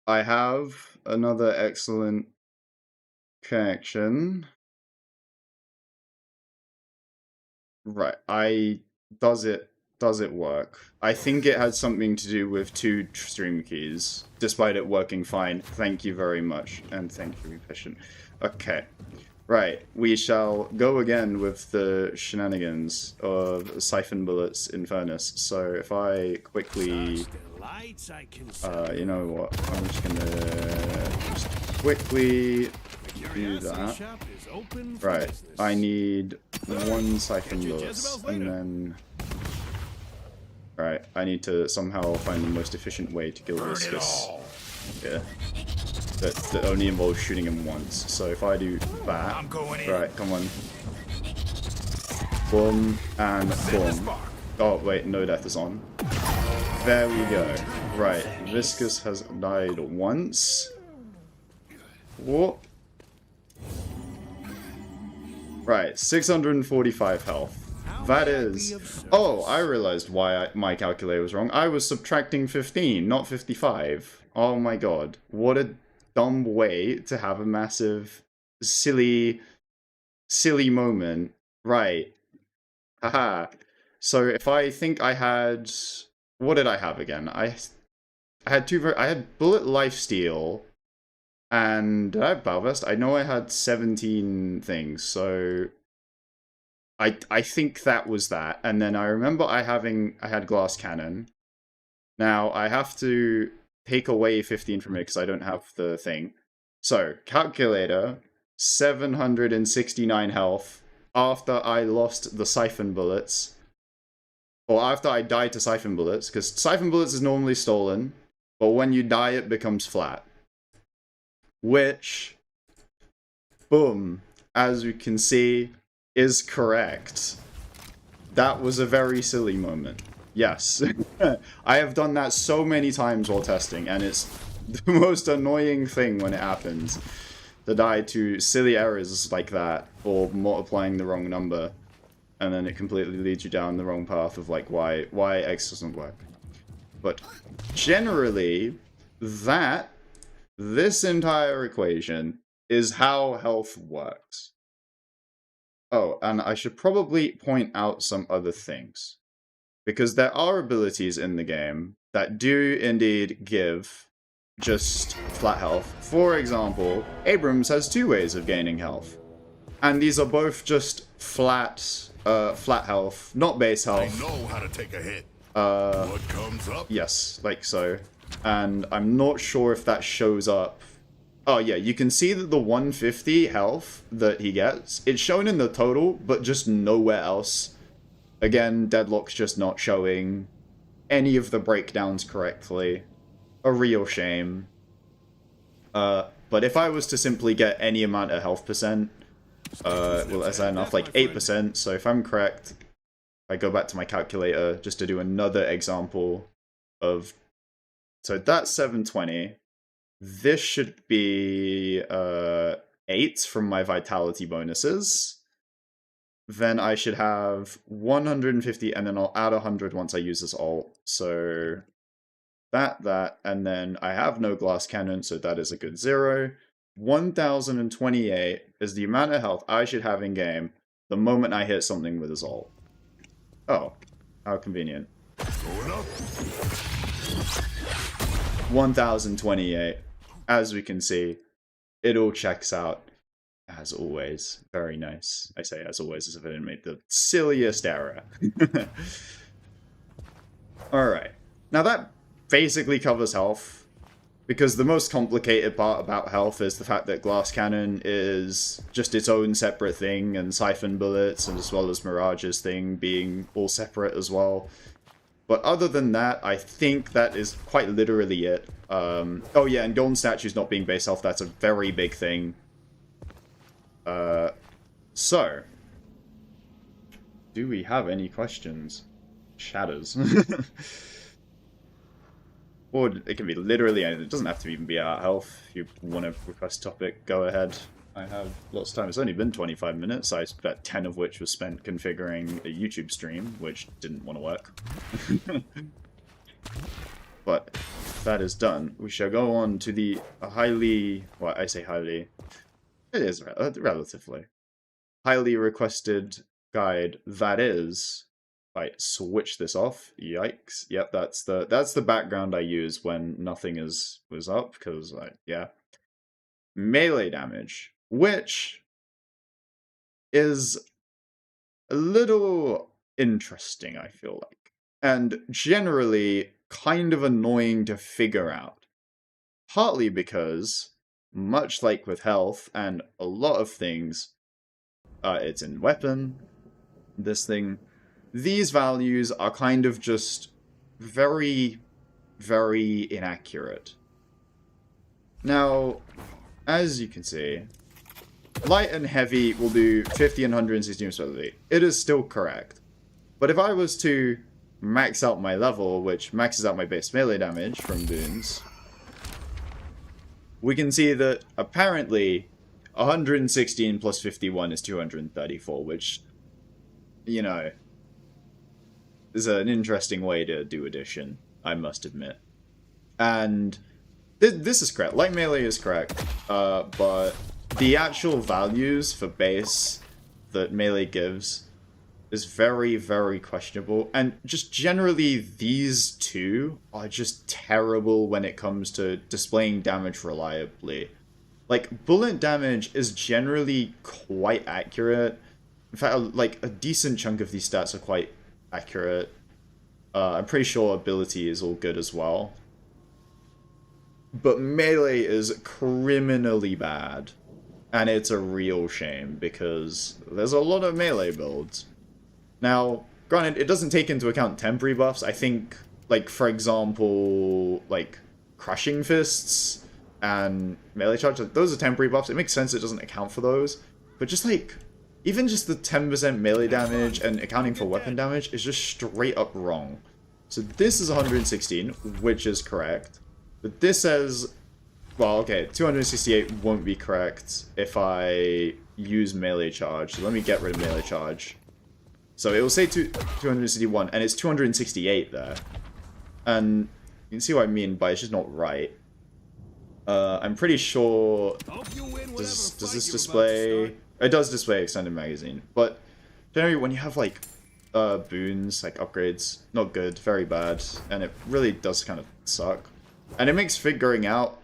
I have another excellent connection. Right, does it work? I think it has something to do with 2 stream keys, despite it working fine. Thank you very much, and thank you, Efficient. Okay. Right, we shall go again with the shenanigans of Siphon Bullets in Furnace. So if I quickly... you know what, I'm just gonna quickly do that. Right, I need 1 Siphon Bullets, and then... Right, I need to somehow find the most efficient way to kill Viscous. Yeah. That only involves shooting him once. So if I do that, right, come on. Boom, and boom. Oh, wait, no death is on. There we go. Right, Viscous has died once. What? Right, 645 health. That is... Oh, I realized why my calculator was wrong. I was subtracting 15, not 55. Oh my god. What a dumb way to have a massive, silly moment. Right. Haha. So if I think I had... What did I have again? I had I had Bullet Lifesteal, and did I have Balvest? I know I had 17 things, so... I think that was that, and then I remember I had Glass Cannon. Now, I have to take away 15 from it because I don't have the thing. So, calculator, 769 health after I lost the Siphon Bullets. Or after I died to Siphon Bullets, because Siphon Bullets is normally stolen, but when you die it becomes flat. Which, boom, as you can see, is correct. That was a very silly moment. Yes. I have done that so many times while testing, and it's the most annoying thing when it happens. To die to silly errors like that, or multiplying the wrong number, and then it completely leads you down the wrong path of like why X doesn't work. But generally, this entire equation is how health works. Oh, and I should probably point out some other things. Because there are abilities in the game that do indeed give just flat health. For example, Abrams has 2 ways of gaining health. And these are both just flat health, not base health. I know how to take a hit. What comes up? Yes, like so. And I'm not sure if that shows up. Oh yeah, you can see that the 150 health that he gets, it's shown in the total, but just nowhere else. Again, Deadlock's just not showing any of the breakdowns correctly. A real shame. But if I was to simply get any amount of health percent, well, is that enough? Like 8%, so if I'm correct, I go back to my calculator just to do another example of... So that's 720. This should be 8 from my vitality bonuses. Then I should have 150, and then I'll add 100 once I use this ult. So that, and then I have no glass cannon, so that is a good 0. 1028 is the amount of health I should have in game the moment I hit something with his ult. Oh, how convenient. 1028. As we can see, it all checks out. As always, very nice. I say as always as if I didn't make the silliest error. Alright, now that basically covers health, because the most complicated part about health is the fact that Glass Cannon is just its own separate thing, and Siphon Bullets, and as well as Mirage's thing being all separate as well. But other than that, I think that is quite literally it. Oh yeah, and Golden Statues not being base health, that's a very big thing. So, do we have any questions? Shadows. Or it can be literally anything. It doesn't have to even be about health. If you want to request topic, go ahead. I have lots of time. It's only been 25 minutes. I spent 10 of which was spent configuring a YouTube stream, which didn't want to work. But that is done, we shall go on to the highly, well, I say highly, it is relatively highly requested guide that is. Right, switch this off. Yikes! Yep, that's the background I use when nothing was up because yeah, melee damage, which is a little interesting. I feel like, and generally kind of annoying to figure out. Partly because, much like with health and a lot of things, it's in weapon. This thing. These values are kind of just very, very inaccurate. Now, as you can see, light and heavy will do 50 and 116 respectively. It is still correct. But if I was to max out my level, which maxes out my base melee damage from boons, we can see that apparently 116 plus 51 is 234, which, you know, is an interesting way to do addition, I must admit. And this is correct. Light melee is correct, but the actual values for base that melee gives is very, very questionable. And just generally, these two are just terrible when it comes to displaying damage reliably. Like, bullet damage is generally quite accurate. In fact, like, a decent chunk of these stats are quite accurate. I'm pretty sure ability is all good as well. But melee is criminally bad. And it's a real shame, because there's a lot of melee builds. Now, granted, it doesn't take into account temporary buffs. I think, like, for example, like, Crushing Fists and Melee Charge, those are temporary buffs. It makes sense it doesn't account for those. But just, like, even just the 10% melee damage and accounting for weapon damage is just straight up wrong. So this is 116, which is correct. But this says, well, okay, 268 won't be correct if I use Melee Charge. So let me get rid of Melee Charge. So it will say 261, and it's 268 there. And you can see what I mean by it's just not right. I'm pretty sure... Does this display... It does display extended magazine, but generally when you have, like, boons, like upgrades, not good, very bad, and it really does kind of suck. And it makes figuring out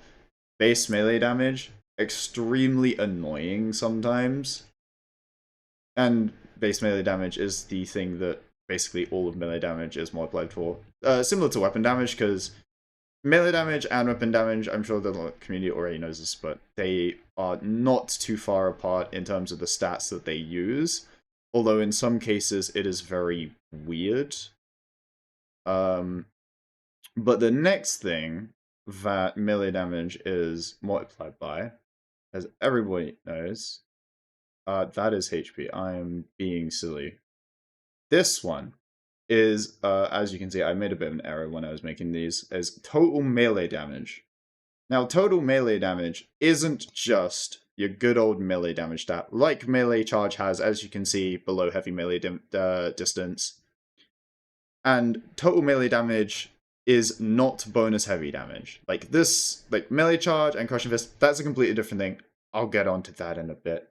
base melee damage extremely annoying sometimes. And base melee damage is the thing that basically all of melee damage is multiplied for. Similar to weapon damage, because melee damage and weapon damage, I'm sure the community already knows this, but they are not too far apart in terms of the stats that they use. Although in some cases it is very weird. But the next thing that melee damage is multiplied by, as everybody knows, that is HP. I am being silly. This one is, as you can see, I made a bit of an error when I was making these, is total melee damage. Now, total melee damage isn't just your good old melee damage stat, like Melee Charge has, as you can see, below heavy melee distance. And total melee damage is not bonus heavy damage. Like this, like Melee Charge and Crushing Fist, that's a completely different thing. I'll get onto that in a bit.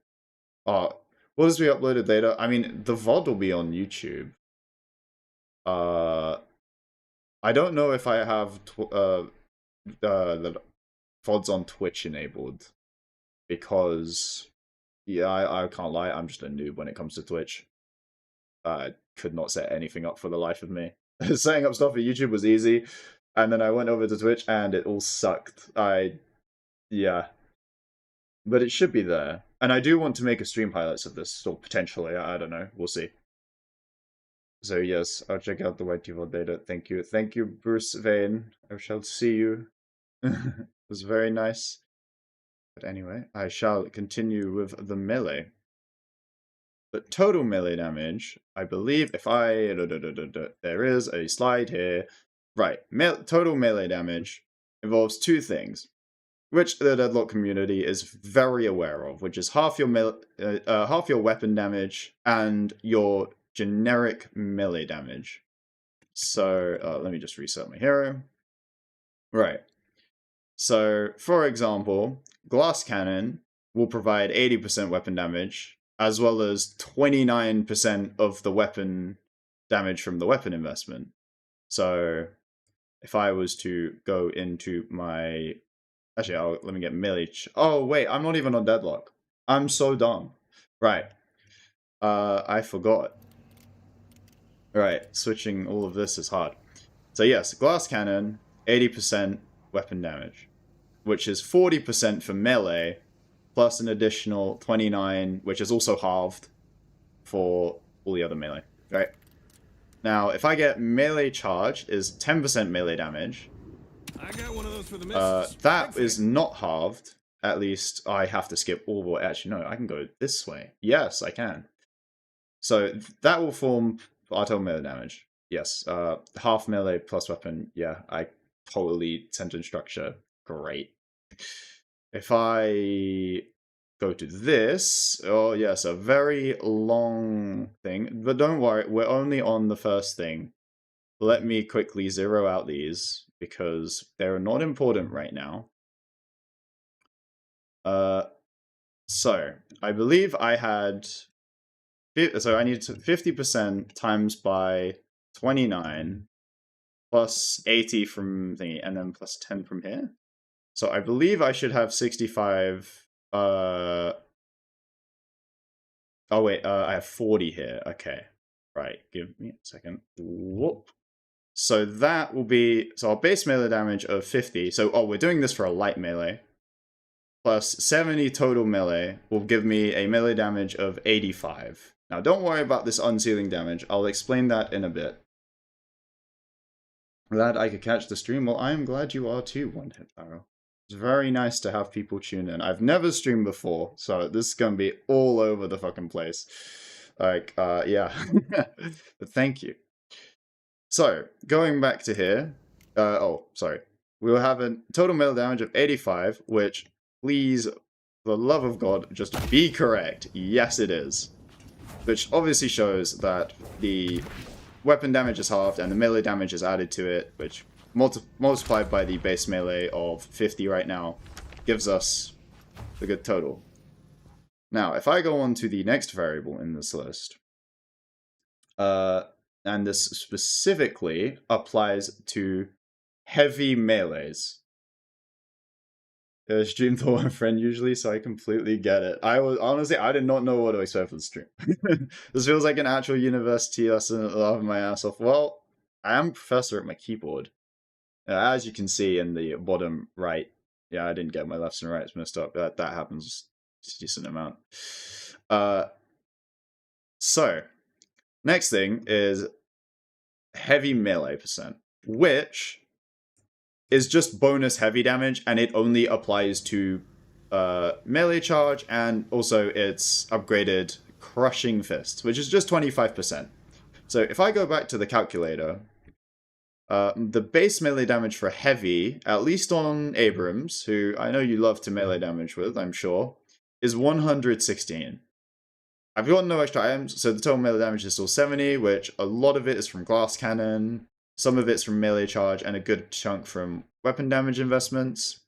What does be uploaded later? I mean, the VOD will be on YouTube. I don't know if I have the VODs on Twitch enabled, because, yeah, I can't lie, I'm just a noob when it comes to Twitch. I could not set anything up for the life of me. Setting up stuff for YouTube was easy, and then I went over to Twitch and it all sucked. Yeah. But it should be there. And I do want to make a stream highlights of this, or potentially, I don't know, we'll see. So yes, I'll check out the YT data. Thank you. Thank you, Bruce Vane. I shall see you. It was very nice. But anyway, I shall continue with the melee. But total melee damage, I believe, if I... there is a slide here. Right, total melee damage involves two things, which the Deadlock community is very aware of, which is half your weapon damage and your generic melee damage. So let me just reset my hero. Right. So, for example, glass cannon will provide 80% weapon damage, as well as 29% of the weapon damage from the weapon investment. So, if I was to go into my... Actually, let me get melee... Oh, wait, I'm not even on Deadlock. I'm so dumb. Right. I forgot. Right, switching all of this is hard. So yes, glass cannon, 80% weapon damage, which is 40% for melee, plus an additional 29, which is also halved for all the other melee, right? Now, if I get melee charge, is 10% melee damage. I got one of those for the missus. That is not halved. At least I have to skip all the way. Actually, no, I can go this way. Yes, I can. So that will form our total melee damage. Yes, half melee plus weapon. Yeah, I totally sentence structure. Great. If I go to this, oh yes, a very long thing. But don't worry, we're only on the first thing. Let me quickly zero out these because they're not important right now. So I believe I had... So I need 50% times by 29 plus 80 from thingy, and then plus 10 from here. So I believe I should have 65. Oh wait, I have 40 here. Okay, right. Give me a second. Whoop. So that will be our base melee damage of 50. So we're doing this for a light melee. Plus 70 total melee will give me a melee damage of 85. Now, don't worry about this unsealing damage. I'll explain that in a bit. Glad I could catch the stream. Well, I am glad you are too, One Hit Arrow. It's very nice to have people tune in. I've never streamed before, so this is going to be all over the fucking place. Like, yeah. But thank you. So, going back to here. Sorry. We'll have a total melee damage of 85, which, please, for the love of God, just be correct. Yes, it is. Which obviously shows that the weapon damage is halved and the melee damage is added to it, which multiplied by the base melee of 50 right now gives us the good total. Now, if I go on to the next variable in this list, and this specifically applies to heavy melees. I stream to one friend usually, so I completely get it. Honestly, I did not know what to expect for the stream. This feels like an actual university lesson, laughing my ass off. Well, I am a professor at my keyboard. As you can see in the bottom right, yeah, I didn't get my lefts and rights messed up. That happens a decent amount. So, next thing is heavy melee percent, which is just bonus heavy damage, and it only applies to melee charge, and also it's upgraded crushing fists, which is just 25%. So if I go back to the calculator, the base melee damage for heavy, at least on Abrams, who I know you love to melee damage with, I'm sure, is 116. I've got no extra items, so the total melee damage is still 70, which a lot of it is from glass cannon, some of it's from melee charge, and a good chunk from weapon damage investments.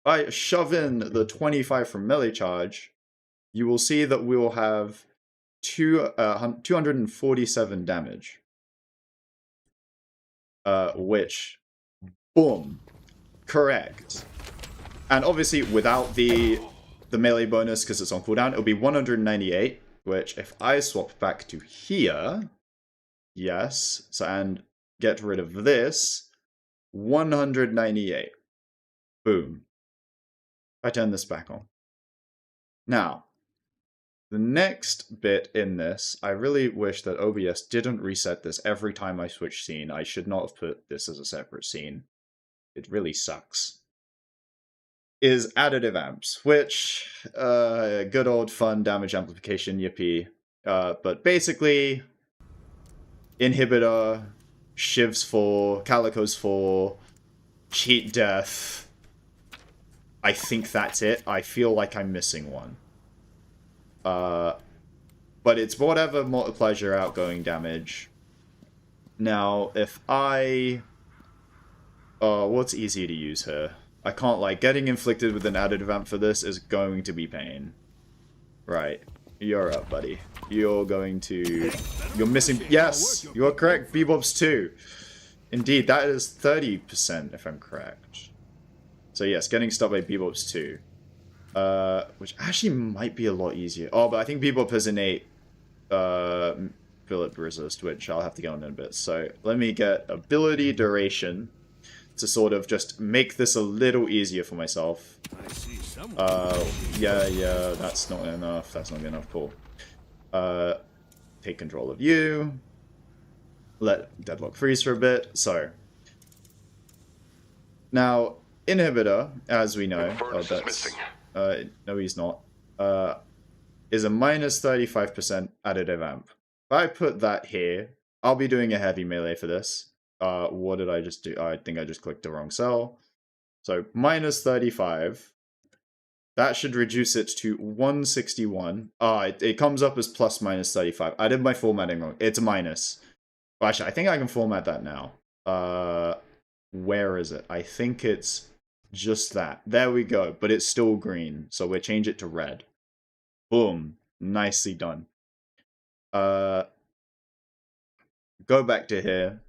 If I shove in the 25 from melee charge, you will see that we will have 247 damage. Which, boom, correct. And obviously without the melee bonus, because it's on cooldown, it'll be 198, which if I swap back to here, yes, so and get rid of this, 198. Boom. I turn this back on. Now, the next bit in this, I really wish that OBS didn't reset this every time I switch scene. I should not have put this as a separate scene. It really sucks. Is additive amps, which, good old fun damage amplification, yippee. But basically, inhibitor, shivs 4, calicos 4, cheat death. I think that's it. I feel like I'm missing one. But it's whatever multiplies your outgoing damage. Now, if I What's easy to use here? I can't lie, getting inflicted with an additive amp for this is going to be pain. Right. You're up, buddy. You're going to... You're missing... Yes! You're correct, Bebop's 2. Indeed, that is 30% if I'm correct. So yes, getting stopped by Bebop's 2. Which actually might be a lot easier. Oh, but I think Bebop has innate Philip resist, which I'll have to get on in a bit. So let me get ability duration to sort of just make this a little easier for myself. I see someone. Yeah, that's not enough. That's not good enough. Cool. Take control of you. Let Deadlock freeze for a bit. So now inhibitor, as we know, no, he's not. Is a minus 35% additive amp. If I put that here, I'll be doing a heavy melee for this. What did I just do? I think I just clicked the wrong cell. So minus 35. That should reduce it to 161. It comes up as plus minus 35. I did my formatting wrong. It's a minus. Well, actually, I think I can format that now. Where is it? I think it's just that. There we go. But it's still green. So we'll change it to red. Boom. Nicely done. Go back to here.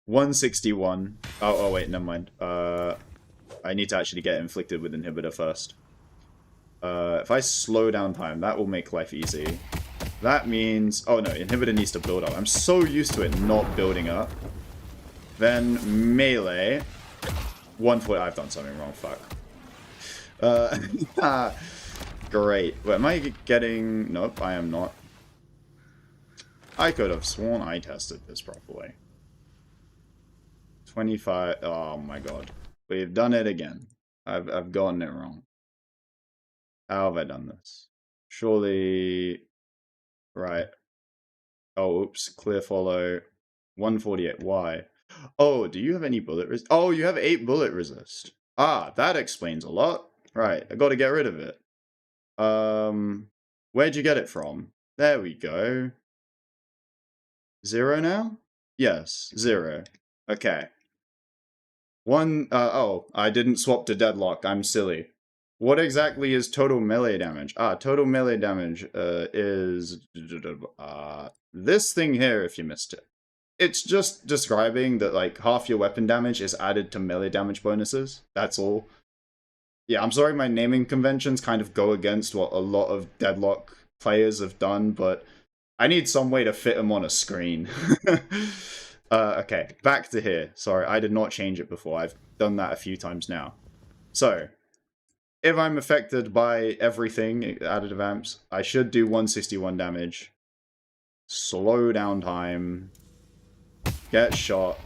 161. Oh, wait, never mind. I need to actually get inflicted with inhibitor first. If I slow down time, that will make life easy. That means... Oh no, inhibitor needs to build up. I'm so used to it not building up. Then melee. 140. I've done something wrong, fuck. Great. Wait, am I getting... Nope, I am not. I could have sworn I tested this properly. 25... Oh my god. We've done it again. I've gotten it wrong. How have I done this? Surely... Right. Oh, oops. Clear follow. 148. Why? Oh, do you have any bullet resist? Oh, you have 8 bullet resist. Ah, that explains a lot. Right, I gotta get rid of it. Where'd you get it from? There we go. 0 now? Yes, 0. Okay. Oh, I didn't swap to Deadlock. I'm silly. What exactly is total melee damage? Total melee damage is this thing here, if you missed it. It's just describing that, like, half your weapon damage is added to melee damage bonuses. That's all. Yeah, I'm sorry my naming conventions kind of go against what a lot of Deadlock players have done, but I need some way to fit them on a screen. Okay, back to here. Sorry, I did not change it before. I've done that a few times now. So... if I'm affected by everything, additive amps, I should do 161 damage. Slow down time. Get shot.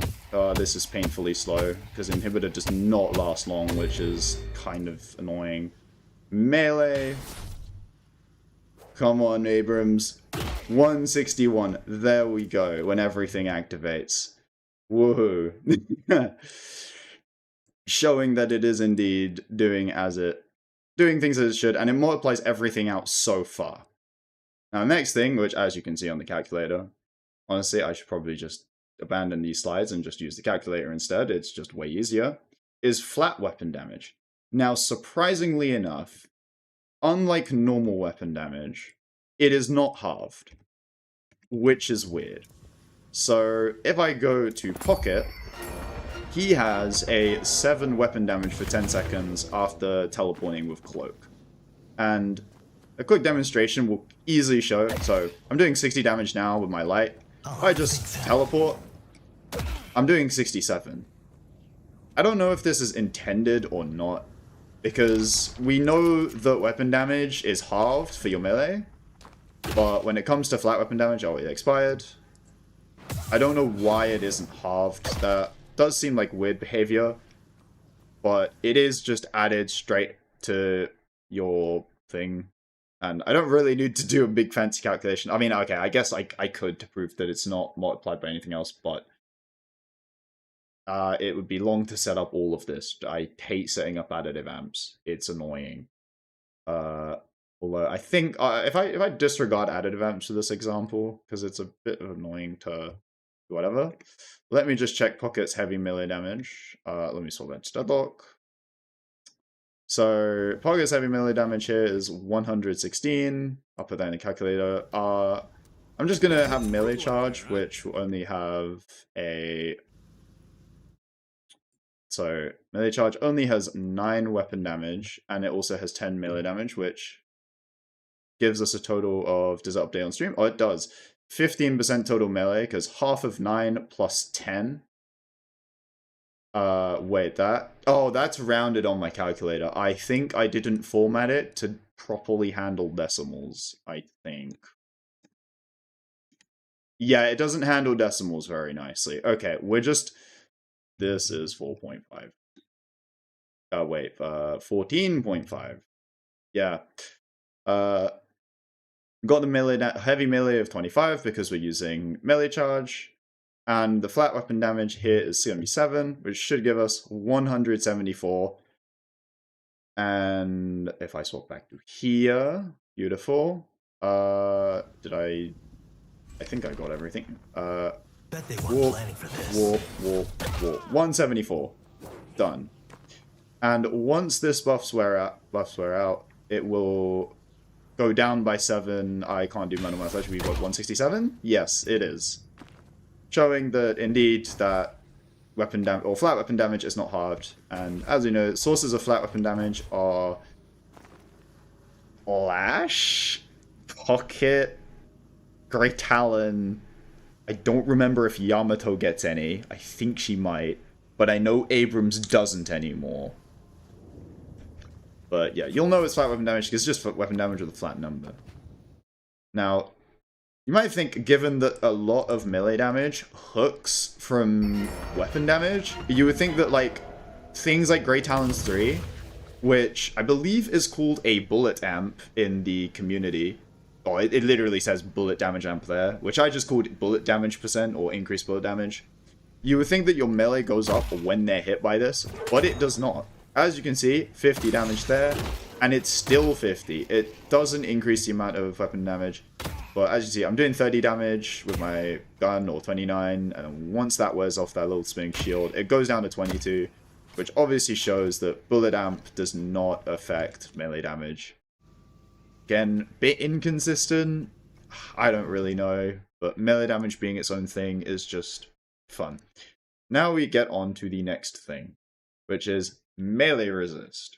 This is painfully slow, because inhibitor does not last long, which is kind of annoying. Melee. Come on, Abrams. 161. There we go, when everything activates. Woohoo. Showing that it is indeed doing things as it should, and it multiplies everything out so far. Now, the next thing, which as you can see on the calculator, honestly, I should probably just abandon these slides and just use the calculator instead, it's just way easier, is flat weapon damage. Now, surprisingly enough, unlike normal weapon damage, it is not halved, which is weird. So, if I go to Pocket, he has a 7 weapon damage for 10 seconds after teleporting with Cloak. And a quick demonstration will easily show. So, I'm doing 60 damage now with my light. If I just teleport, I'm doing 67. I don't know if this is intended or not, because we know that weapon damage is halved for your melee, but when it comes to flat weapon damage, oh, it expired. I don't know why it isn't halved. That does seem like weird behavior, but it is just added straight to your thing. And I don't really need to do a big fancy calculation. I mean, okay, I guess I could to prove that it's not multiplied by anything else, but it would be long to set up all of this. I hate setting up additive amps. It's annoying. Although I think if I disregard additive amps for this example, because it's a bit annoying to whatever. Let me just check Pocket's heavy melee damage. Let me swap that to Deadlock. So Pocket's heavy melee damage here is 116. I'll put that in the calculator. I'm just gonna have melee charge, which will only have a... So melee charge only has 9 weapon damage, and it also has 10 melee damage, which gives us a total of... Does it update on stream? Oh, it does. 15% total melee, because half of 9 plus 10. Wait, that... Oh, that's rounded on my calculator. I think I didn't format it to properly handle decimals, I think. Yeah, it doesn't handle decimals very nicely. Okay, we're just... This is 4.5. Wait, 14.5. Yeah. Got the melee heavy melee of 25 because we're using melee charge. And the flat weapon damage here is 77, which should give us 174. And if I swap back to here, beautiful. Did I think I got everything. Bet they weren't planning for this. Warp. 174. Done. And once this buffs wear out, it will go down by 7. I can't do mental math. That should be what, 167? Yes, it is. Showing that indeed that weapon damage or flat weapon damage is not halved. And as you know, sources of flat weapon damage are Flash, Pocket, Great Talon. I don't remember if Yamato gets any. I think she might, but I know Abrams doesn't anymore. But yeah, you'll know it's flat weapon damage because it's just weapon damage with a flat number. Now, you might think, given that a lot of melee damage hooks from weapon damage, you would think that, like, things like Grey Talons 3, which I believe is called a bullet amp in the community. Oh, it literally says bullet damage amp there, which I just called bullet damage percent or increased bullet damage. You would think that your melee goes up when they're hit by this, but it does not. As you can see, 50 damage there, and it's still 50. It doesn't increase the amount of weapon damage. But as you see, I'm doing 30 damage with my gun, or 29, and once that wears off that little spinning shield, it goes down to 22, which obviously shows that bullet amp does not affect melee damage. Again, bit inconsistent, I don't really know, but melee damage being its own thing is just fun. Now we get on to the next thing, which is melee resist.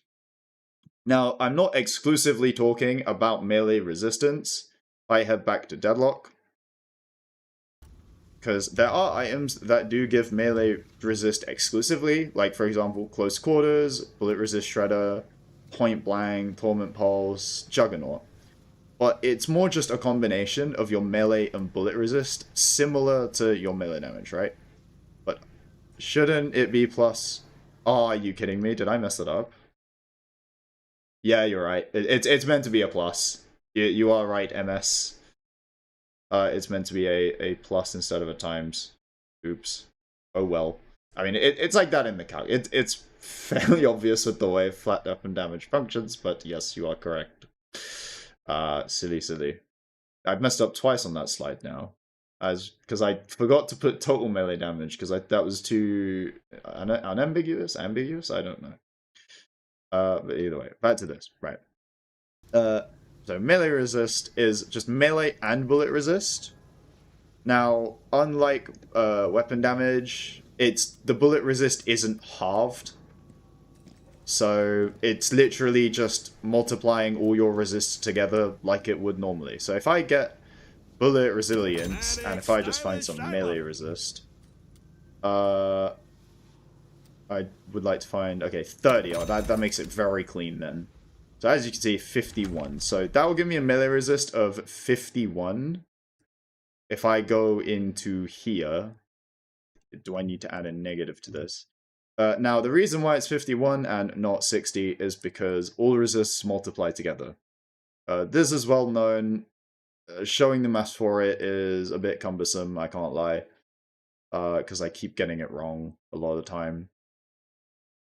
Now, I'm not exclusively talking about melee resistance. I head back to Deadlock, because there are items that do give melee resist exclusively, like for example Close Quarters, Bullet Resist Shredder, Point Blank, Torment Pulse, Juggernaut. But it's more just a combination of your melee and bullet resist, similar to your melee damage, right? But shouldn't it be plus? Oh, are you kidding me? Did I mess it up? Yeah, you're right. It's meant to be a plus. You are right, MS. It's meant to be a plus instead of a times. Oops. Oh well. I mean, it's like that in the calc. It's fairly obvious with the way flat weapon damage functions, but yes, you are correct. Silly. I've messed up twice on that slide now. Because I forgot to put total melee damage, because that was too unambiguous? Ambiguous? I don't know. But either way, back to this. Right. So melee resist is just melee and bullet resist. Now, unlike weapon damage, the bullet resist isn't halved. So it's literally just multiplying all your resists together like it would normally. So if I get bullet resilience, and if I just find some melee resist, I would like to find, okay, 30. Oh, that makes it very clean then. So as you can see, 51. So that will give me a melee resist of 51. If I go into here, do I need to add a negative to this? Now, the reason why it's 51 and not 60 is because all resists multiply together. This is well known. Showing the math for it is a bit cumbersome, I can't lie. Because I keep getting it wrong a lot of the time.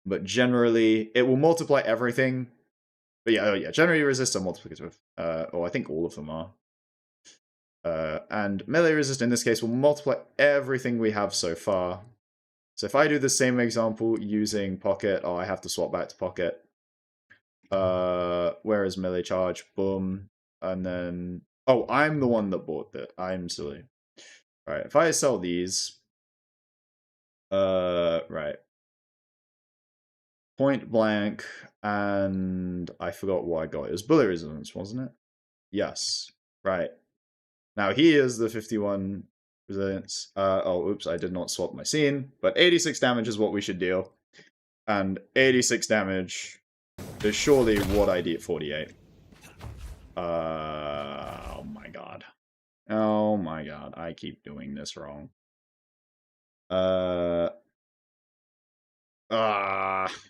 But generally, it will multiply everything. But yeah, generally resists are multiplicative. Or I think all of them are. And melee resist in this case will multiply everything we have so far. So if I do the same example using pocket, oh, I have to swap back to pocket. Where is melee charge? Boom. And then, oh, I'm the one that bought it. I'm silly. All right, if I sell these, right. Point blank, and I forgot what I got. It was bullet resistance, wasn't it? Yes. Right. Now he is the 51 resilience. Oh, oops, I did not swap my scene. But 86 damage is what we should deal. And 86 damage is surely what I did at 48. Oh my god. Oh my god, I keep doing this wrong.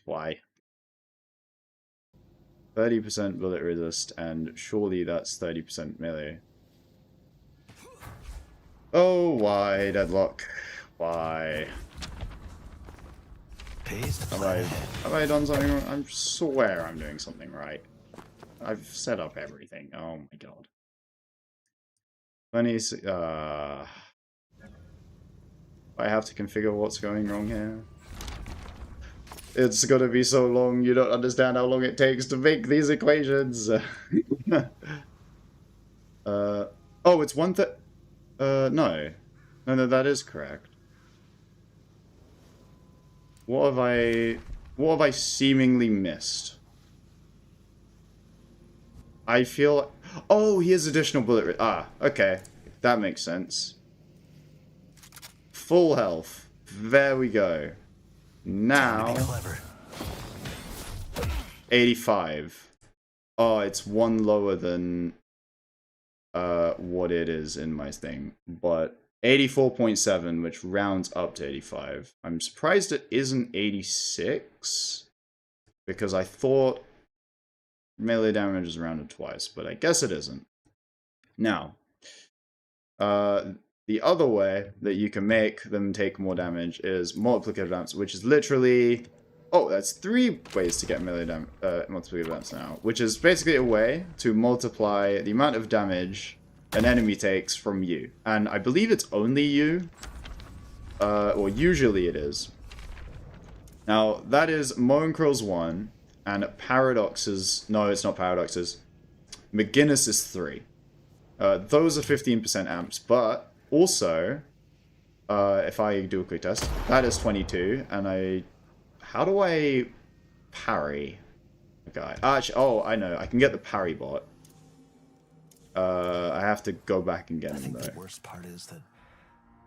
Why? 30% bullet resist, and surely that's 30% melee. Oh, why, Deadlock? Why? Have I done something wrong? I swear I'm doing something right. I've set up everything. Oh my god. 20, I have to configure what's going wrong here. It's gonna be so long, you don't understand how long it takes to make these equations. Oh, it's no. No, that is correct. What have I seemingly missed? I feel... Oh, he has additional bullet... okay. That makes sense. Full health. There we go. Now... 85. Oh, it's one lower than what it is in my thing. But 84.7, which rounds up to 85. I'm surprised it isn't 86. Because I thought melee damage is rounded twice, but I guess it isn't. Now, the other way that you can make them take more damage is multiplicative damage, which is literally... Oh, that's 3 ways to get melee multiplicative damage now, which is basically a way to multiply the amount of damage an enemy takes from you. And I believe it's only you, or usually it is. Now, that is Moenkrill's 1, and Paradox's... No, it's not Paradox's. McGinnis is 3. Those are 15% amps, but also, if I do a quick test, that is 22, and I... How do I parry a guy? Actually, oh, I know. I can get the parry bot. I have to go back and get him, though. The worst part is that...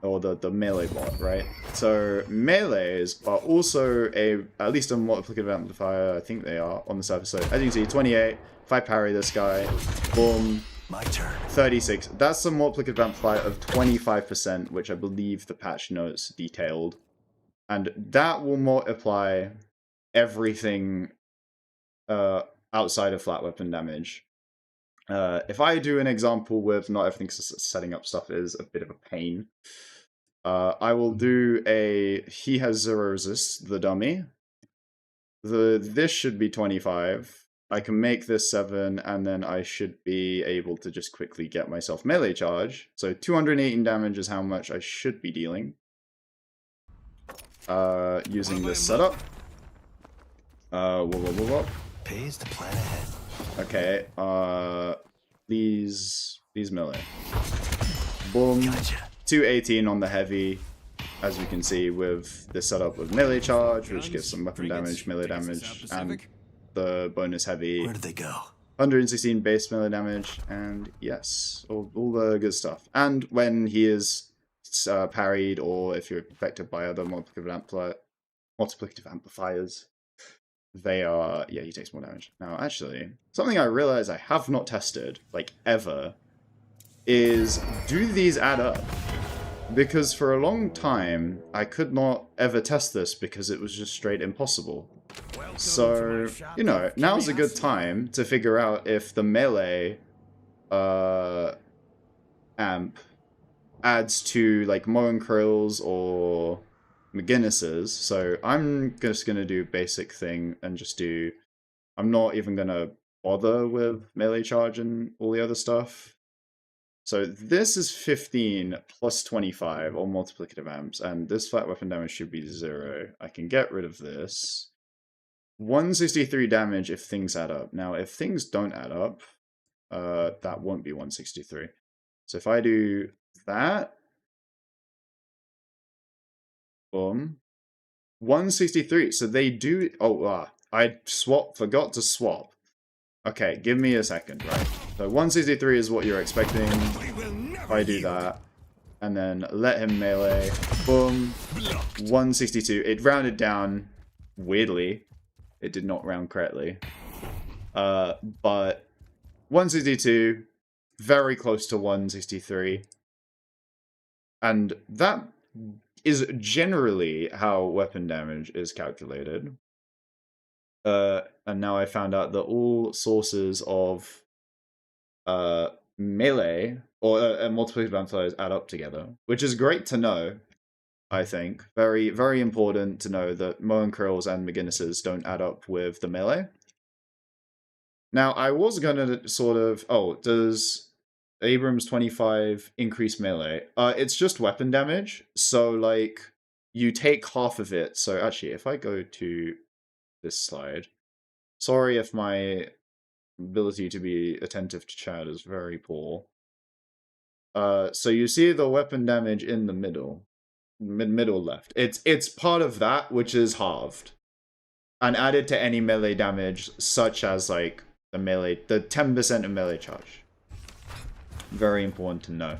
Or the melee bot, right? So, melees are also at least a multiplicative amplifier. I think they are on the surface. So, as you can see, 28. If I parry this guy, boom. My turn. 36. That's a multiplicative amplifier of 25%, which I believe the patch notes detailed. And that will multiply everything outside of flat weapon damage. If I do an example with not everything setting up stuff is a bit of a pain, I will do a... He has 0 resist, the dummy. This should be 25. I can make this 7, and then I should be able to just quickly get myself melee charge. So 218 damage is how much I should be dealing. Using this setup. Pays to plan ahead. Okay, these melee. Boom. Gotcha. 218 on the heavy, as you can see with this setup with melee charge, which gives some weapon damage, melee damage, and the bonus heavy. Where did they go? 116 base melee damage, and yes, all the good stuff. And when he is parried, or if you're affected by other multiplicative amplifiers, they are... Yeah, he takes more damage. Now, actually, something I realize I have not tested, like, ever, is do these add up? Because for a long time, I could not ever test this because it was just straight impossible. So, you know, now's a good time to figure out if the melee amp adds to, like, Moenkrill's or McGinnis's. So I'm just going to do basic thing and just do... I'm not even going to bother with melee charge and all the other stuff. So this is 15 plus 25 on multiplicative amps, and this flat weapon damage should be 0. I can get rid of this. 163 damage if things add up. Now, if things don't add up, that won't be 163. So if I do that, boom, 163. So they do. Oh, I forgot to swap. Okay, give me a second, right? So 163 is what you're expecting. If I do that, and then let him melee, boom, 162. It rounded down, weirdly. It did not round correctly. But 162, very close to 163. And that is generally how weapon damage is calculated. And now I found out that all sources of melee or multiplicative amplifiers add up together, which is great to know. I think very, very important to know that Moen Krills and McGinnis's don't add up with the melee. Now I was gonna sort of does Abrams 25 increase melee? It's just weapon damage, so like you take half of it. So actually, if I go to this slide, sorry if my ability to be attentive to chat is very poor. So you see the weapon damage in the middle left. It's part of that, which is halved and added to any melee damage, such as like the 10% of melee charge. Very important to know.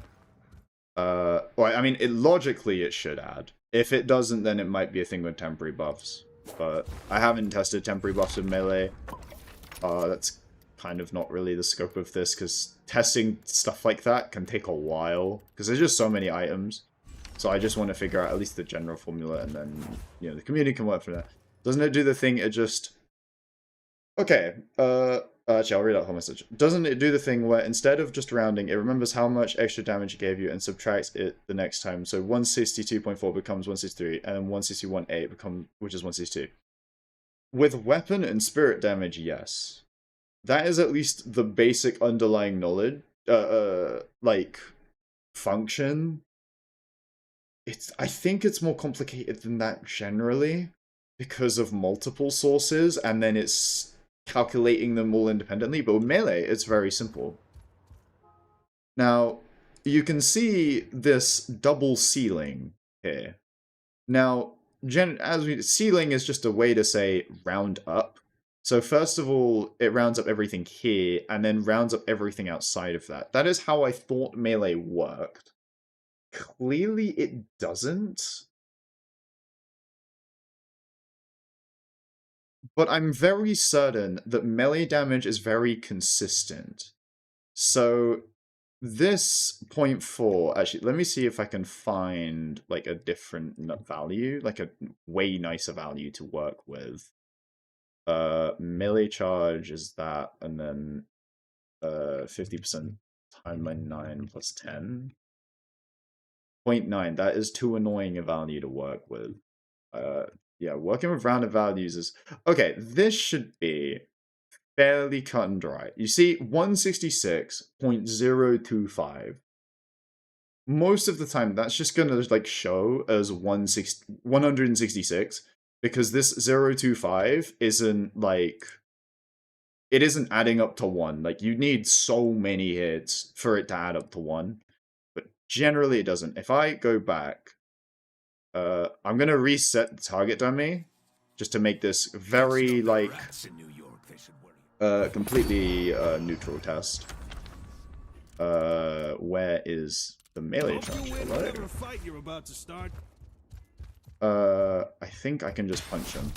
Well, I mean, logically it should add. If it doesn't, then it might be a thing with temporary buffs. But I haven't tested temporary buffs with melee. That's kind of not really the scope of this, because testing stuff like that can take a while, because there's just so many items. So I just want to figure out at least the general formula, and then, you know, the community can work for that. Doesn't it do the thing, it just... Okay, actually, I'll read out the whole message. Doesn't it do the thing where instead of just rounding, it remembers how much extra damage it gave you and subtracts it the next time? So 162.4 becomes 163, and then 161.8 becomes, which is 162. With weapon and spirit damage, yes. That is at least the basic underlying knowledge, like, function. I think it's more complicated than that generally, because of multiple sources, and then it's calculating them all independently. But with melee, it's very simple. Now, you you can this double ceiling here. Now, ceiling is just a way to say round up. So first of all, it rounds up everything here, and then rounds up everything outside of that. That is how I thought melee worked. Clearly, it doesn't. But I'm very certain that melee damage is very consistent. So this 0.4, actually, let me see if I can find like a different value, like a way nicer value to work with. Melee charge is that, and then 50% times by 9 plus 10. 0.9, that is too annoying a value to work with. Yeah, working with rounded values is... Okay, this should be fairly cut and dry. You see, 166.025. Most of the time, that's just going to like show as 166, because this 025 isn't like... It isn't adding up to 1. Like, you need so many hits for it to add up to 1. But generally, it doesn't. If I go back... I'm gonna reset the target dummy just to make this very like completely neutral test. Where is the melee charge? Hello? I think I can just punch him.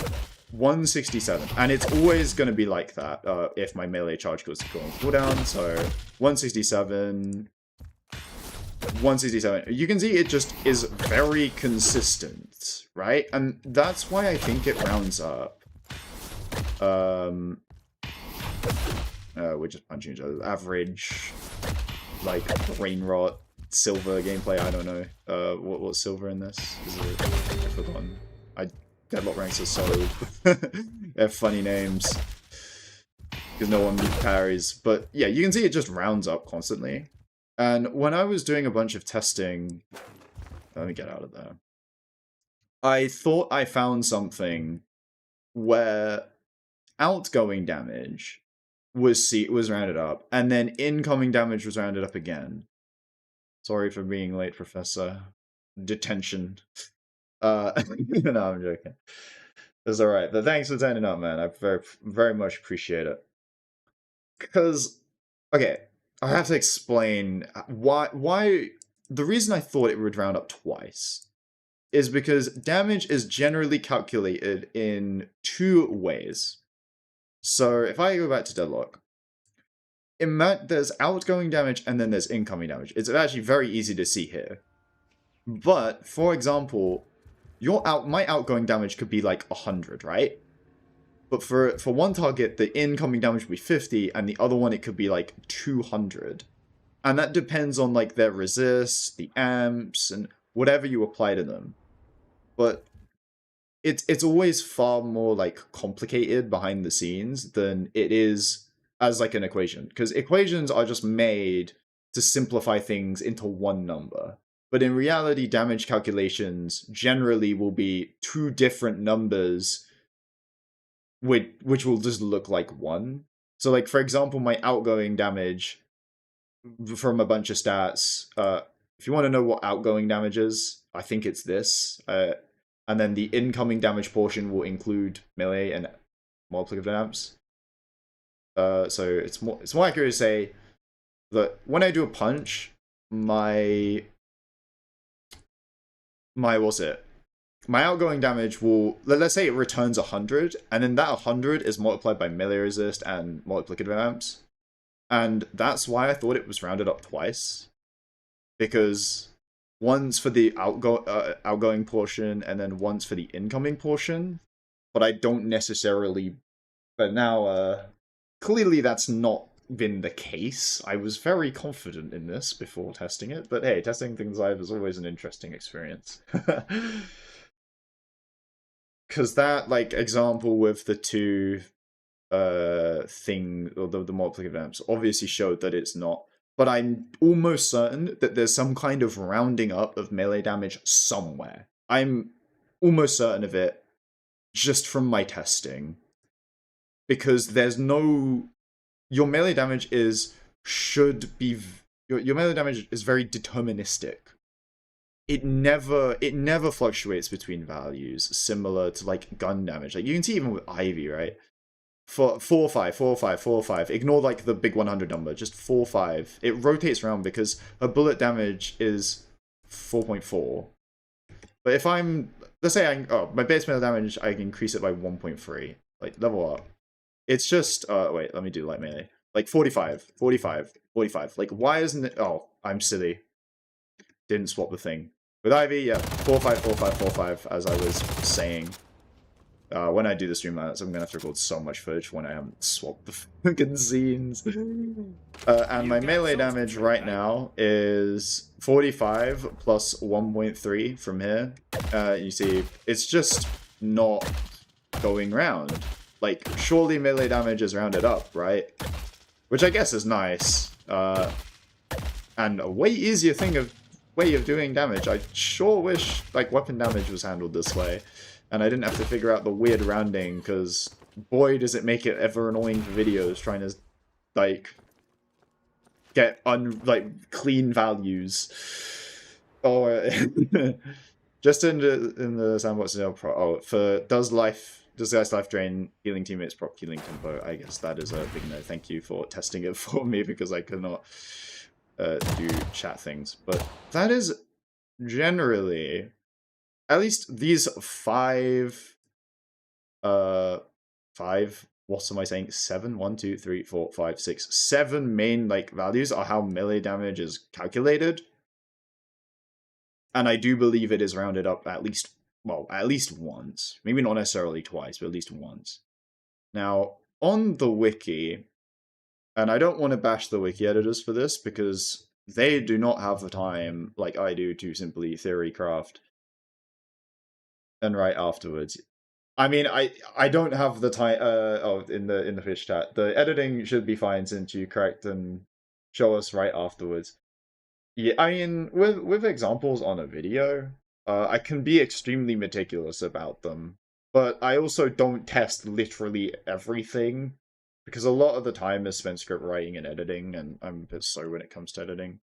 167, and it's always gonna be like that if my melee charge goes to cooldown. So 167. 167. You can see it just is very consistent, right? And that's why I think it rounds up. We're just punching each other. Average, like, brain rot, silver gameplay, I don't know. What's silver in this? Is it... I've forgotten. Deadlock ranks are so... They have funny names. Because no one parries. But yeah, you can see it just rounds up constantly. And when I was doing a bunch of testing, let me get out of there. I thought I found something where outgoing damage was rounded up, and then incoming damage was rounded up again. Sorry for being late, Professor. Detention. No, I'm joking. It's alright. But thanks for turning up, man. I very much appreciate it. Because, okay, I have to explain why the reason I thought it would round up twice is because damage is generally calculated in two ways. So if I go back to Deadlock, there's outgoing damage and then there's incoming damage. It's actually very easy to see here. But, for example, my outgoing damage could be like 100, right? But for one target, the incoming damage would be 50, and the other one it could be like 200. And that depends on like their resist, the amps, and whatever you apply to them. But it's always far more like complicated behind the scenes than it is as like an equation. Because equations are just made to simplify things into one number. But in reality, damage calculations generally will be two different numbers which will just look like one. So like, for example, my outgoing damage from a bunch of stats, if you want to know what outgoing damage is, I think it's this. And then the incoming damage portion will include melee and multiplicative amps. So it's more accurate to say that when I do a punch, my outgoing damage will, let's say it returns 100, and then that 100 is multiplied by melee resist and multiplicative amps. And that's why I thought it was rounded up twice. Because once for the outgoing portion, and then once for the incoming portion. But I don't necessarily... But now, clearly that's not been the case. I was very confident in this before testing it, but hey, testing things live is always an interesting experience. Because that, like, example with the two thing, or the multiplicative amps, obviously showed that it's not. But I'm almost certain that there's some kind of rounding up of melee damage somewhere. I'm almost certain of it, just from my testing. Because there's no... Your melee damage your melee damage is very deterministic. It never fluctuates between values, similar to like gun damage. Like you can see even with Ivy, right? For 4-5, 4-5, 4-5. Ignore like the big 100 number, just 4-5. It rotates around because her bullet damage is 4.4. But if let's say my base melee damage, I can increase it by 1.3, like level up. It's just, wait, let me do light melee. Like 45, 45, 45. Like, why isn't it? Oh, I'm silly. Didn't swap the thing. With Ivy, yeah, 4-5, 4-5, 4-5, as I was saying. When I do the stream I'm gonna have to record so much footage when I haven't swapped the fucking scenes. And my melee damage right now is 45 plus 1.3 from here. You see, it's just not going round. Like, surely melee damage is rounded up, right? Which I guess is nice. And a way easier way of doing damage. I sure wish, like, weapon damage was handled this way. And I didn't have to figure out the weird rounding, because boy does it make it ever annoying for videos trying to, like, get, clean values. Oh, just in the sandbox, for does the ice life drain healing teammates prop healing tempo? I guess that is a big no. Thank you for testing it for me, because I could not do chat things. But that is generally, at least these five, what am I saying? 7, 1, 2, 3, 4, 5, 6, 7 main like values are how melee damage is calculated. And I do believe it is rounded up at least once. Maybe not necessarily twice, but at least once. Now, on the wiki, and I don't want to bash the wiki editors for this, because they do not have the time, like I do, to simply theory craft and write afterwards. I mean, I don't have the time, in the fish chat. The editing should be fine since you correct and show us right afterwards. Yeah, I mean, with examples on a video, I can be extremely meticulous about them, but I also don't test literally everything because a lot of the time is spent script writing and editing, and I'm a bit slow when it comes to editing.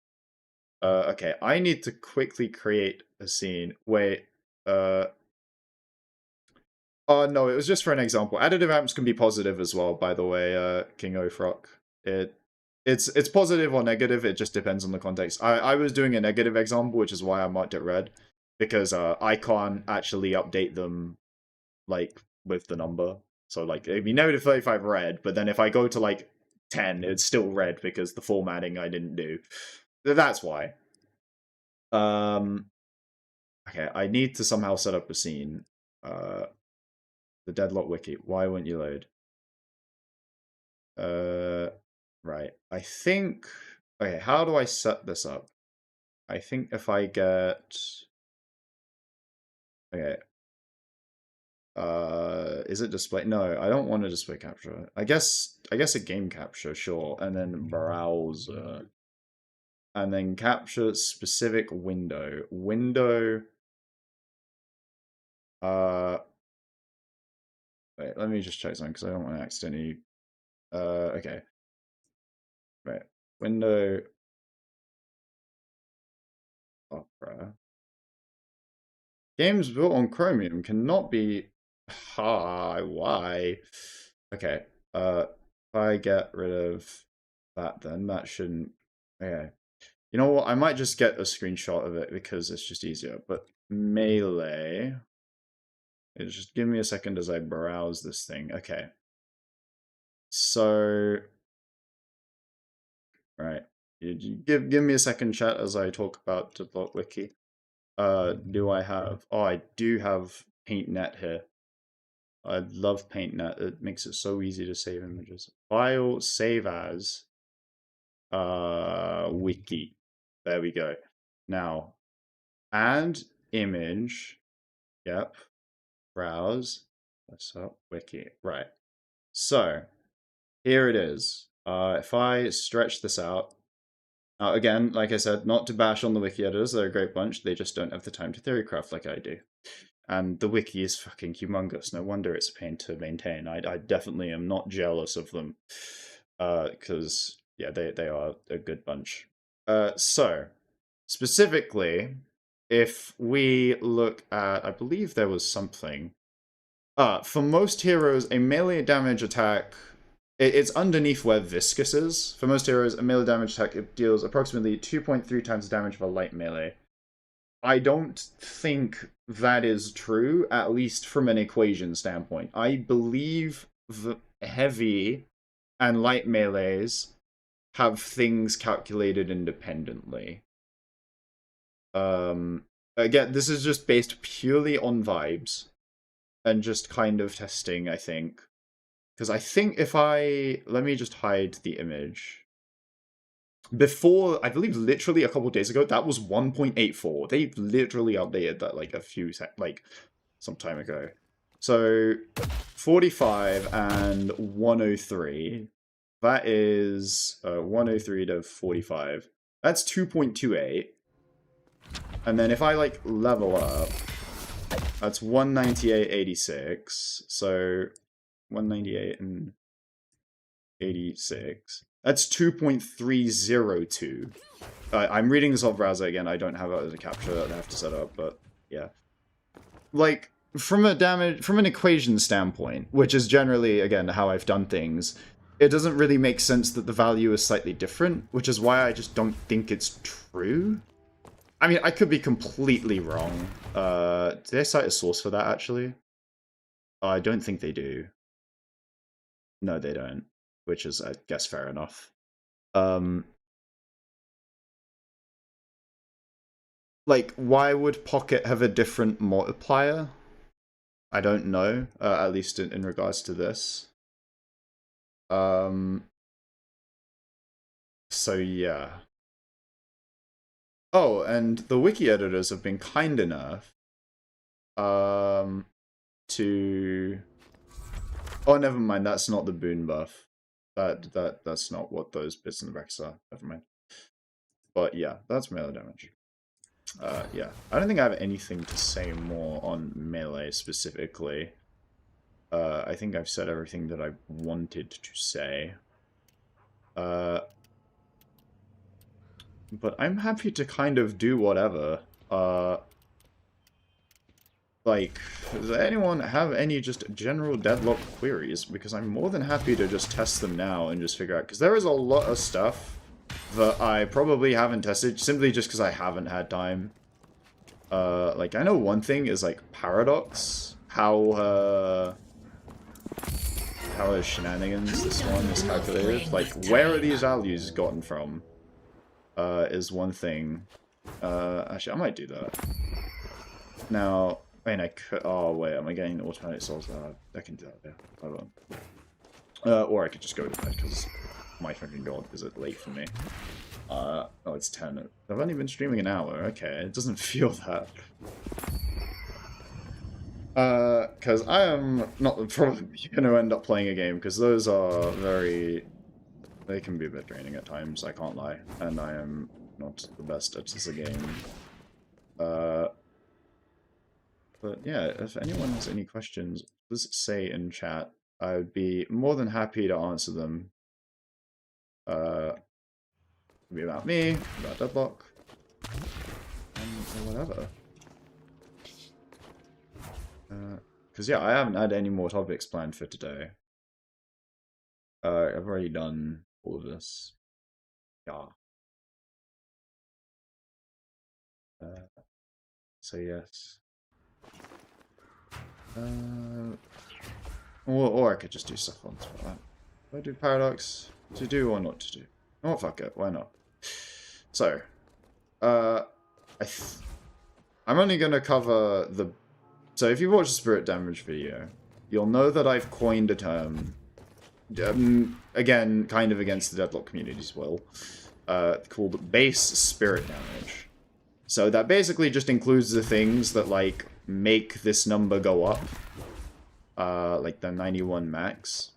Okay, I need to quickly create a scene. Wait, oh no, it was just for an example. Additive amps can be positive as well, by the way, King Ofrock. It's positive or negative, it just depends on the context. I was doing a negative example, which is why I marked it red. Because I can't actually update them like with the number. So like it'd be negative 35 red, but then if I go to like 10, it's still red because the formatting I didn't do. That's why. Okay, I need to somehow set up a scene. The Deadlock wiki. Why won't you load? Right. I think. Okay, how do I set this up? I think if I get. Okay. Is it display? No, I don't want to display capture. I guess a game capture, sure, and then browser, and then capture specific window. Window. Wait, let me just check something because I don't want to accidentally. Okay. Right. Window. Opera. Games built on Chromium cannot be. Why? Okay. If I get rid of that, then that shouldn't. Okay. You know what? I might just get a screenshot of it because it's just easier. But melee. Just give me a second as I browse this thing. Okay. So. Right. Give me a second, chat, as I talk about Deadlock Wiki. Do I have? Oh, I do have PaintNet here. I love PaintNet. It makes it so easy to save images. File, save as, wiki. There we go. Now, add image. Yep. Browse. What's up? Wiki. Right. So, here it is. If I stretch this out, again, like I said, not to bash on the wiki editors, they're a great bunch. They just don't have the time to theorycraft like I do. And the wiki is fucking humongous. No wonder it's a pain to maintain. I definitely am not jealous of them. Because, yeah, they are a good bunch. So, specifically, if we look at, I believe there was something. For most heroes, a melee damage attack, it's underneath where Viscous is. For most heroes, a melee damage attack it deals approximately 2.3 times the damage of a light melee. I don't think that is true, at least from an equation standpoint. I believe the heavy and light melees have things calculated independently. Again, this is just based purely on vibes and just kind of testing, I think. Because I think if I... Let me just hide the image. Before, I believe literally a couple days ago, that was 1.84. They literally updated that like some time ago. So 45 and 103. That is 103 to 45. That's 2.28. And then if I like level up, that's 198.86. So 198 and 86. That's 2.302. I'm reading this off browser again. I don't have it as a capture that I have to set up, but yeah. Like, from an equation standpoint, which is generally, again, how I've done things, it doesn't really make sense that the value is slightly different, which is why I just don't think it's true. I mean, I could be completely wrong. Do they cite a source for that, actually? I don't think they do. No, they don't. Which is, I guess, fair enough. Like, why would Pocket have a different multiplier? I don't know, at least in regards to this. So, yeah. Oh, and the wiki editors have been kind enough to... Oh, never mind, that's not the boon buff. That's not what those bits in the recs are. Never mind. But yeah, that's melee damage. Yeah, I don't think I have anything to say more on melee specifically. I think I've said everything that I wanted to say. But I'm happy to kind of do whatever. Like, does anyone have any just general Deadlock queries? Because I'm more than happy to just test them now and just figure out. Because there is a lot of stuff that I probably haven't tested, simply just because I haven't had time. Like, I know one thing is, like, Paradox. How are shenanigans this one is calculated. Like, where are these values gotten from? Is one thing. Actually, I might do that. Now, I mean, I could... Oh, wait, am I getting automatic souls? I can do that, yeah. Hold on. Or I could just go to bed, because my fucking god, is it late for me? Oh, it's 10. I've only been streaming an hour. Okay, it doesn't feel that. Because I am not probably going to end up playing a game, because those are very... They can be a bit draining at times, I can't lie. And I am not the best at this game. But yeah, if anyone has any questions, please say in chat. I would be more than happy to answer them. Be about me, about Deadlock, or whatever. Because yeah, I haven't had any more topics planned for today. I've already done all of this. Yeah. So yes. Or I could just do stuff on top of that. Do I do Paradox? To do or not to do? Oh, fuck it. Why not? So, I'm only going to cover the... So if you watch the Spirit Damage video, you'll know that I've coined a term, again, kind of against the Deadlock community's will, called base Spirit Damage. So that basically just includes the things that, like, make this number go up. Like the 91 max.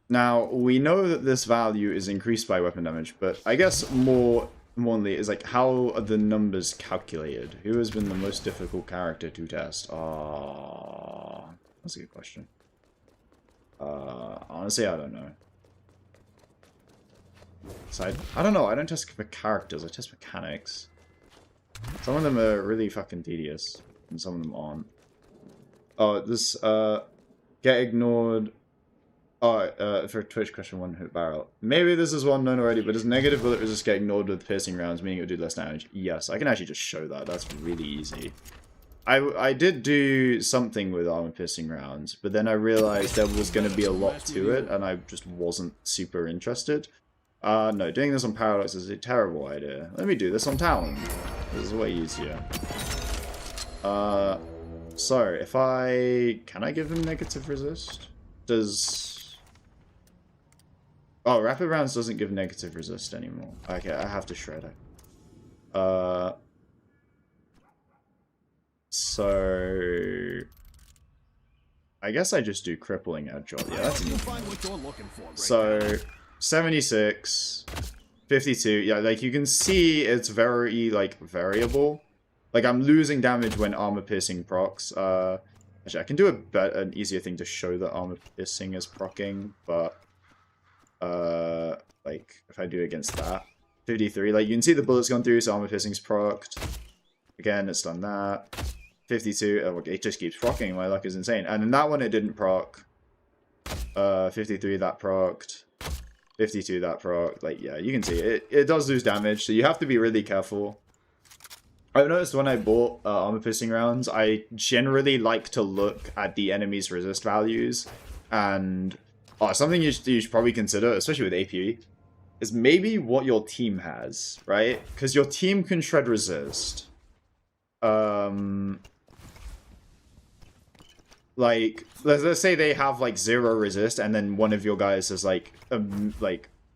Now, we know that this value is increased by weapon damage, but I guess more importantly is like, how are the numbers calculated? Who has been the most difficult character to test? That's a good question. Honestly, I don't know. So I don't know, I don't test for characters, I test mechanics. Some of them are really fucking tedious, and some of them aren't. Oh, this, get ignored. Oh, for Twitch question, one hit barrel. Maybe this is well known already, but does negative bullet resist get ignored with piercing rounds, meaning it would do less damage? Yes, I can actually just show that. That's really easy. I did do something with armor piercing rounds, but then I realized there was going to be a lot to it, and I just wasn't super interested. No, doing this on Paradox is a terrible idea. Let me do this on Talon. This is way easier. So, if I... Can I give him negative resist? Does... Oh, rapid rounds doesn't give negative resist anymore. Okay, I have to shred it. So... I guess I just do crippling agile. Yeah, that's an So... 76, 52, yeah, like you can see it's very, like, variable. Like, I'm losing damage when armor piercing procs. Actually, I can do an easier thing to show that armor piercing is proccing, but, like, if I do against that, 53, like, you can see the bullets gone through, so armor piercing's procced. Again, it's done that. 52, oh, it just keeps proccing, my luck is insane. And in that one, it didn't proc. 53, that procced. 52, that proc, like, yeah, you can see it does lose damage, so you have to be really careful. I've noticed when I bought armor piercing rounds, I generally like to look at the enemy's resist values, and something you should probably consider, especially with AP, is maybe what your team has, right? Because your team can shred resist. Like, let's say they have, like, 0 resist, and then one of your guys is, like,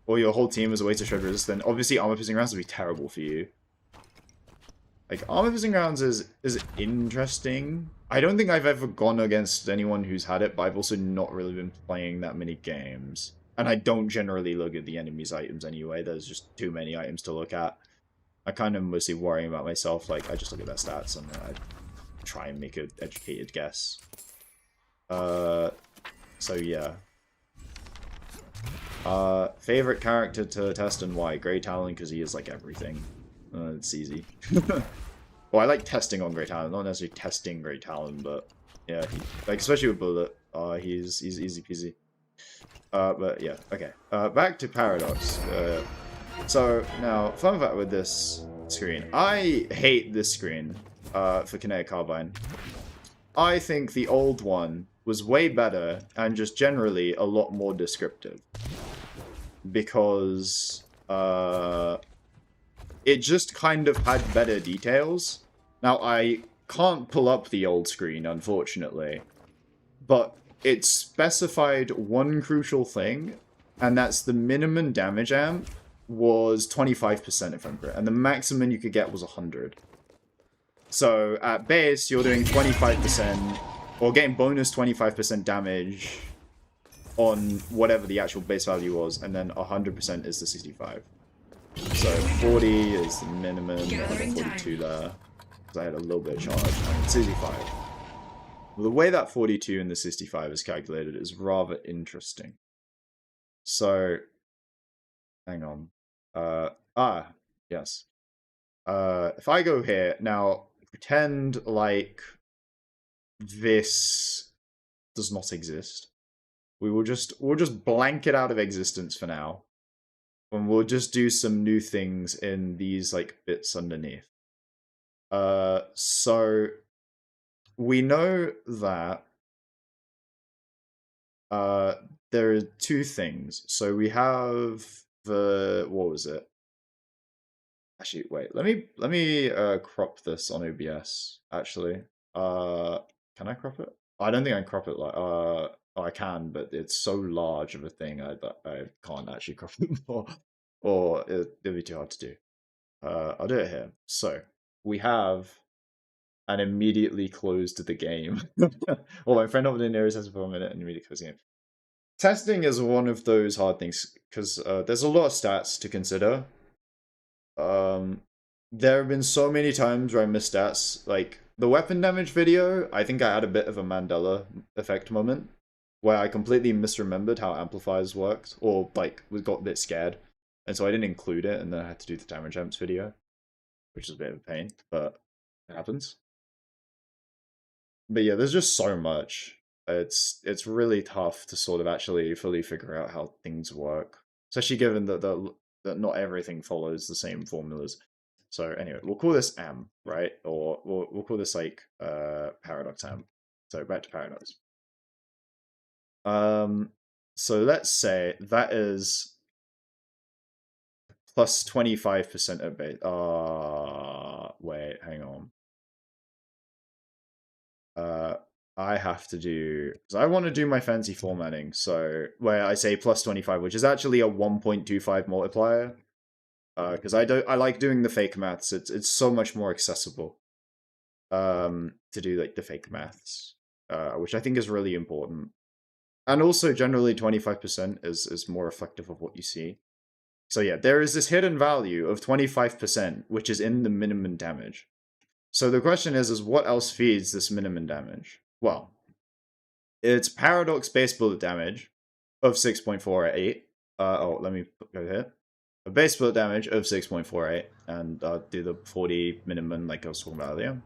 or your whole team is a way to shred resist, then obviously armor piercing rounds would be terrible for you. Like, armor piercing rounds is interesting. I don't think I've ever gone against anyone who's had it, but I've also not really been playing that many games. And I don't generally look at the enemy's items anyway. There's just too many items to look at. I kind of mostly worrying about myself. Like, I just look at their stats and I try and make an educated guess. So yeah. Favorite character to test and why? Grey Talon, because he is like everything. It's easy. Well, I like testing on Grey Talon, not necessarily testing Grey Talon, but yeah, like especially with Bullet, he's easy peasy. But yeah, okay. Back to Paradox. So now, fun fact with this screen, I hate this screen for Kinetic Carbine. I think the old one was way better and just generally a lot more descriptive. Because it just kind of had better details. Now, I can't pull up the old screen, unfortunately, but it specified one crucial thing, and that's the minimum damage amp was 25% if I'm correct, and the maximum you could get was 100. So at base, you're doing 25%, or getting bonus 25% damage on whatever the actual base value was, and then 100% is the 65. So 40 is the minimum, I got 42 there, because I had a little bit of charge, and 65. Well, the way that 42 and the 65 is calculated is rather interesting. So, hang on. Yes. If I go here, now, pretend like this does not exist. We'll just blank it out of existence for now. And we'll just do some new things in these like bits underneath. So we know that there are two things. So we have the, what was it? Actually, wait, let me crop this on OBS, actually. Can I crop it? I don't think I can crop it like, oh, I can, but it's so large of a thing I can't actually crop it more, or it'd be too hard to do. I'll do it here. So we have and immediately closed the game. Well, my friend over there says for a minute and immediately closed the game. Testing is one of those hard things because there's a lot of stats to consider. There have been so many times where I missed stats. Like the weapon damage video, I think I had a bit of a Mandela effect moment where I completely misremembered how amplifiers worked, or like got a bit scared, and so I didn't include it, and then I had to do the damage amps video, which is a bit of a pain, but it happens. But yeah, there's just so much. It's really tough to sort of actually fully figure out how things work, especially given that that not everything follows the same formulas. So anyway, we'll call this M, right? Or we'll call this like Paradox M. So back to Paradox. So let's say that is plus 25% at base. Wait, hang on. I have to do, because I want to do my fancy formatting, so where I say plus 25, which is actually a 1.25 multiplier. Because I like doing the fake maths. It's so much more accessible to do like the fake maths, which I think is really important. And also generally 25% is more reflective of what you see. So yeah, there is this hidden value of 25%, which is in the minimum damage. So the question is what else feeds this minimum damage? Well, it's Paradox base bullet damage of 6.48. Let me go here. A base bullet damage of 6.48, and do the 40 minimum like I was talking about earlier.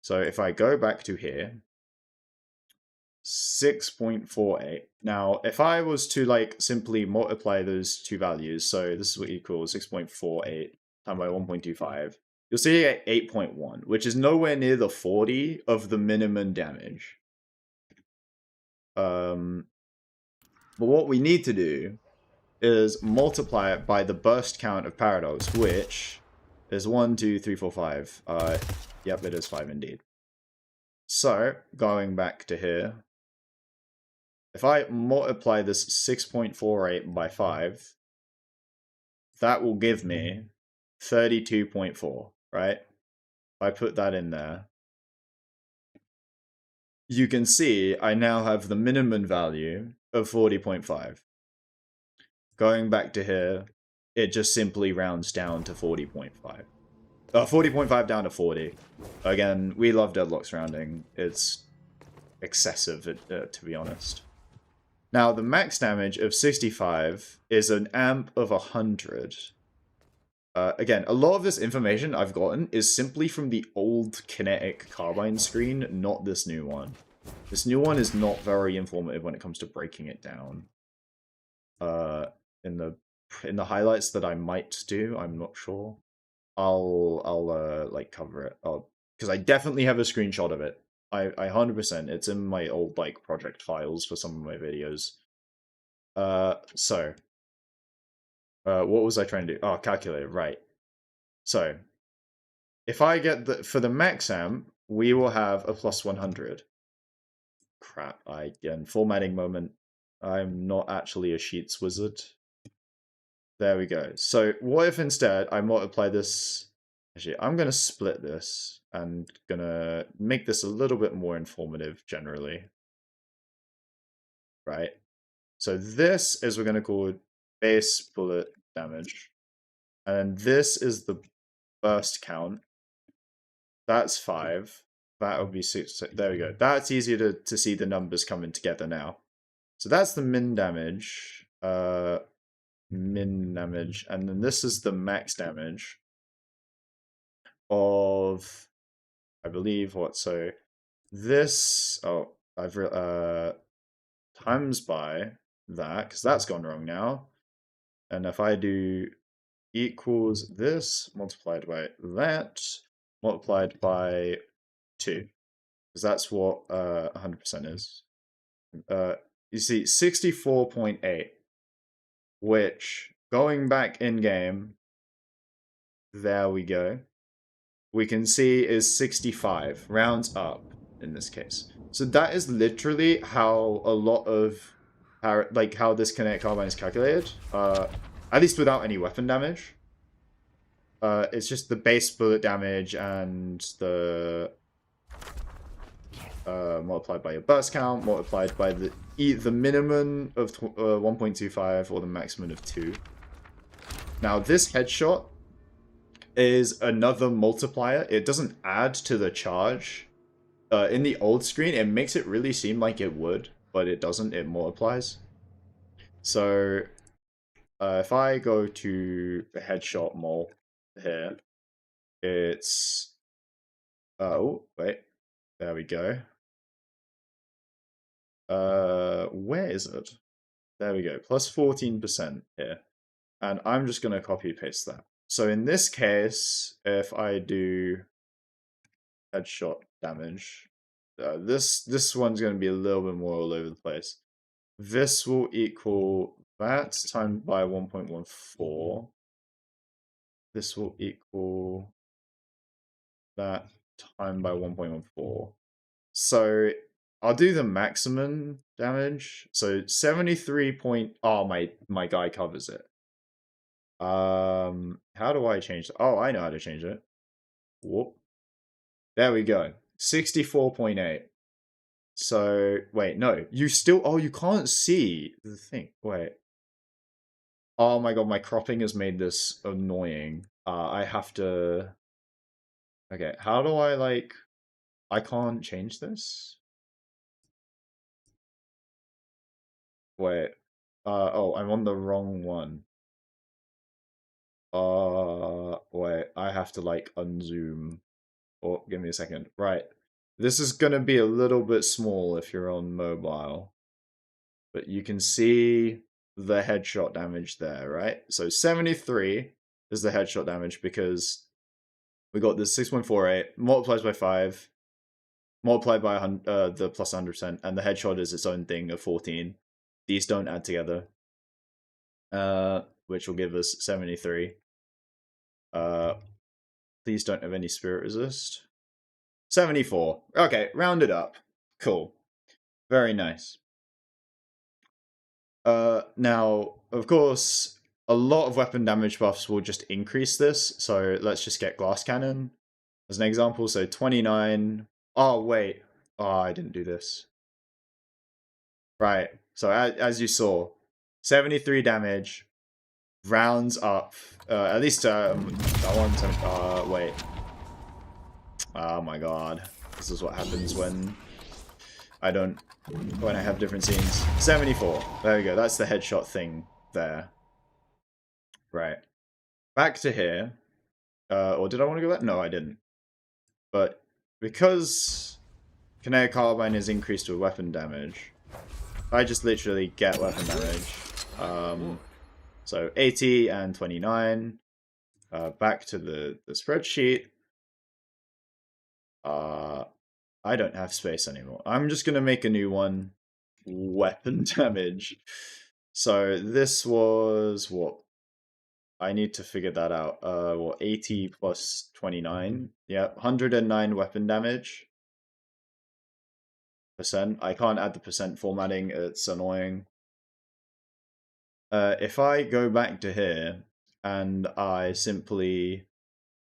So if I go back to here, 6.48. Now, if I was to like simply multiply those two values, so this is what equals 6.48 times by 1.25, you'll see at 8.1, which is nowhere near the 40 of the minimum damage. But what we need to do is multiply it by the burst count of Paradox, which is 1, 2, 3, 4, 5. Yep, it is 5 indeed. So, going back to here, if I multiply this 6.48 by 5, that will give me 32.4, right? If I put that in there, you can see I now have the minimum value of 40.5. going back to here, it just simply rounds down to 40.5. 40.5 down to 40. Again, we love Deadlock's rounding. It's excessive, to be honest. Now, the max damage of 65 is an amp of 100. Again, a lot of this information I've gotten is simply from the old Kinetic Carbine screen, not this new one. This new one is not very informative when it comes to breaking it down. In the highlights that I might do, I'm not sure. I'll like cover it. Because I definitely have a screenshot of it. I 100%. It's in my old like project files for some of my videos. What was I trying to do? Oh, calculator, right. So, if I get for the max amp, we will have a plus 100. Crap, again, formatting moment. I'm not actually a Sheets wizard. There we go. So, what if instead I multiply this? Actually, I'm going to split this and going to make this a little bit more informative generally. Right? So, this is we're going to call base bullet damage. And this is the burst count. That's 5. That would be 6. There we go. That's easier to see the numbers coming together now. So that's the min damage. Min damage. And then this is the max damage of, I believe, what? So this, times by that, because that's gone wrong now. And if I do equals this multiplied by that multiplied by 2, because that's what 100% is. You see 64.8, which going back in game, there we go, we can see is 65, rounds up in this case. So that is literally how a lot of how this Kinetic Carbine is calculated. At least without any weapon damage. It's just the base bullet damage and the multiplied by your burst count, multiplied by the minimum of 1.25 or the maximum of 2. Now this headshot is another multiplier. It doesn't add to the charge. In the old screen, it makes it really seem like it would, but it doesn't. It multiplies. So if I go to the headshot mul here, it's oh wait, there we go. Where is it? There we go, plus 14% here, and I'm just gonna copy paste that. So in this case, if I do headshot damage, this one's gonna be a little bit more all over the place. This will equal that times by 1.14. This will equal that times by 1.14. So I'll do the maximum damage. So 73 point. Oh, my guy covers it. How do I change that? Oh, I know how to change it. Whoop. There we go. 64.8. So wait, no, you still. Oh, you can't see the thing. Wait. Oh my god, my cropping has made this annoying. I have to. Okay, how do I like? I can't change this. Wait. Oh, I'm on the wrong one. Wait, I have to like unzoom. Oh, give me a second. Right. This is gonna be a little bit small if you're on mobile. But you can see the headshot damage there, right? So 73 is the headshot damage because we got this 6.48 multiplies by 5, multiplied by the plus 100%, and the headshot is its own thing of 14. These don't add together. Which will give us 73. These don't have any spirit resist. 74. Okay, round it up. Cool. Very nice. Now, of course, a lot of weapon damage buffs will just increase this. So let's just get Glass Cannon as an example. So 29. Oh, wait. Oh, I didn't do this. Right. So as you saw, 73 damage, rounds up. At least I want to. Wait. Oh my god. This is what happens when I don't. When I have different scenes. 74. There we go. That's the headshot thing there. Right. Back to here. Or did I want to go back? No, I didn't. But because kinetic carbine is increased with weapon damage, I just literally get weapon damage. So 80 and 29. Back to the spreadsheet. I don't have space anymore. I'm just gonna make a new one. Weapon damage. So this was what? I need to figure that out. What, 80 plus 29? Yeah, 109 weapon damage. Percent. I can't add the percent formatting, it's annoying. If I go back to here and I simply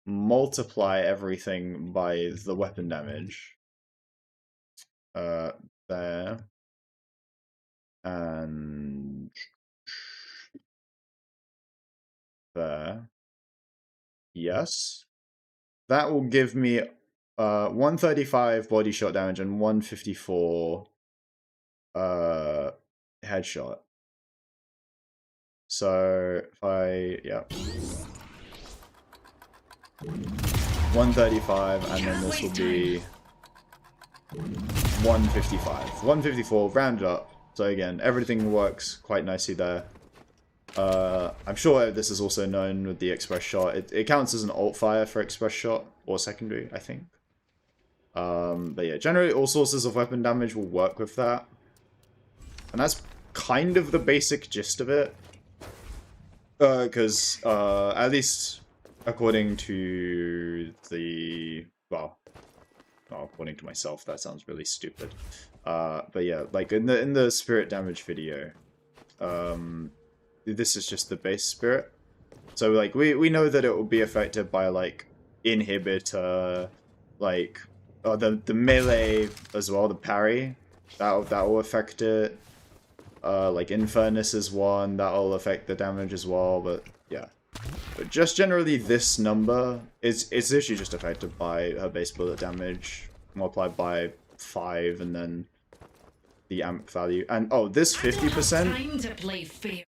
multiply everything by the weapon damage, there, and there, yes, that will give me 135 body shot damage and 154 headshot. So if I, yeah, 135, and then this will be 155. 154 rounded up. So again, everything works quite nicely there. I'm sure this is also known with the express shot. It counts as an alt fire for express shot, or secondary, I think. But yeah, generally all sources of weapon damage will work with that. And that's kind of the basic gist of it. Because, at least according to the, well, according to myself, that sounds really stupid. But yeah, like in the spirit damage video, this is just the base spirit. So like we know that it will be affected by like inhibitor, like the melee as well, the parry. That will affect it. Like Infernus is one that'll affect the damage as well, but yeah. But just generally this number is literally just affected by her base bullet damage multiplied by 5 and then the amp value. And oh, this 50%,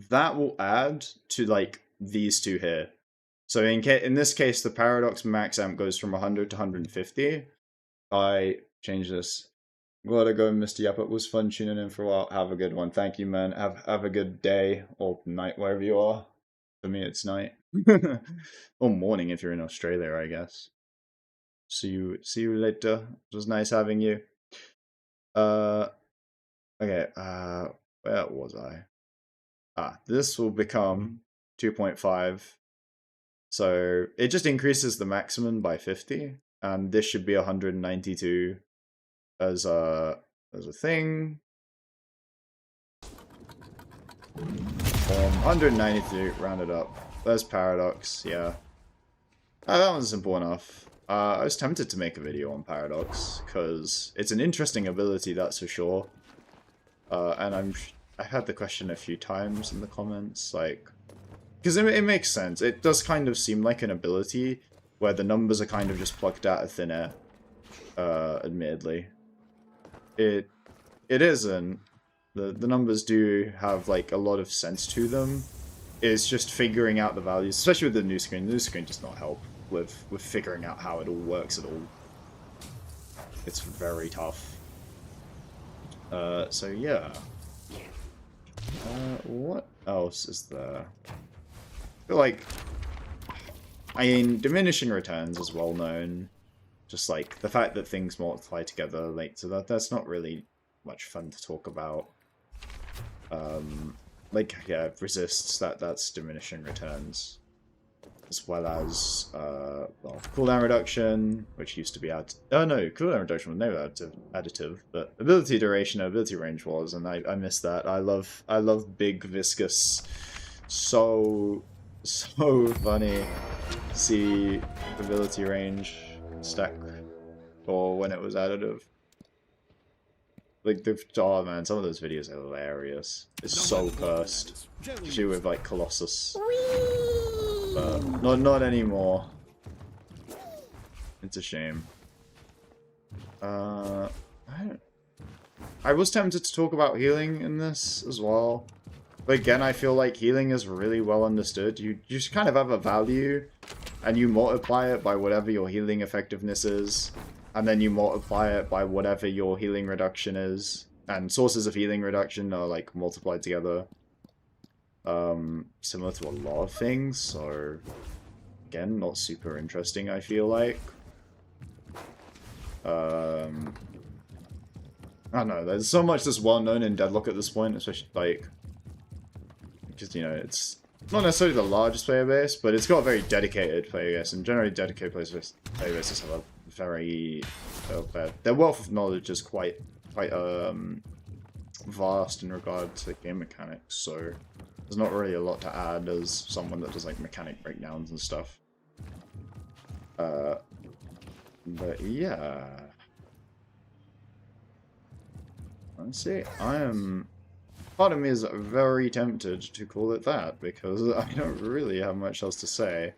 that will add to like these two here. So in this case, the Paradox max amp goes from 100 to 150. I change this. Gotta go, Mr. Yap. It was fun tuning in for a while. Have a good one. Thank you, man. Have a good day or night, wherever you are. For me, it's night. Or morning if you're in Australia, I guess. See you later. It was nice having you. Okay, where was I? This will become 2.5. So it just increases the maximum by 50, and this should be 192 as a thing. 192 rounded up. There's Paradox, yeah. That one's simple enough. I was tempted to make a video on Paradox, because it's an interesting ability, that's for sure. And I've had the question a few times in the comments, like, because it makes sense. It does kind of seem like an ability where the numbers are kind of just plucked out of thin air, admittedly. It isn't. The numbers do have like a lot of sense to them. It's just figuring out the values, especially with the new screen. The new screen does not help with figuring out how it all works at all. It's very tough. So yeah. What else is there? I feel like, I mean, diminishing returns is well known. Just like the fact that things multiply together, like, so that's not really much fun to talk about. Like, yeah, resists, that's diminishing returns. As well as, well, cooldown reduction, which used to be cooldown reduction was never additive, but ability duration and ability range was, and I miss that. I love big viscous. So funny to see ability range stack, or when it was additive. Like, oh man, some of those videos are hilarious. It's so cursed. Especially with, like, Colossus. But not anymore. It's a shame. I was tempted to talk about healing in this as well. But again, I feel like healing is really well understood. You just kind of have a value, and you multiply it by whatever your healing effectiveness is. And then you multiply it by whatever your healing reduction is. And sources of healing reduction are, like, multiplied together. Similar to a lot of things, so... Again, not super interesting, I feel like. I don't know, there's so much that's well known in Deadlock at this point, especially, like... Because, you know, it's not necessarily the largest player base, but it's got a very dedicated player base, and generally dedicated player bases have a very... their wealth of knowledge is quite vast in regard to game mechanics, so there's not really a lot to add as someone that does like mechanic breakdowns and stuff. But yeah, let's see. Part of me is very tempted to call it that because I don't really have much else to say.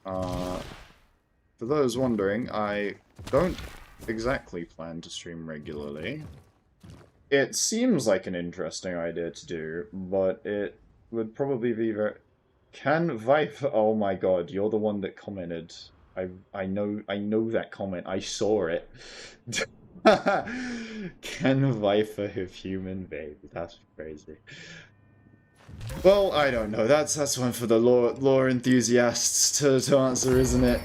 For those wondering, I don't exactly plan to stream regularly. It seems like an interesting idea to do, but it would probably be very... Can Viper... Oh my god, you're the one that commented. I know that comment. I saw it. Can Viper have human baby? That's crazy. Well, I don't know. That's one for the lore enthusiasts to answer, isn't it?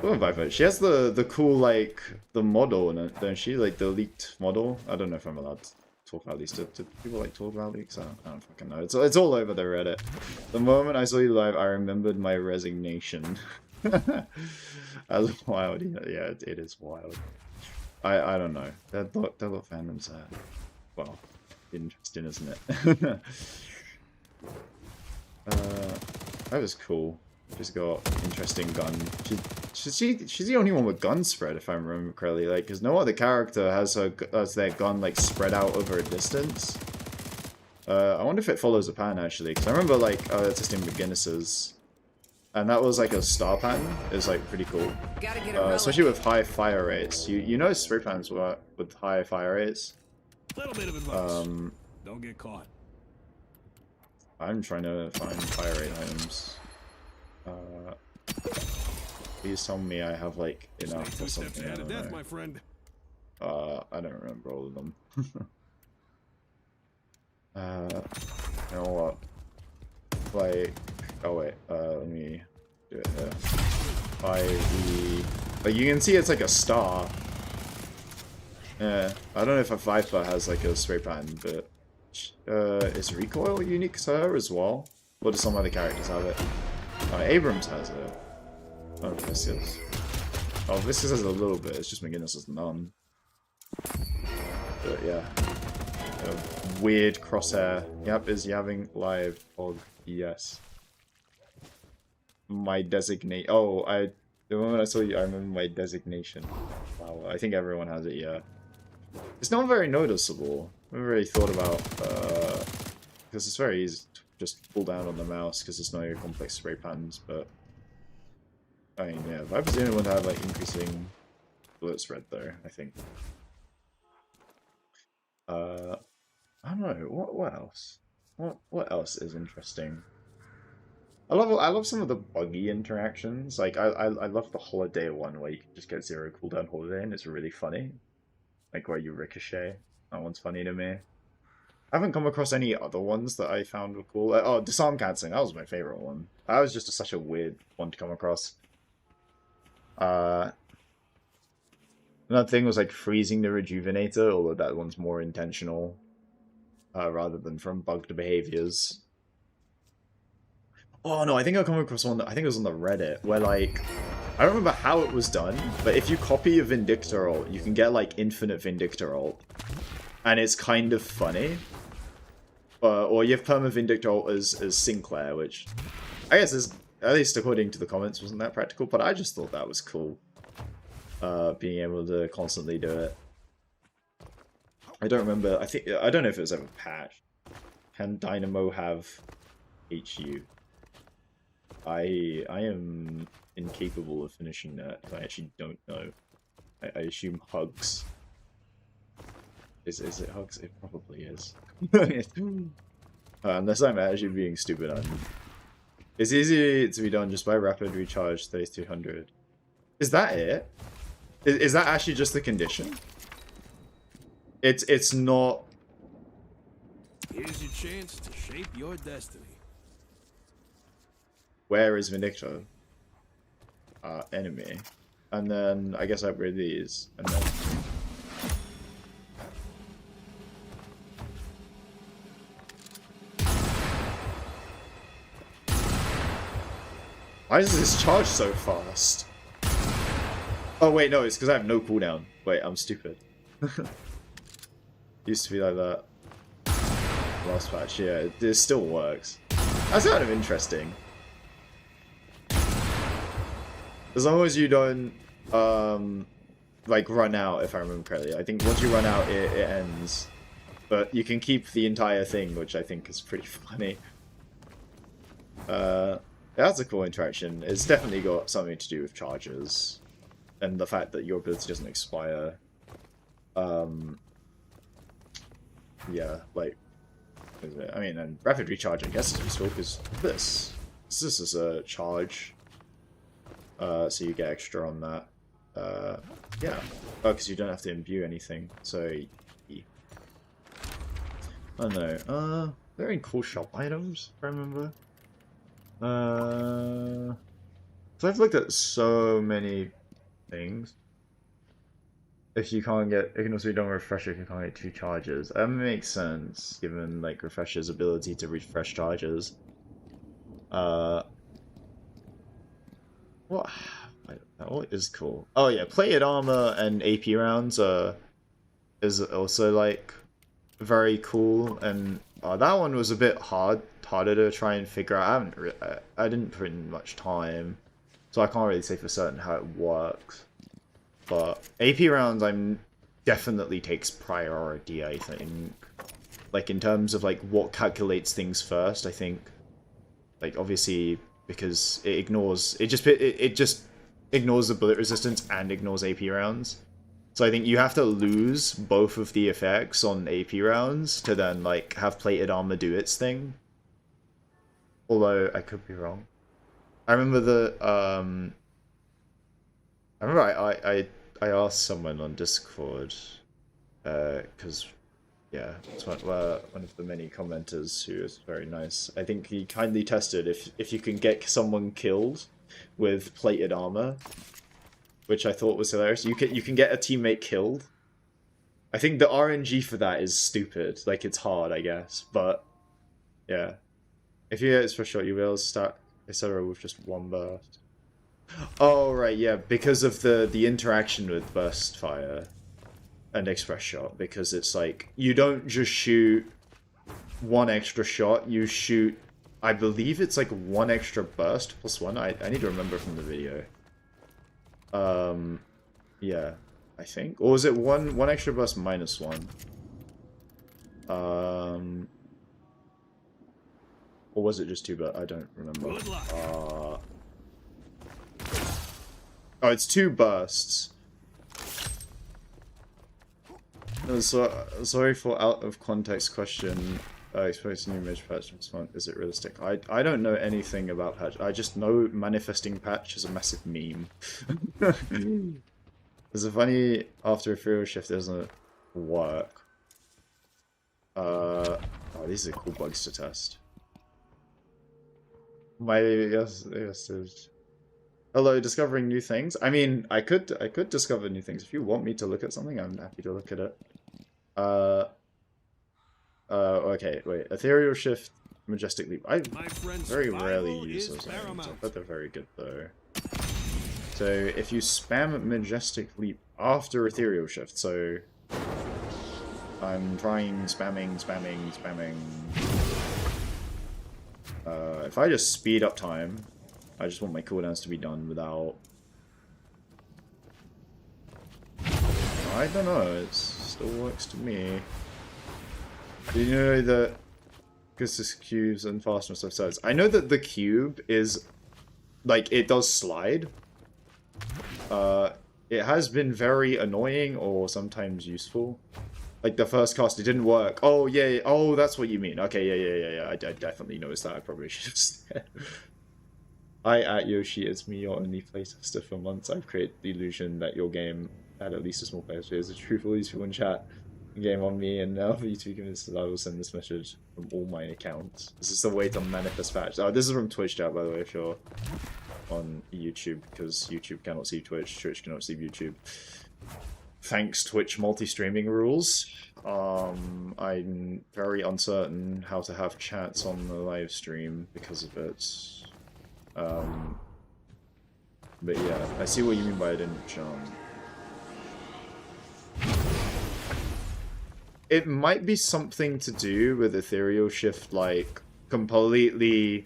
Oh, Viper. She has the cool, like, the model, don't she? Like, the leaked model. I don't know if I'm allowed to talk about these. Do people, like, talk about leaks? I don't fucking know. It's all over the Reddit. The moment I saw you live, I remembered my resignation. That's wild. Yeah, it is wild. I don't know. Deadlock fandom's well, interesting, isn't it? That was cool. She's got interesting gun. She's the only one with gun spread, if I remember correctly. Like, because no other character has their gun like spread out over a distance. I wonder if it follows a pattern actually, because I remember like testing beginners, and that was like a star pattern. It was like pretty cool, especially with high fire rates. You know spray patterns with high fire rates. Little bit of advice. Don't get caught. I'm trying to find fire rate items. Please tell me I have like enough or something. I don't know. My friend. I don't remember all of them. You know what? Like, oh wait, let me do it here. Like you can see it's like a star. Yeah, I don't know if a Viper has like a spray pattern, but is recoil unique to her as well? Or do some other characters have it? Abrams has it. Oh, Viscous. Oh, Viscous has a little bit, it's just McGinnis has none. But yeah. Weird crosshair. Yap is yapping live. Oh, yes. My designate. Oh, the moment I saw you, I remember my designation. Wow, I think everyone has it, yeah. It's not very noticeable. I haven't really thought about, because it's very easy to just pull down on the mouse because there's no complex spray patterns, but I mean, yeah, Viper's the only one to have like increasing bullet spread though, I think. I don't know, what else? What else is interesting? I love some of the buggy interactions. Like I love the holiday one where you can just get 0 cooldown holiday and it's really funny. Like where you ricochet. That one's funny to me. I haven't come across any other ones that I found were cool. Oh, disarm cancelling. That was my favorite one. That was just such a weird one to come across. Another thing was like freezing the rejuvenator, although that one's more intentional rather than from bugged behaviors. Oh no, I think I come across one. I think it was on the Reddit where like I don't remember how it was done, but if you copy a Vindictor ult, you can get like infinite Vindictor ult, and it's kind of funny. Or you have perma Vindictor ult as Sinclair, which I guess is, at least according to the comments, wasn't that practical, but I just thought that was cool. being able to constantly do it. I don't remember. I don't know if it was ever patched. Can Dynamo have HU? I am incapable of finishing that. I actually don't know. I assume Hugs. Is it Hugs? It probably is. Unless I'm actually being stupid. It's easy to be done just by rapid recharge 3200. Is that it? Is that actually just the condition? It's not. Here's your chance to shape your destiny. Where is Vindicto? Enemy. And then I guess I upgrade these. And then. Why does this charge so fast? Oh wait, no, it's because I have no cooldown. Wait, I'm stupid. Used to be like that. Last patch, yeah, it still works. That's kind of interesting. As long as you don't, like run out, if I remember correctly. I think once you run out, it ends. But you can keep the entire thing, which I think is pretty funny. That's a cool interaction. It's definitely got something to do with charges. And the fact that your ability doesn't expire. Yeah, like, what is it? I mean, and rapid recharge, I guess, is useful because this is a charge. So you get extra on that. Yeah. Oh, because you don't have to imbue anything. So, I don't know. Very cool shop items, if I remember. So I've looked at so many things. If you can't get, it can also be done with Refresher if you can't get 2 charges. That makes sense, given like Refresher's ability to refresh charges. What is cool? Oh yeah, plated armor and AP rounds is also like very cool, and that one was a bit harder to try and figure out. I didn't put in much time, so I can't really say for certain how it works. But AP rounds, definitely takes priority. I think, like in terms of like what calculates things first. I think, like obviously because it just ignores the bullet resistance and ignores AP rounds. So I think you have to lose both of the effects on AP rounds to then like have plated armor do its thing. Although I could be wrong. I remember I asked someone on Discord, because yeah, it's one of the many commenters who is very nice. I think he kindly tested if you can get someone killed with plated armor, which I thought was hilarious. You can get a teammate killed. I think the RNG for that is stupid. Like it's hard, I guess, but yeah. If you get it for shot, you will stack etc. with just one burst. Oh right, yeah, because of the interaction with burst fire and express shot, because it's like you don't just shoot one extra shot, you shoot, I believe it's like one extra burst plus one. I need to remember from the video. Yeah, I think, or was it one extra burst minus one? Or was it just 2 bursts? I don't remember. Oh, it's 2 bursts. So, sorry for out of context question. Exposed new image patch this month. Is it realistic? I don't know anything about patch. I just know manifesting patch is a massive meme. There's a funny after ethereal shift doesn't work. Oh, these are cool bugs to test. Yes. Hello, discovering new things. I mean, I could discover new things. If you want me to look at something, I'm happy to look at it. Okay, wait. Ethereal Shift, Majestic Leap. I very rarely use those items. I bet they're very good, though. So, if you spam Majestic Leap after Ethereal Shift, so... I'm trying spamming. If I just speed up time, I just want my cooldowns to be done without I don't know, it still works to me. Do you know that because this cubes and faster stuff says? I know that the cube is like it does slide. It has been very annoying or sometimes useful. Like the first cast, it didn't work. Oh yeah, oh that's what you mean. Okay, yeah. I definitely noticed that. I probably should have said. Hi at Yoshi, it's me, your only playtester for months. I've created the illusion that your game had at least a small player space. The truth will these people in chat game on me, and now for you to be convinced that I will send this message from all my accounts. This is the way to manifest patch. Oh, this is from Twitch chat, by the way, if you're on YouTube, because YouTube cannot see Twitch, Twitch cannot see YouTube. Thanks, Twitch multi-streaming rules. I'm very uncertain how to have chats on the live stream because of it. But yeah, I see what you mean by I didn't jump. It might be something to do with ethereal shift, like, completely...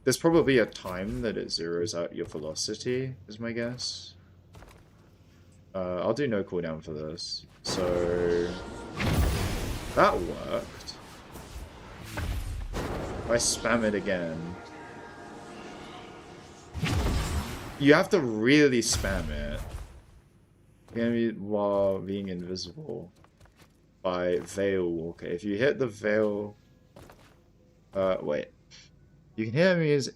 There's probably a time that it zeroes out your velocity, is my guess. I'll do no cooldown for this. So... That worked. If I spam it again... You have to really spam it. While being invisible. By Veil Walker. If you hit the Veil... wait. You can hit enemies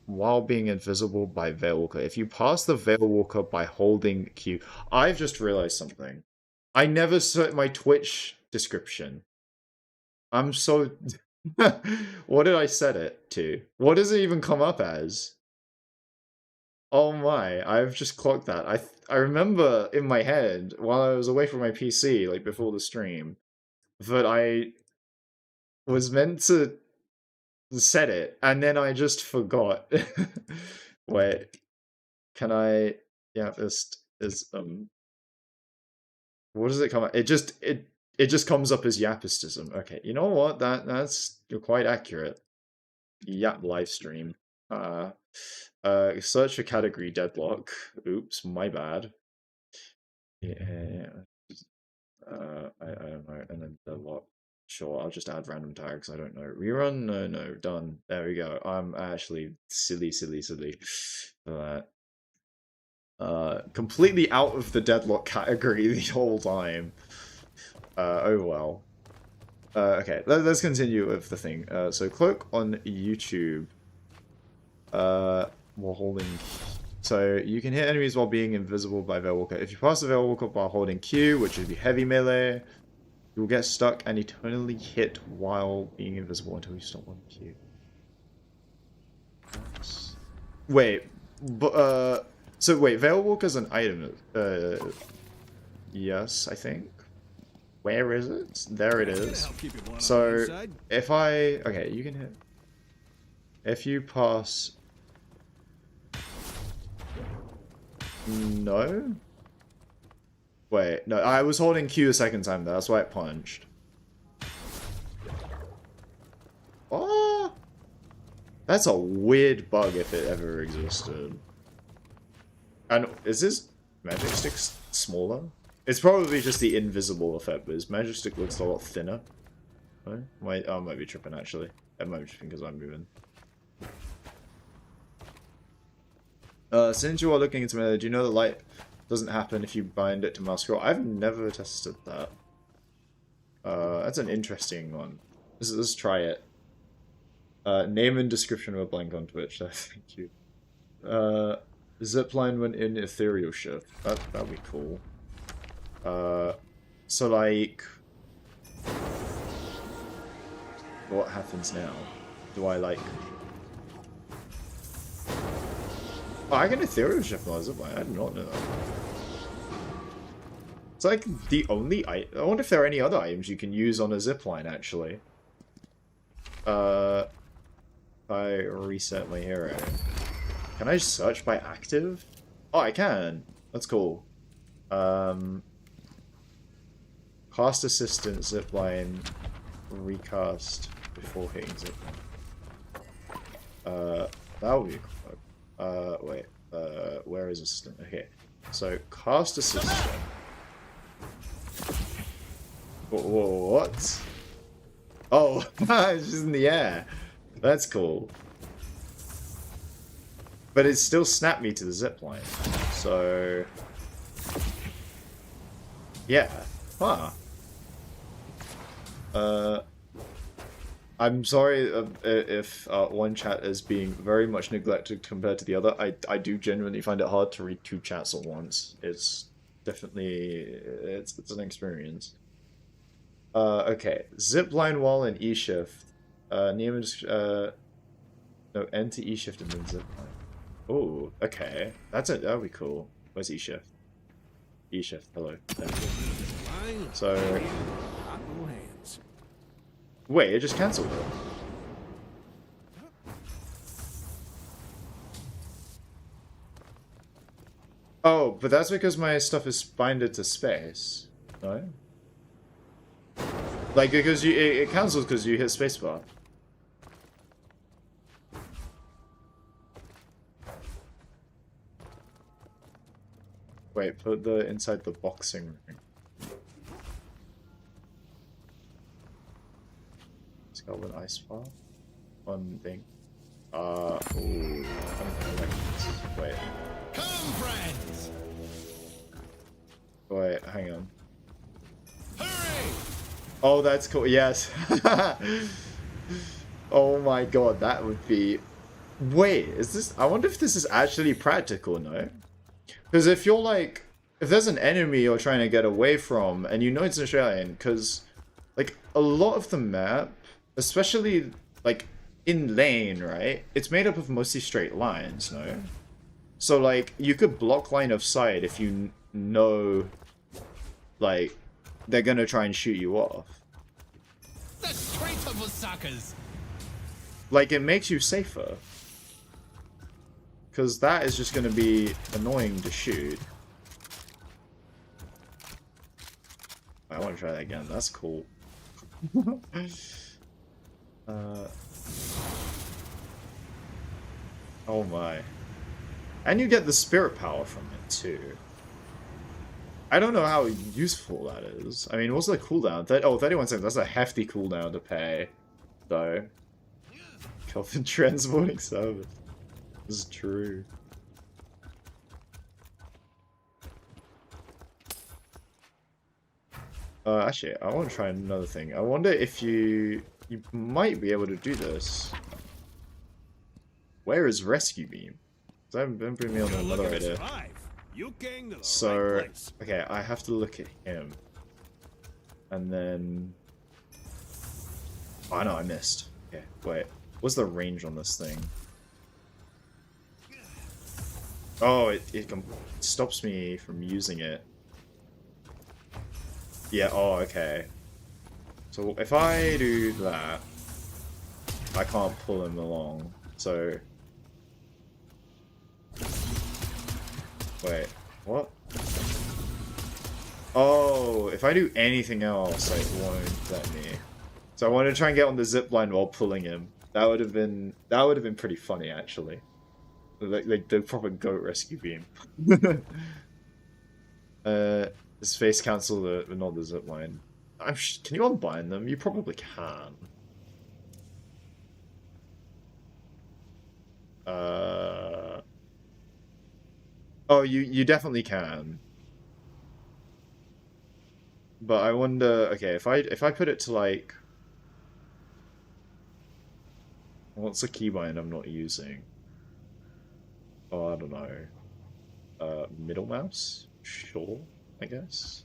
while being invisible by Veil Walker. If you pass the Veil Walker by holding Q... I've just realized something. I never set my Twitch description. I'm so... What did I set it to? What does it even come up as? Oh my, I've just clocked that. I remember in my head, while I was away from my PC, like before the stream, that I was meant to set it, and then I just forgot. Wait, can I... Yeah, this is, what does it come up? It just comes up as Yapistism. Okay, you know what? You're quite accurate. Yap live stream. Search for category Deadlock. Oops, my bad. Yeah. I don't know. And then Deadlock. Sure, I'll just add random tags. I don't know. Rerun? No. Done. There we go. I'm actually silly for that. Completely out of the Deadlock category the whole time. Oh well. Okay, let's continue with the thing. So click on YouTube. While holding... So, you can hit enemies while being invisible by Veil Walker. If you pass the Veil Walker while holding Q, which would be heavy melee, you will get stuck and eternally hit while being invisible until you stop on Q. Wait, but, so wait, Veil Walker's an item. Yes, I think. Where is it? There it is. So, if I... Okay, you can hit... If you pass... No? Wait, no, I was holding Q a second time there, that's why it punched. Oh! That's a weird bug if it ever existed. And is this magic stick smaller? It's probably just the invisible effect, but his magic stick looks a lot thinner. Oh, wait, I might be tripping actually. I might be tripping because I'm moving. Since you are looking into melee, do you know that light doesn't happen if you bind it to mouse scroll? I've never tested that. That's an interesting one. Let's try it. Name and description were blank on Twitch. Thank you. Zipline when in ethereal shift. That'd be cool. So like... What happens now? Do I like... Oh, I can ethereal shift while zipline. I did not know that. It's like the only I wonder if there are any other items you can use on a zipline actually. I reset my hero. Can I search by active? Oh, I can. That's cool. Cast assistant zipline recast before hitting zipline. That would be cool. Wait, where is assistant? Okay, so cast assistant. What? Oh, it's just in the air. That's cool. But it still snapped me to the zipline. So... yeah. Huh. I'm sorry if one chat is being very much neglected compared to the other. I do genuinely find it hard to read two chats at once. It's definitely... it's an experience. Okay. Zipline wall and E-shift. Name is... no, N to E-shift and then zipline. Oh, okay. That'll be cool. Where's E-shift? E-shift, hello. So... wait, it just cancelled it. Oh, but that's because my stuff is binded to space. No? Like, because it cancels because you hit spacebar. Wait, put the inside the boxing ring. Let's go with ice bar. One thing. Ooh, I don't like this. Wait. Come, friends! Wait, hang on. Hurry! Oh, that's cool. Yes. Oh my god, that would be... wait, is this... I wonder if this is actually practical, no? Because if you're like... if there's an enemy you're trying to get away from, and you know it's Australian, because... like, a lot of the map, especially, like, in lane, right? It's made up of mostly straight lines, no? So, like, you could block line of sight if you know, like, they're gonna try and shoot you off. The traitor suckers! Like, it makes you safer. Because that is just gonna be annoying to shoot. I want to try that again. That's cool. Oh my. And you get the spirit power from it too. I don't know how useful that is. I mean, what's the cooldown? 31 seconds. That's a hefty cooldown to pay, though. Kelvin transporting service. This is true. Actually, I want to try another thing. I wonder if you might be able to do this. Where is rescue beam? I haven't been putting me on another idea. So, okay, I have to look at him. And then... oh no, I missed. Okay, wait. What's the range on this thing? Oh, it stops me from using it. Yeah, oh, okay. So if I do that, I can't pull him along. So... wait, what? Oh, if I do anything else, it won't let me. So I want to try and get on the zipline while pulling him. That would have been pretty funny, actually. Like the proper goat rescue beam. Space cancel not the zipline. Can you unbind them? You probably can. Oh, you definitely can. But I wonder. Okay, if I put it to like, what's the keybind I'm not using? Oh, I don't know. Middle mouse? Sure, I guess.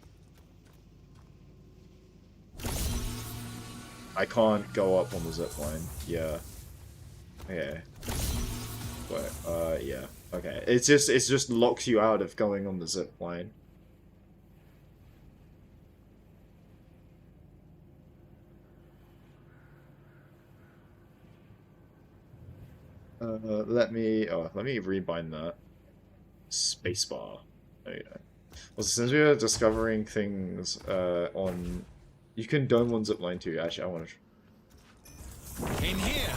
I can't go up on the zipline. Yeah. Okay. Wait, yeah. Okay. It just locks you out of going on the zipline. Let me rebind that. Spacebar. There you go. Well, since we are discovering things on... you can dome on zipline too. Actually, I want to... in here!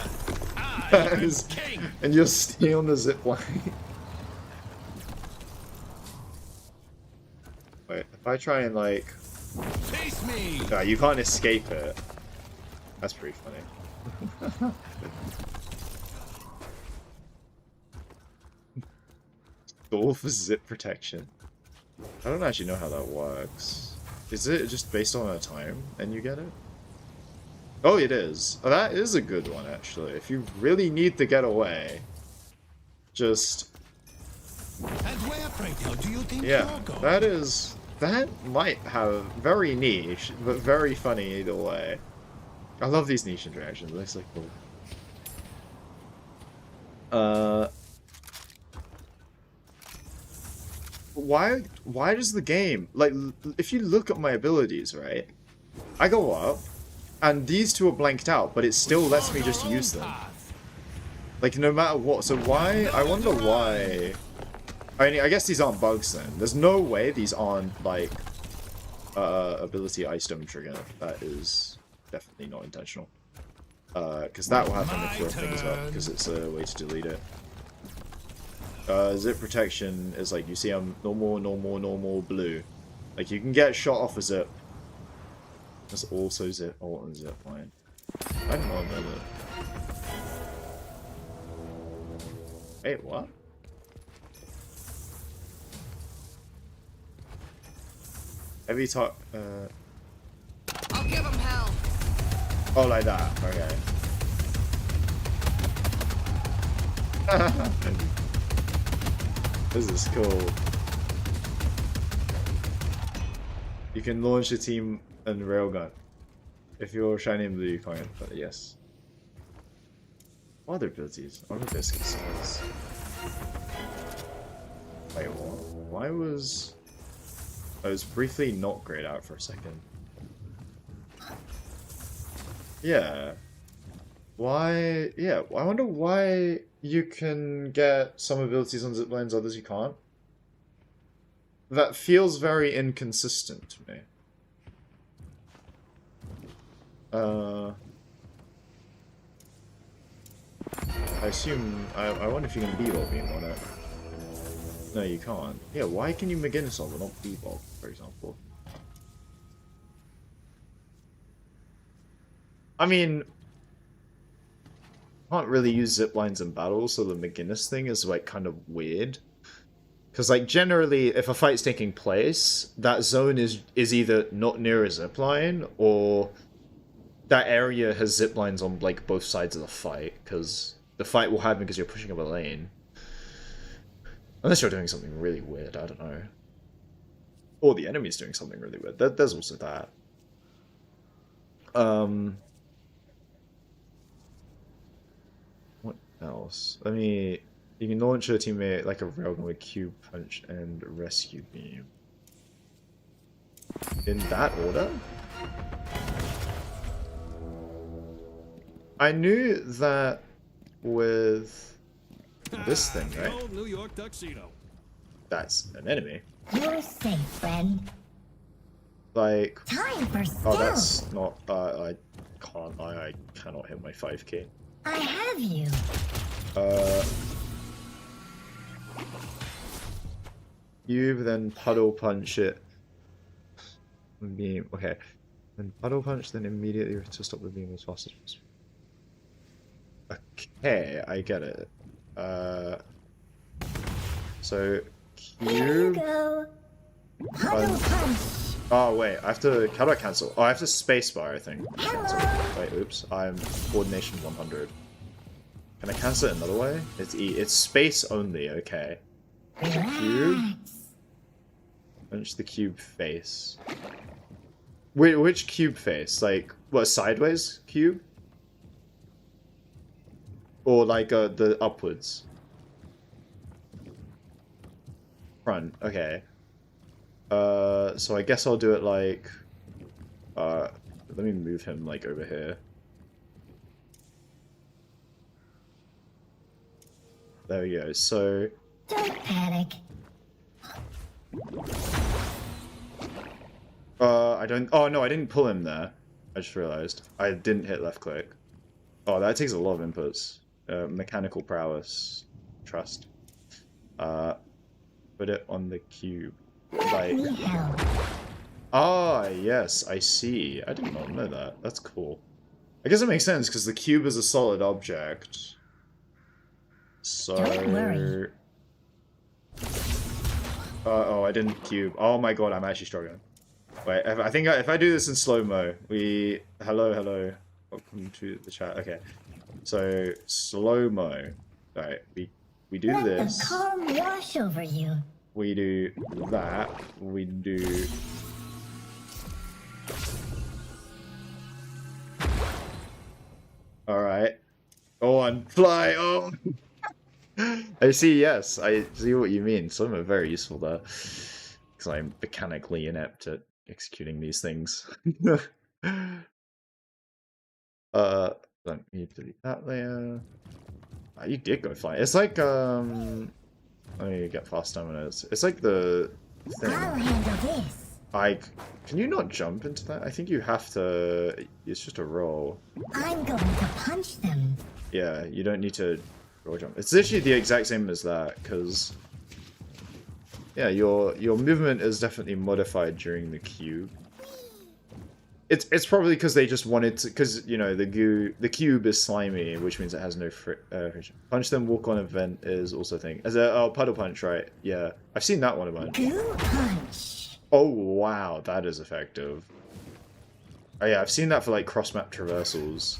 I am king! And you're still on the zipline. Wait, if I try and like... Face me! You can't escape it. That's pretty funny. Goal for zip protection. I don't actually know how that works. Is it just based on a time and you get it? Oh, it is. Oh, that is a good one, actually. If you really need to get away, just... And where, pray tell, do you think Yeah, you're going? that is... That might have very niche, but very funny either way. I love these niche interactions. They're so cool. Why does the game, like, if you look at my abilities, right, I go up and these two are blanked out, but it still lets me just use them, like, no matter what. So why, I wonder why. I mean, I guess these aren't bugs then. There's no way these aren't like ability ice dome trigger. That is definitely not intentional, because that will happen if throw things up, because it's a way to delete it. Zip protection is like, you see I'm normal, blue. Like, you can get shot off a zip. There's also zip ult and zip line. I didn't know that. Wait, what? Heavy talk, I'll give him hell. oh, like that, okay. This is cool. You can launch a team and railgun. If you're shiny and blue, you can't, but yes. What other abilities? Armor biscuit size. Wait, what? Why was... I was briefly not grayed out for a second. Yeah. Why... Yeah, I wonder why you can get some abilities on ziplines, others you can't. That feels very inconsistent to me. I assume... I wonder if you can bebop beam on it. No, you can't. Yeah, why can you McGinnis on but not bebop, for example? I mean... Can't really use ziplines in battle, so the McGinnis thing is like kind of weird. Because like generally, if a fight's taking place, that zone is either not near a zipline, or that area has ziplines on like both sides of the fight, because the fight will happen because you're pushing up a lane. Unless you're doing something really weird, I don't know. Or the enemy's doing something really weird. There's also that. What else? You can launch your teammate like a railgun with cube punch and rescue beam. In that order? I knew that with this thing, The right? old New York tuxedo. That's an enemy. You're safe, friend. Like, Time for stealth. oh, that's not. I cannot hit my 5k. I have you. You then puddle punch it. Beam. Okay. Then puddle punch, then immediately to stop the beam as fast as possible. Okay, I get it. So There you cube. go. Puddle punch. Oh wait, I have to. How do I cancel? Oh, I have to spacebar, I think. Cancel. Hello. Wait, oops. I'm coordination 100. Can I cancel it another way? It's E. It's space only. Okay. Relax. Punch the cube face. Wait, which cube face? Like, what, sideways cube? Or like the upwards? Front, okay. So I guess I'll do it like... let me move him like over here. There we go, so... Don't panic. I don't... Oh, no, I didn't pull him there. I just realized. I didn't hit left click. Oh, that takes a lot of inputs. Mechanical prowess. Trust. Put it on the cube. Let Like... me help. Ah, yes, I see. I did not know that. That's cool. I guess it makes sense because the cube is a solid object. So. Don't worry. Oh, I didn't cube. Oh my god, I'm actually struggling. Wait, I think if I do this in slow-mo, hello, welcome to the chat. Okay, so slow-mo. Alright, we do Let this. the calm wash over you. We do that. We do. Alright. Go on, fly! Oh! I see, yes. I see what you mean. Some are very useful there. Because I'm mechanically inept at executing these things. Let me delete that layer. Ah, you did go fly. It's like, let me get fast stamina. It's like the thing. I'll handle this. Can you not jump into that? I think you have to. It's just a roll. I'm going to punch them. Yeah, you don't need to roll jump. It's literally the exact same as that, because yeah, your movement is definitely modified during the cube. It's probably because they just wanted to, because you know the cube is slimy, which means it has no friction. Punch them, walk on a vent is also a thing. As a puddle punch, right? Yeah, I've seen that one a bunch. Goo punch. Oh wow, that is effective. Oh yeah, I've seen that for like cross-map traversals.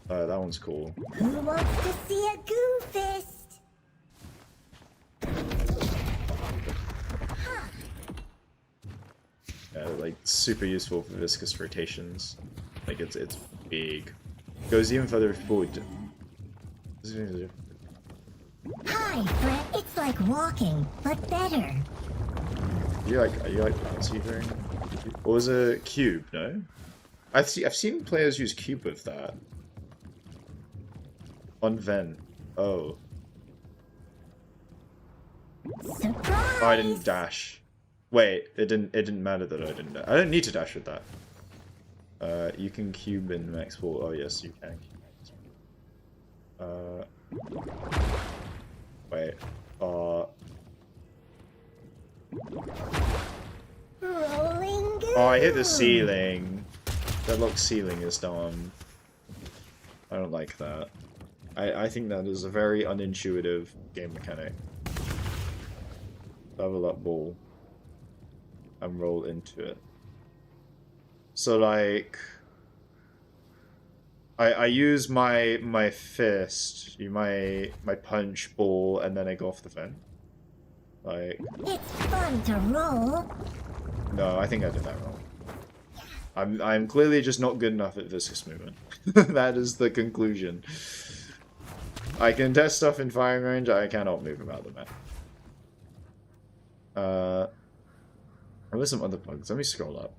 That one's cool. Who wants to see a goo fist? Yeah, like super useful for viscous rotations. Like it's big. Goes even further forward. Hi, Brett. It's like walking, but better. Are you like bouncy thing? Or was a cube? No, I've seen players use cube with that on vent. Oh. Surprise! Oh, I didn't dash. Wait, it didn't matter that I didn't dash. I don't need to dash with that. You can cube in max 4. Oh yes, you can. Wait. Rolling goo. Oh, I hit the ceiling. Deadlock ceiling is dumb. I don't like that. I think that is a very unintuitive game mechanic. Level up ball. And roll into it. So like I use my fist, my punch ball, and then I go off the vent. Like It's fun to roll. no, I think I did that wrong. I'm clearly just not good enough at viscous movement. That is the conclusion. I can test stuff in firing range, I cannot move about the map. There were some other bugs. Let me scroll up.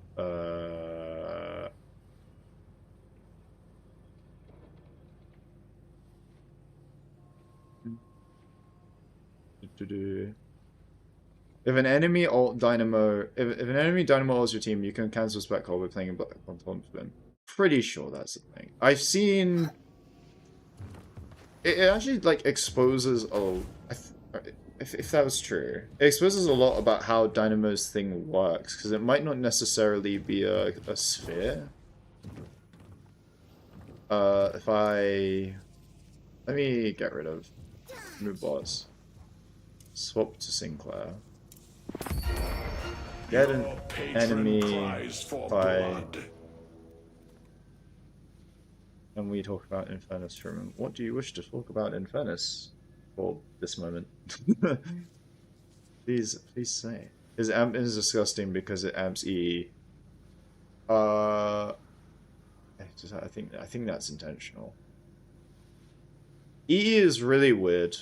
If an enemy dynamo ults your team, you can cancel spec call by playing a black on top spin. Pretty sure that's the thing. I've seen it actually like exposes if that was true, it exposes a lot about how Dynamo's thing works, because it might not necessarily be a sphere. Let me get rid of move boss. Swap to Sinclair. Get an enemy by... And we talk about Infernus for a moment. What do you wish to talk about Infernus for this moment? please say. His amp is disgusting because it amps E. I think that's intentional. E is really weird.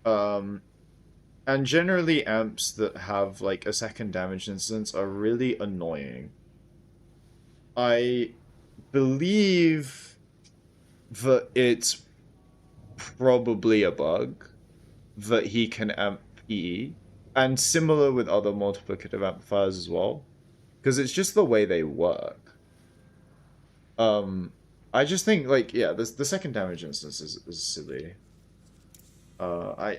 And generally amps that have like a second damage instance are really annoying. I believe that it's probably a bug that he can amp E, and similar with other multiplicative amplifiers as well, because it's just the way they work. I just think like, yeah, the second damage instance is silly. I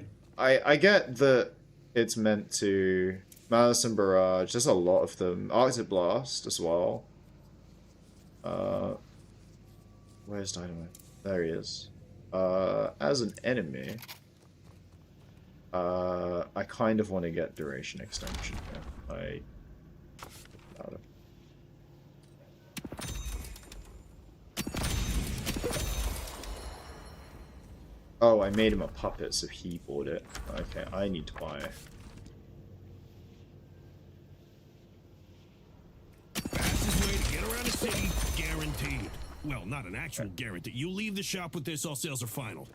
get that it's meant to Madison Barrage. There's a lot of them. Arctic Blast as well. Where's Dynamite? There he is. As an enemy, I kind of want to get Duration Extension here. Doubt it. Oh, I made him a puppet, so he bought it. Okay, I need to buy it. Fastest way to get around the city, guaranteed. Well, not an actual guarantee. You leave the shop with this, all sales are final.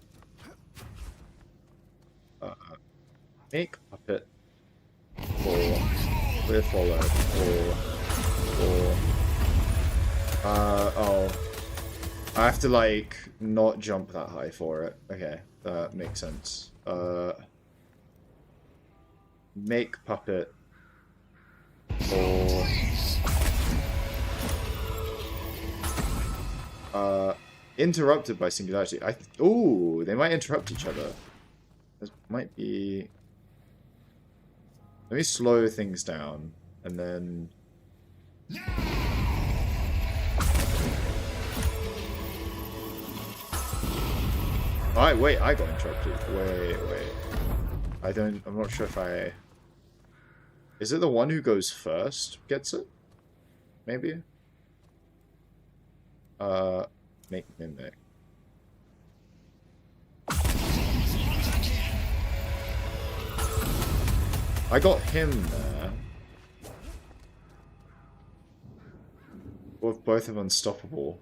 Make puppet. Or clear follow. Or oh. I have to like not jump that high for it. Okay, that makes sense. Make puppet. Or interrupted by singularity. Ooh, they might interrupt each other. This might be. Let me slow things down, and then. Wait, I got interrupted. Wait. I'm not sure if I... Is it the one who goes first gets it? Maybe? Make Mimic. I got him there. With both of them unstoppable.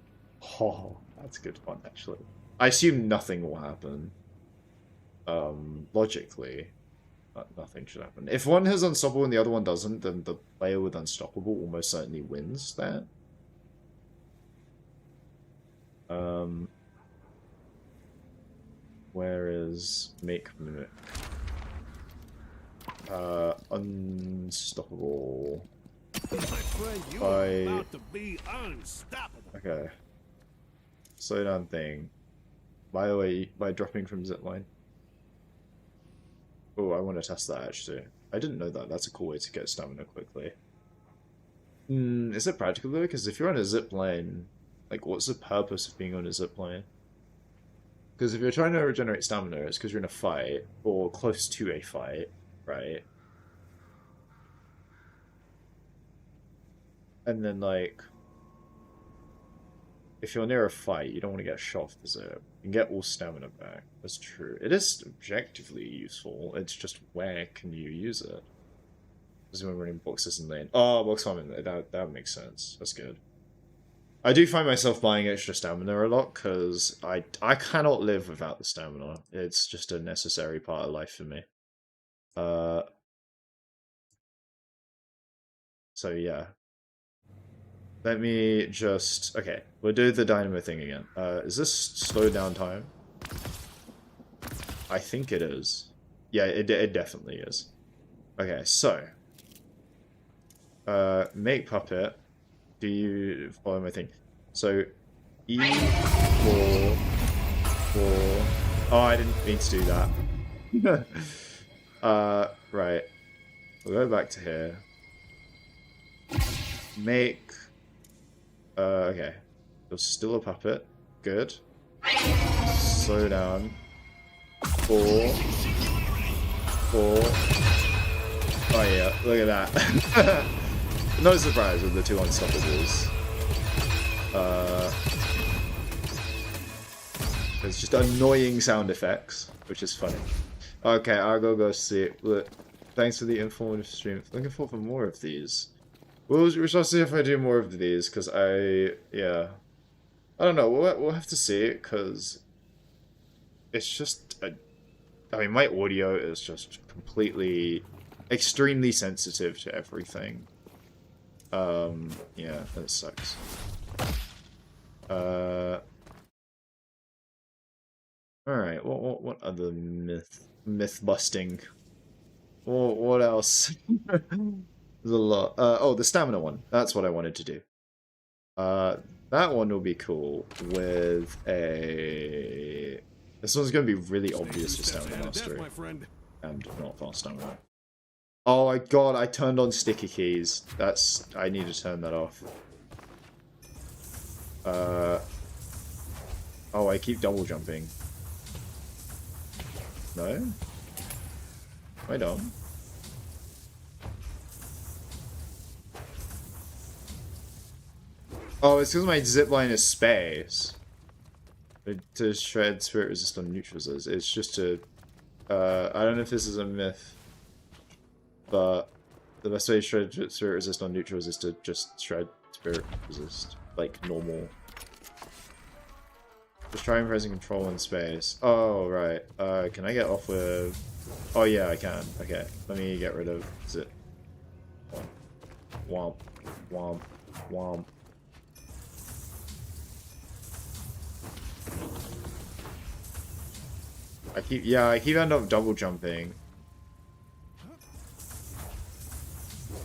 Oh, that's good fun, actually. I assume nothing will happen. Logically, nothing should happen. If one has unstoppable and the other one doesn't, then the player with unstoppable almost certainly wins that. Where is make mimic? Unstoppable. My friend, you're about to be unstoppable. Okay. Slow down thing. By the way, by dropping from zipline. Oh, I want to test that actually. I didn't know that. That's a cool way to get stamina quickly. Is it practical though? Because if you're on a zipline, like what's the purpose of being on a zipline? Because if you're trying to regenerate stamina, it's because you're in a fight, or close to a fight, right? And then like, if you're near a fight, you don't want to get shot off the zip. You can get all stamina back. That's true. It is objectively useful. It's just where can you use it? Because when we're in boxes and lane. Oh, box farming. That makes sense. That's good. I do find myself buying extra stamina a lot because I cannot live without the stamina. It's just a necessary part of life for me. So yeah. Let me just... Okay, we'll do the dynamo thing again. Is this slow down time? I think it is. Yeah, it definitely is. Okay, so... make puppet. Do you follow my thing? So, E4... 4... Oh, I didn't mean to do that. Right. We'll go back to here. Make... okay. There's still a puppet. Good. Slow down. 4. 4. Oh yeah, look at that. No surprise with the two unstoppables. There's just annoying sound effects, which is funny. Okay, I'll go see it. Look, thanks for the informative stream. Looking forward for more of these. We shall see if I do more of these, because yeah. I don't know, we'll have to see it, because it's just, I mean, my audio is just completely, extremely sensitive to everything. Yeah, that sucks. Alright, what other myth busting? What else? There's a lot. Oh, the stamina one. That's what I wanted to do. That one will be cool with a... This one's going to be really obvious for stamina mastery. And not fast stamina. Oh my god, I turned on sticky keys. I need to turn that off. Oh, I keep double jumping. No? Wait on. Oh, it's because my zipline is space. To shred spirit resist on neutrals. It's just to... I don't know if this is a myth, but the best way to shred spirit resist on neutrals is to just shred spirit resist, like normal. Just try and pressing control in space. Oh, right. Can I get off with... Oh, yeah, I can. Okay, let me get rid of zip. Womp. Womp. Womp. I keep end up double jumping.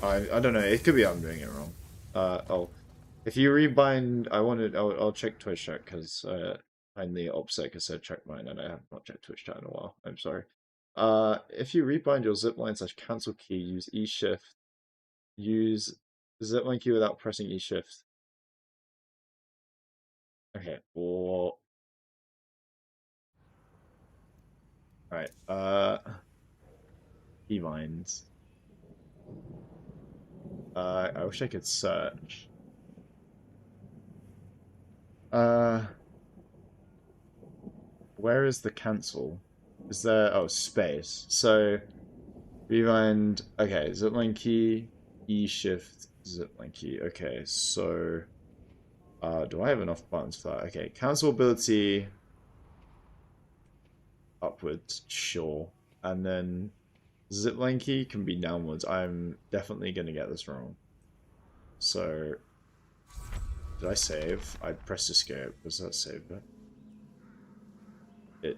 I don't know, it could be I'm doing it wrong. Oh. If you rebind, I'll check Twitch chat, because kindly OPSEC has said check mine, and I have not checked Twitch chat in a while. I'm sorry. If you rebind your zipline / cancel key, use E shift. Use zipline key without pressing E shift. Okay, well... Alright, keybinds. I wish I could search. Where is the cancel? Is there... Oh, space. So, rewind... Okay, zipline key, E shift, zipline key. Okay, so... do I have enough buttons for that? Okay, cancel ability... Upwards, sure. And then zipline key can be downwards. I'm definitely going to get this wrong. So, did I save? I pressed escape. Was that saved it?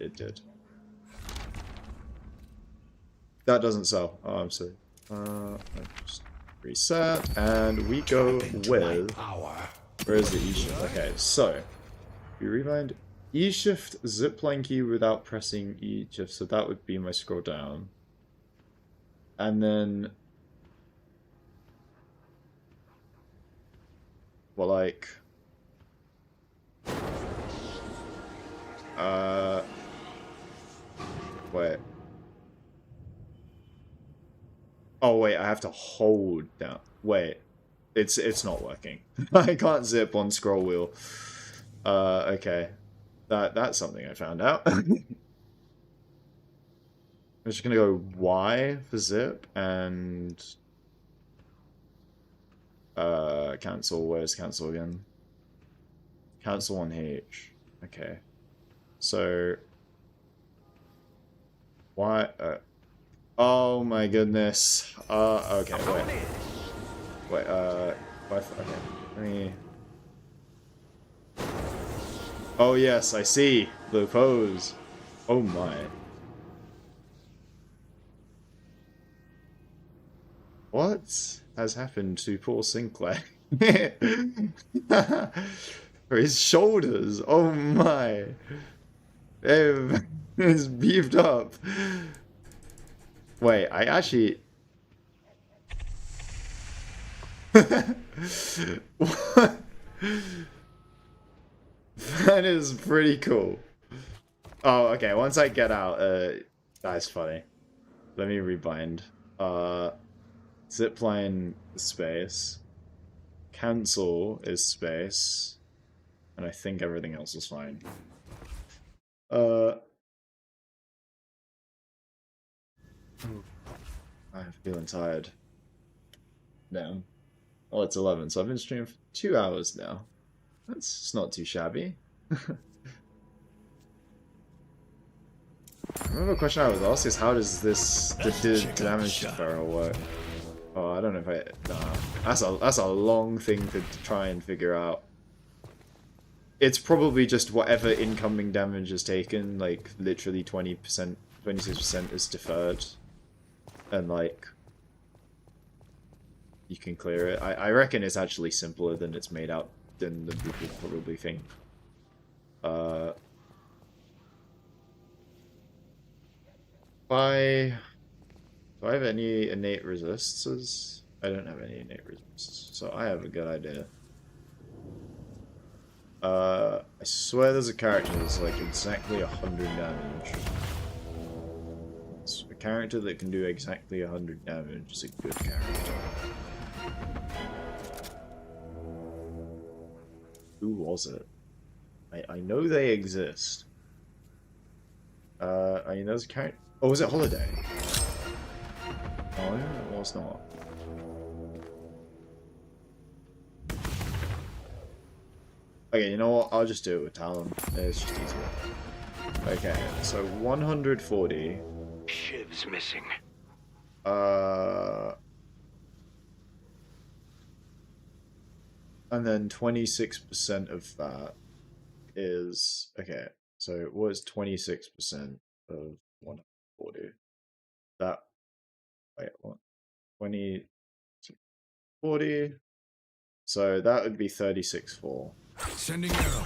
It did. That doesn't sell. Oh, I'm sorry. Just reset, and we go with... Where is the E-shift? Okay, so, we rewind... E-shift zipline key without pressing E-shift, so that would be my scroll down. And then... Well, like... Wait. Oh, wait, I have to hold down. Wait. It's not working. I can't zip on scroll wheel. Okay. That's something I found out. I'm just gonna go Y for zip and cancel. Where's cancel again? Cancel on H. Okay. So Y. Oh my goodness. Okay. Wait. Okay. Let me. Oh yes, I see the pose. Oh my. What has happened to poor Sinclair? For his shoulders. Oh my. It's beefed up. Wait, I actually... What? That is pretty cool. Oh, okay, once I get out, that's funny. Let me rebind. Zipline is space. Cancel is space. And I think everything else is fine. I'm feeling tired. Now. Oh, it's 11, so I've been streaming for 2 hours now. That's not too shabby. Another question I was asked is how does the damage deferral work? Oh, I don't know if nah. That's a long thing to try and figure out. It's probably just whatever incoming damage is taken, like literally 20%, 26% is deferred. And like you can clear it. I reckon it's actually simpler than it's made out than the people probably think. If Do I have any innate resistances? I don't have any innate resistances, so I have a good idea. I swear there's a character that's like exactly 100 damage. It's a character that can do exactly 100 damage is a good character. Who was it? I know they exist. I mean, there's a character. Oh, was it Holiday? No, it was not. Okay, you know what? I'll just do it with Talon. It's just easier. Okay, so 140. Shiv's missing. And then 26% of that is okay. So it was 26% of 140. That wait, what? 20 40. So that would be 36.4. Sending arrow.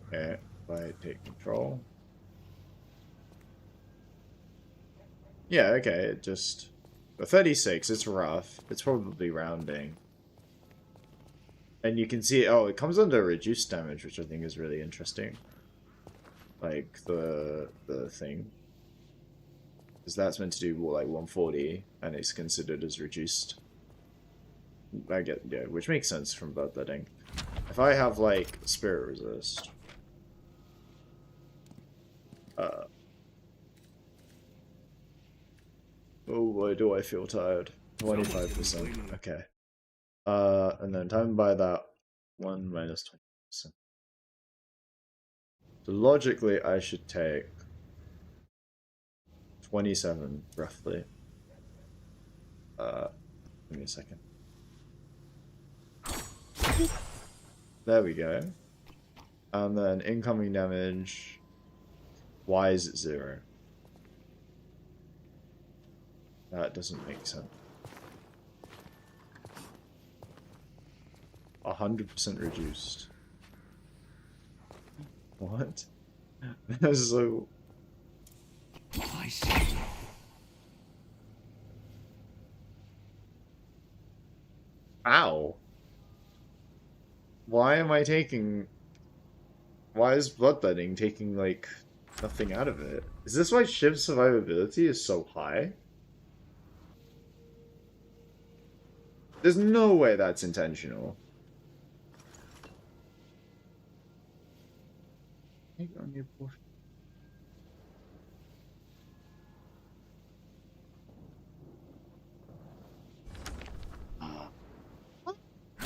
Okay, if I take control. Yeah, okay, it just... But 36, it's rough. It's probably rounding. And you can see, oh, it comes under reduced damage, which I think is really interesting. Like, the thing. Because that's meant to do, like, 140, and it's considered as reduced. I get, yeah, which makes sense from bloodletting. If I have, like, spirit resist... oh boy, do I feel tired. 25%. Okay. And then time by that 1 minus 20%. So logically, I should take 27, roughly. Give me a second. There we go. And then incoming damage. Why is it 0? That doesn't make sense. 100% reduced. What? That's so... I see. Ow! Why am I taking... Why is bloodletting taking, like, nothing out of it? Is this why Shiv's survivability is so high? There's no way that's intentional.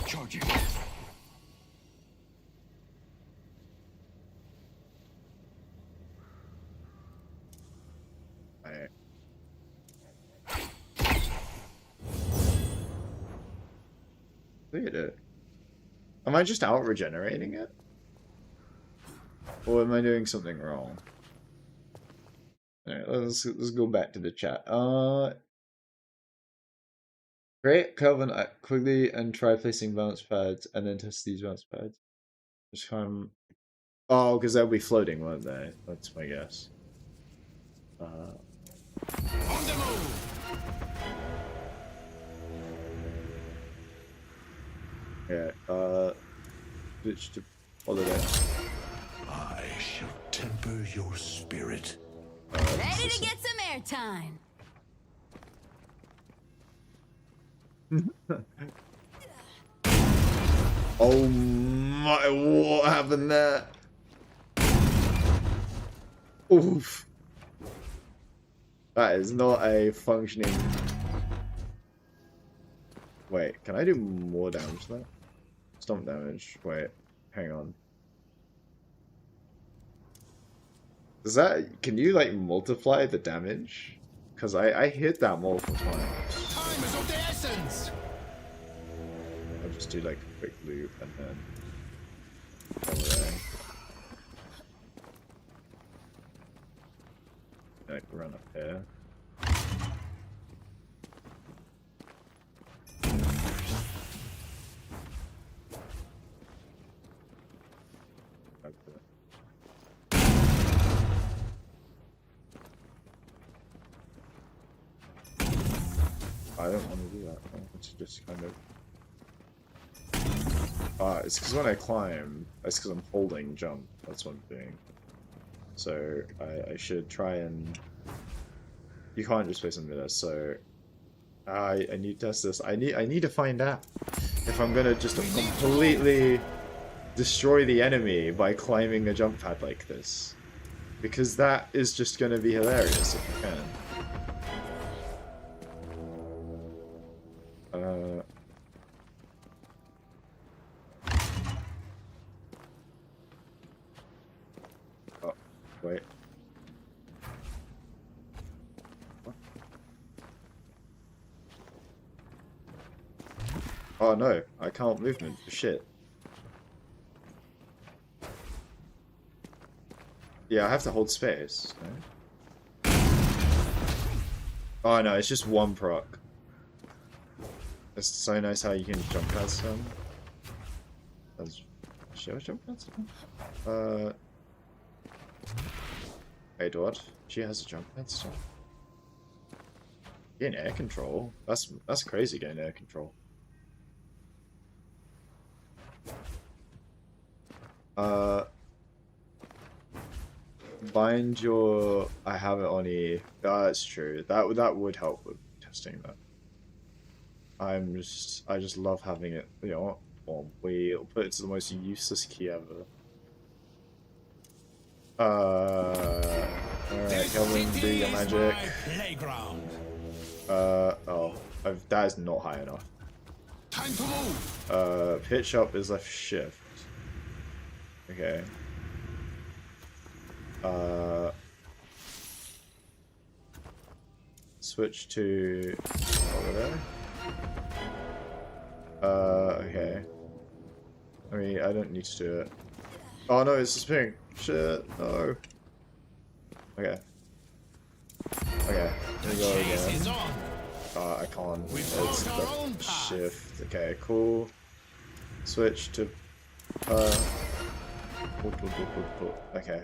Charging. Alright. Look at it. Am I just out regenerating it? Or am I doing something wrong? Alright, let's go back to the chat. Create Kelvin quickly and try placing bounce pads and then test these bounce pads. Just come. Oh, because they'll be floating, won't they? That's my guess. On the move. Yeah, switch to holiday. I shall temper your spirit. Ready to get some airtime. Oh my, what happened there? Oof. That is not a functioning... Wait, can I do more damage to that? Stomp damage. Wait, hang on. Does that... Can you, like, multiply the damage? Because I hit that multiple times. Time is of the essence. I'll just do, like, a quick loop and then... over there. Like, run up here. I don't want to do that. I want to just kind of... it's because when I climb, it's because I'm holding jump. That's what I'm doing. So I should try and... You can't just play something like this, so... I need to test this. I need to find out if I'm gonna just completely destroy the enemy by climbing a jump pad like this. Because that is just gonna be hilarious if you can. Oh, wait. What? Oh no, I can't movement for shit. Yeah, I have to hold space. No? Oh no, it's just one proc. It's so nice how you can jump past them. Should I jump past them? Wait, what? She has a jump pad still. Getting air control. That's crazy getting air control. Bind your... I have it on E. That's true. That would help with testing that. I just love having it, you know, we'll put it to the most useless key ever. Alright, Kelvin, do your magic. Oh, that is not high enough. Time to move. Pitch up is left shift. Okay. Switch to over there. Okay. I mean, I don't need to do it. Oh no, it's spinning. Shit, no. Okay. Okay, here we go again. I can't. It's the shift. Okay, cool. Switch to. Okay.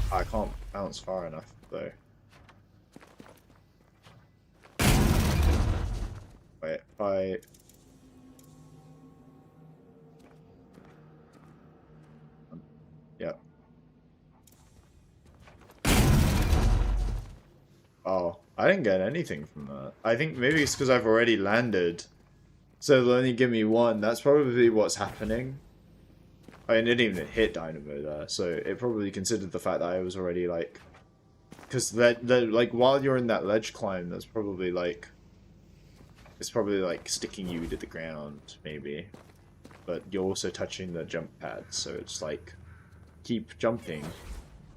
I can't bounce far enough though. Wait, Yep. Oh, I didn't get anything from that. I think maybe it's because I've already landed. So they'll only give me one. That's probably what's happening. I mean, it didn't even hit Dynamo there, so it probably considered the fact that I was already, like... Because, like, while you're in that ledge climb, that's probably, like... It's probably, like, sticking you to the ground, maybe. But you're also touching the jump pad, so it's, like... Keep jumping,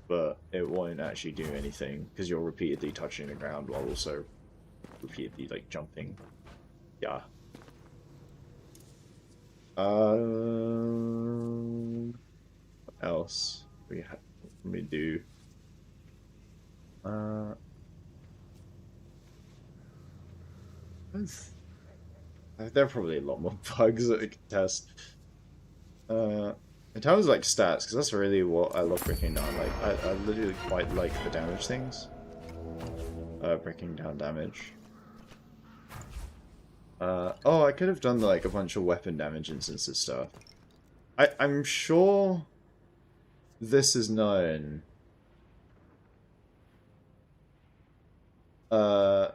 but it won't actually do anything, because you're repeatedly touching the ground while also repeatedly, like, jumping. Yeah. What else we do? There are probably a lot more bugs that we can test. In terms of like stats, because that's really what I love breaking down. Like I literally quite like the damage things. Breaking down damage. Oh, I could have done like a bunch of weapon damage instances stuff. I'm sure this is known. I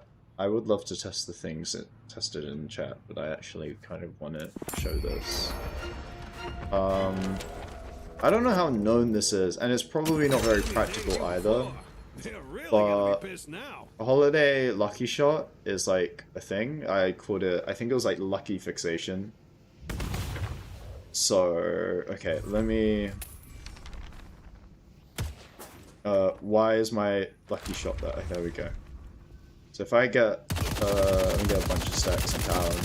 would love to test the things that tested in chat, but I actually kind of want to show this. I don't know how known this is, and it's probably not very practical either. But a holiday lucky shot is like a thing. I called it, I think it was like lucky fixation. So, okay, let me... why is my lucky shot there? There we go. So if I get, let me get a bunch of stacks in town.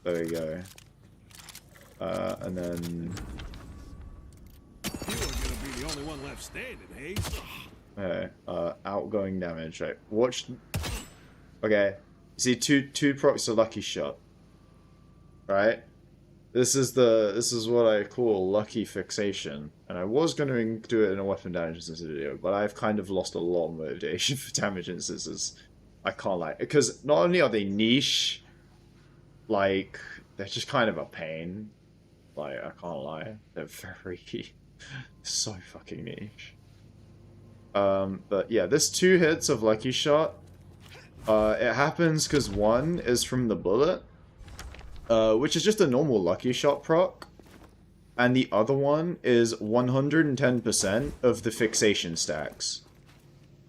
There we go. And then... You are gonna be the only one left standing, Hayes. Okay, outgoing damage, right. Watch... Okay. See, two procs a lucky shot. Right? This is what I call lucky fixation, and I was going to do it in a weapon damage instance video, but I've kind of lost a lot of motivation for damage instances. I can't lie, because not only are they niche, like they're just kind of a pain. Like I can't lie, they're very so fucking niche. But yeah, this 2 hits of lucky shot. It happens because one is from the bullet. Which is just a normal lucky shot proc, and the other one is 110% of the fixation stacks.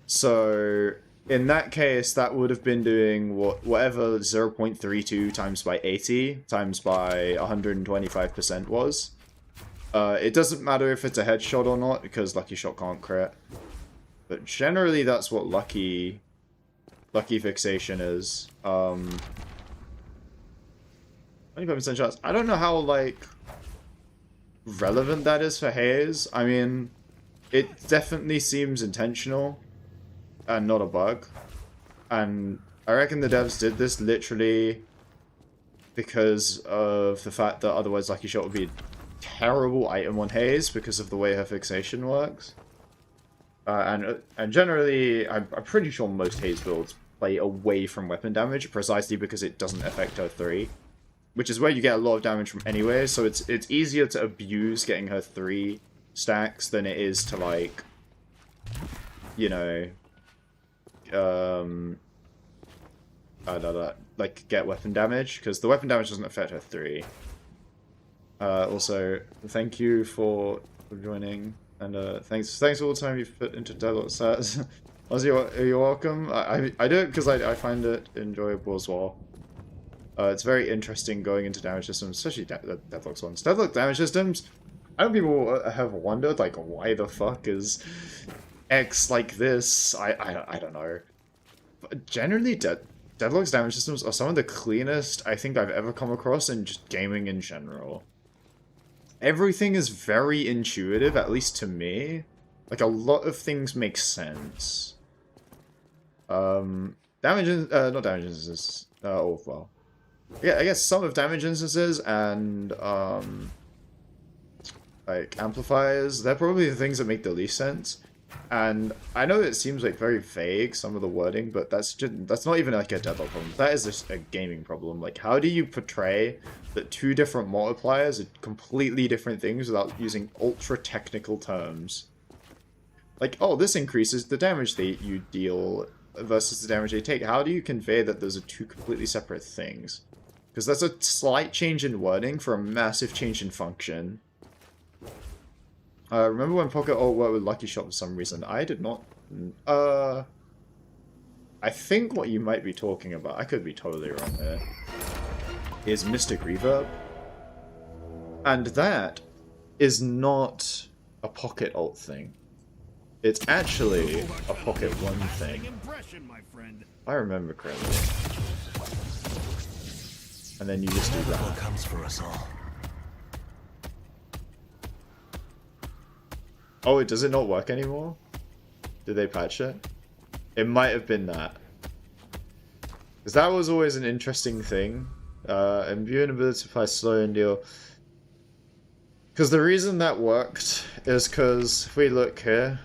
So in that case, that would have been doing whatever 0.32 times by 80 times by 125% was. It doesn't matter if it's a headshot or not, because lucky shot can't crit. But generally, that's what lucky fixation is. 25% shots. I don't know how, like, relevant that is for Haze. I mean, it definitely seems intentional and not a bug. And I reckon the devs did this literally because of the fact that otherwise Lucky Shot would be a terrible item on Haze because of the way her fixation works. And generally, I'm pretty sure most Haze builds play away from weapon damage precisely because it doesn't affect her 3. Which is where you get a lot of damage from anyway, so it's easier to abuse getting her 3 stacks than it is to, like, you know, like, get weapon damage, because the weapon damage doesn't affect her 3. Also, thank you for joining, and thanks for all the time you've put into Deadlock sets. Ozzy, you're welcome. I do it because I find it enjoyable as well. It's very interesting going into damage systems, especially Deadlock's ones. Deadlock damage systems, I know people have wondered, like, why the fuck is X like this? I don't know. But generally, Deadlock's damage systems are some of the cleanest I think I've ever come across in just gaming in general. Everything is very intuitive, at least to me. Like, a lot of things make sense. Not damage instances. Oh, well. Yeah, I guess some of damage instances and, like, amplifiers, they're probably the things that make the least sense. And I know it seems, like, very vague, some of the wording, but that's not even, like, a Deadlock problem. That is just a gaming problem. Like, how do you portray that 2 different multipliers are completely different things without using ultra-technical terms? Like, oh, this increases the damage that you deal versus the damage they take. How do you convey that those are 2 completely separate things? Because that's a slight change in wording for a massive change in function. Remember when Pocket Ult worked with Lucky Shot for some reason? I did not... I think what you might be talking about, I could be totally wrong here, is Mystic Reverb. And that is not a Pocket Ult thing. It's actually a Pocket 1 thing. I remember correctly. And then you just do that. What comes for us all? Oh, does it not work anymore? Did they patch it? It might have been that. Because that was always an interesting thing. Imbue an ability to apply slow and deal. Because the reason that worked is because, if we look here,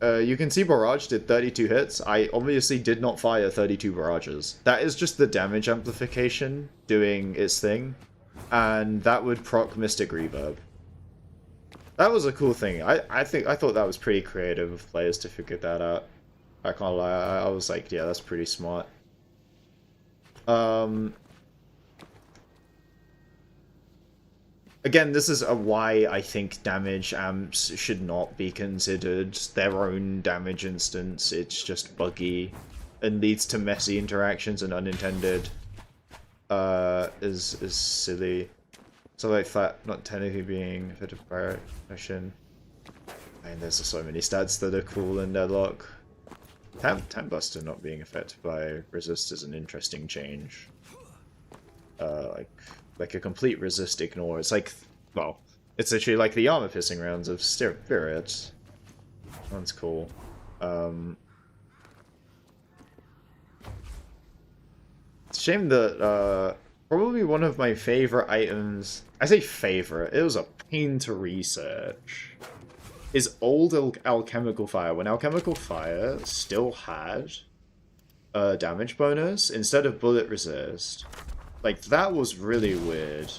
you can see Barrage did 32 hits. I obviously did not fire 32 barrages. That is just the damage amplification doing its thing. And that would proc Mystic Reverb. That was a cool thing. I thought that was pretty creative of players to figure that out. I can't lie, I was like, yeah, that's pretty smart. Again, this is why I think damage amps should not be considered their own damage instance. It's just buggy and leads to messy interactions and unintended is silly. So like that not technically being a bit of progression. And there's so many stats that are cool in Deadlock. Time Buster not being affected by resist is an interesting change. Like a complete resist ignore. It's like, well, it's literally like the armor piercing rounds of Spirit. That's cool. It's a shame that probably one of my favorite items. I say favorite, it was a pain to research. Is old alchemical fire. When alchemical fire still had a damage bonus instead of bullet resist. Like, that was really weird.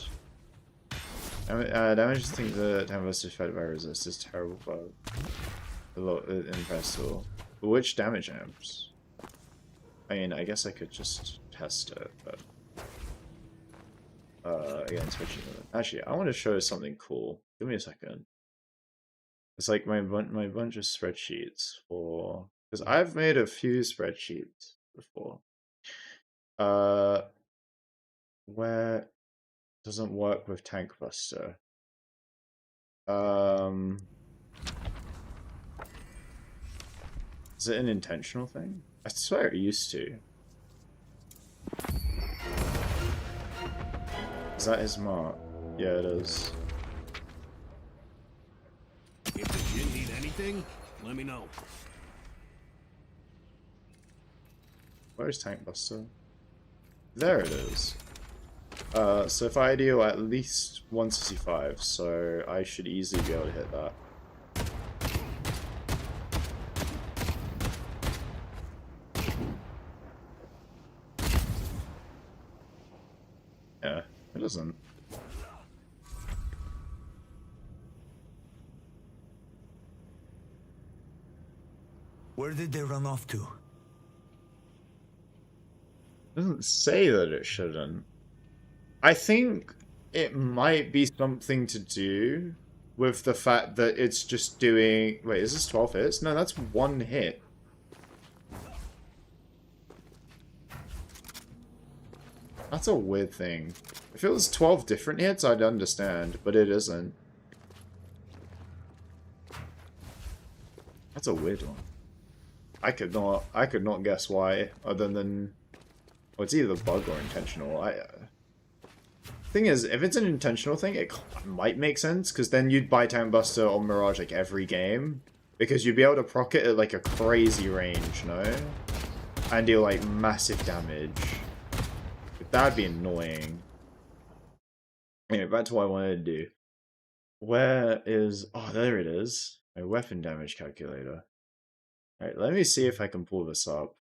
Damage to think the time was fed by resist is terrible bug. Impressive. But which damage amps? I mean, I guess I could just test it, but again, switching it. Actually, I want to show something cool. Give me a second. It's like my bunch of spreadsheets for, because I've made a few spreadsheets before. Where doesn't work with Tank Buster. Is it an intentional thing? I swear it used to. Is that his mark? Yeah, it is. If the gin need anything, let me know. Where's Tank Buster? There it is. So if I deal at least 165, so I should easily be able to hit that. Yeah, it doesn't. Where did they run off to? It doesn't say that it shouldn't. I think it might be something to do with the fact that it's just doing... Wait, is this 12 hits? No, that's one hit. That's a weird thing. If it was 12 different hits, I'd understand, but it isn't. That's a weird one. I could not guess why, other than... Well, it's either bug or intentional. Thing is, if it's an intentional thing, it might make sense, because then you'd buy Tank Buster or Mirage like every game, because you'd be able to proc it at like a crazy range, no? And deal like massive damage. But that'd be annoying. Anyway, back to what I wanted to do. Where is... Oh, there it is. My weapon damage calculator. Alright, let me see if I can pull this up.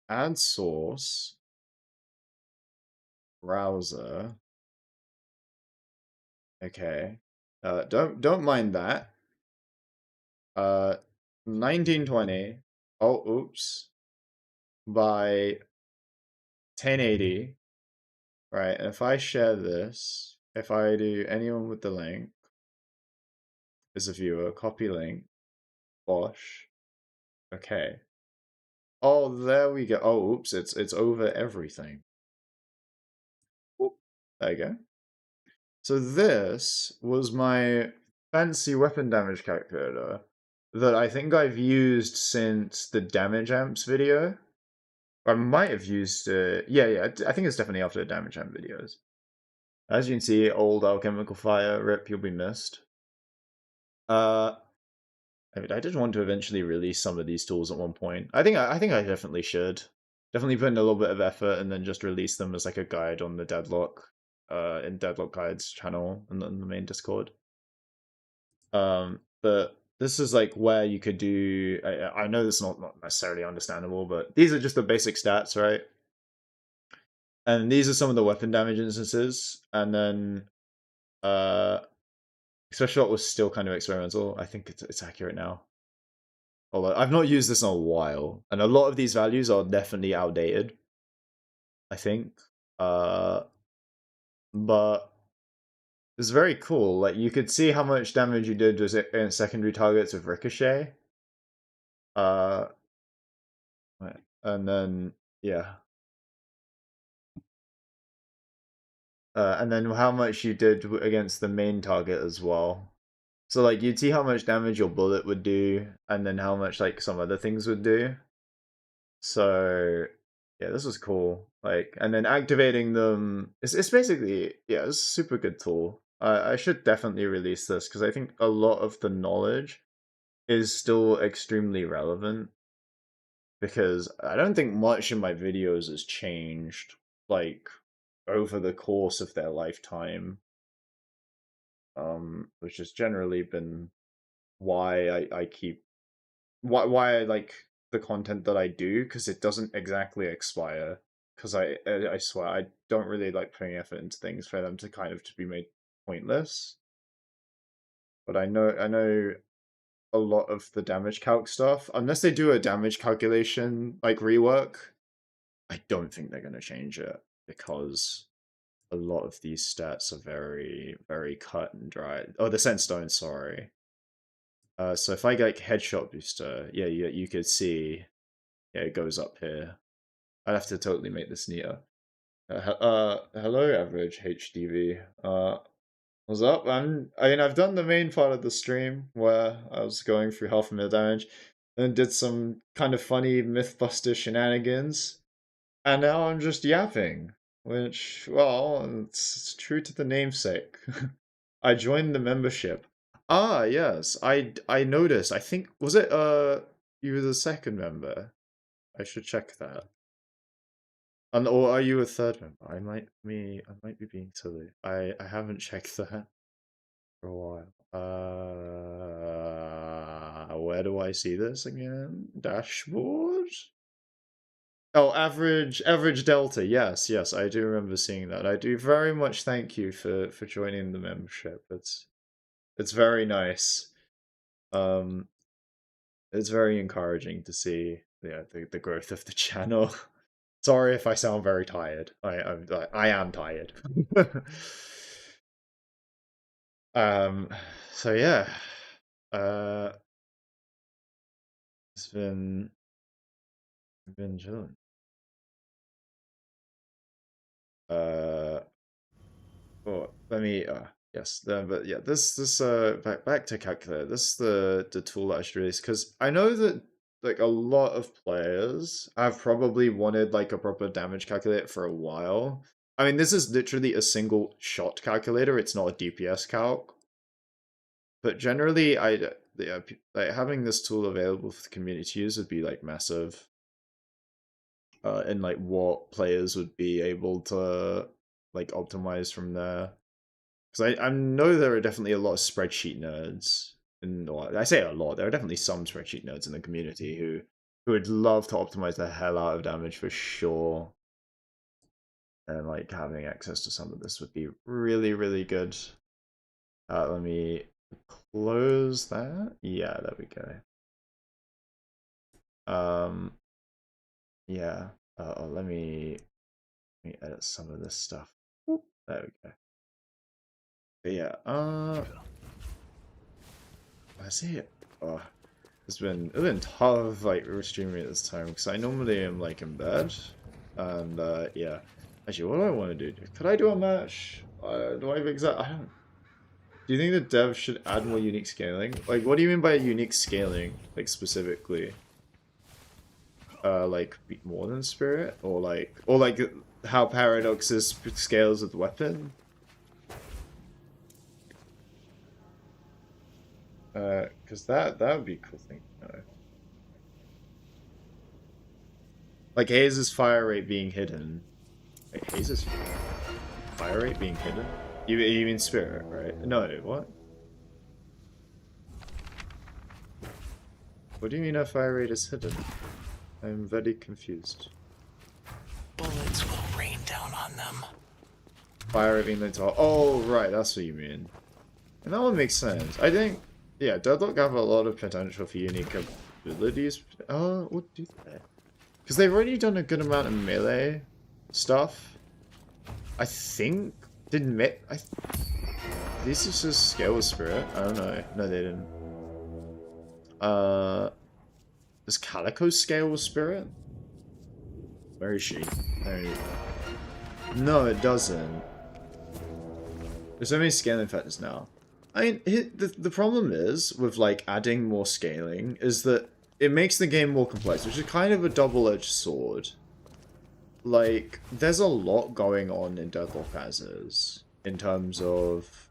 Add source. Browser. Okay. Don't mind that. 1920. Oh, oops. By 1080. Right, and if I share this, if I do anyone with the link as a viewer, copy link, Bosh. Okay. Oh, there we go. Oh, oops, it's over everything. Oop, there you go. So this was my fancy weapon damage calculator that I think I've used since the damage amps video. I might have used it. Yeah, I think it's definitely after the damage amp videos. As you can see, old alchemical fire, rip, you'll be missed. I mean, I did want to eventually release some of these tools at one point. I think I definitely should. Definitely put in a little bit of effort and then just release them as like a guide on the Deadlock, in Deadlock Guides channel and then the main Discord. But this is like where you could do... I know this is not necessarily understandable, but these are just the basic stats, right? And these are some of the weapon damage instances. And then... Special Shot was still kind of experimental. I think it's accurate now. Although I've not used this in a while. And a lot of these values are definitely outdated. I think. But it's very cool. Like, you could see how much damage you did against secondary targets with Ricochet. And then, yeah. And then how much you did against the main target as well. So, like, you'd see how much damage your bullet would do, and then how much, like, some other things would do. So, yeah, this was cool. Like, and then activating them... It's basically... Yeah, it's a super good tool. I should definitely release this, because I think a lot of the knowledge is still extremely relevant. because I don't think much in my videos has changed, like, over the course of their lifetime. Which has generally been why I keep why I like the content that I do, because it doesn't exactly expire. Because I swear I don't really like putting effort into things for them to kind of to be made pointless. But I know a lot of the damage calc stuff, unless they do a damage calculation like rework, I don't think they're gonna change it, because a lot of these stats are very, very cut and dry. Oh, the Sandstone, sorry. So if I get like headshot booster, yeah, you could see, yeah, it goes up here. I'd have to totally make this neater. Hello, average HDV. What's up? I mean, I've done the main part of the stream where I was going through half a mil damage, and did some kind of funny Mythbuster shenanigans, and now I'm just yapping, which, well, it's true to the namesake. I joined the membership. Ah, yes, I noticed. I think, was it you were the second member? I should check that. And or are you a third member? I might be being silly. I haven't checked that for a while. Where do I see this again? Dashboard? Oh, average delta. Yes, I do remember seeing that. I do very much thank you for joining the membership. It's very nice. It's very encouraging to see the growth of the channel. Sorry if I sound very tired. I am tired. So yeah. It's been chilling. Oh, let me yes, but yeah, this back to calculator. This is the tool that I should release, because I know that like a lot of players have probably wanted like a proper damage calculator for a while. I mean, this is literally a single shot calculator. It's not a DPS calc. But generally, yeah, like having this tool available for the community to use would be like massive. And like what players would be able to like optimize from there. Because I know there are definitely a lot of spreadsheet nerds, and I say a lot. There are definitely some spreadsheet nerds in the community who would love to optimize the hell out of damage for sure. And like having access to some of this would be really, really good. Let me close that. Yeah, there we go. Yeah. Let me edit some of this stuff. There we go. But yeah, I see it. Oh, it's been tough like streaming at this time, because I normally am like in bed, and yeah. Actually, what do I want to do? Could I do a match? Do I exactly? I don't. Do you think the dev should add more unique scaling? Like, what do you mean by unique scaling? Like specifically? Like more than spirit, or like how Paradox's scales with weapon? Because that would be a cool thing to know. Like Haze's fire rate being hidden. Wait, Haze's fire rate being hidden? You mean spirit, right? No, what? What do you mean our fire rate is hidden? I'm very confused. Bullets will rain down on them. Fire rate being linked to... Oh, right, that's what you mean. And that one makes sense. I think... Yeah, Deadlock have a lot of potential for unique abilities. What do they? Because they've already done a good amount of melee stuff. I think... Did this is just scale with spirit? I don't know. No, they didn't. Does Calico scale with spirit? Where is she? There you go. No, it doesn't. There's so many scaling factors now. I mean, the problem is with like adding more scaling is that it makes the game more complex, which is kind of a double-edged sword. Like, there's a lot going on in Deadlock as is, in terms of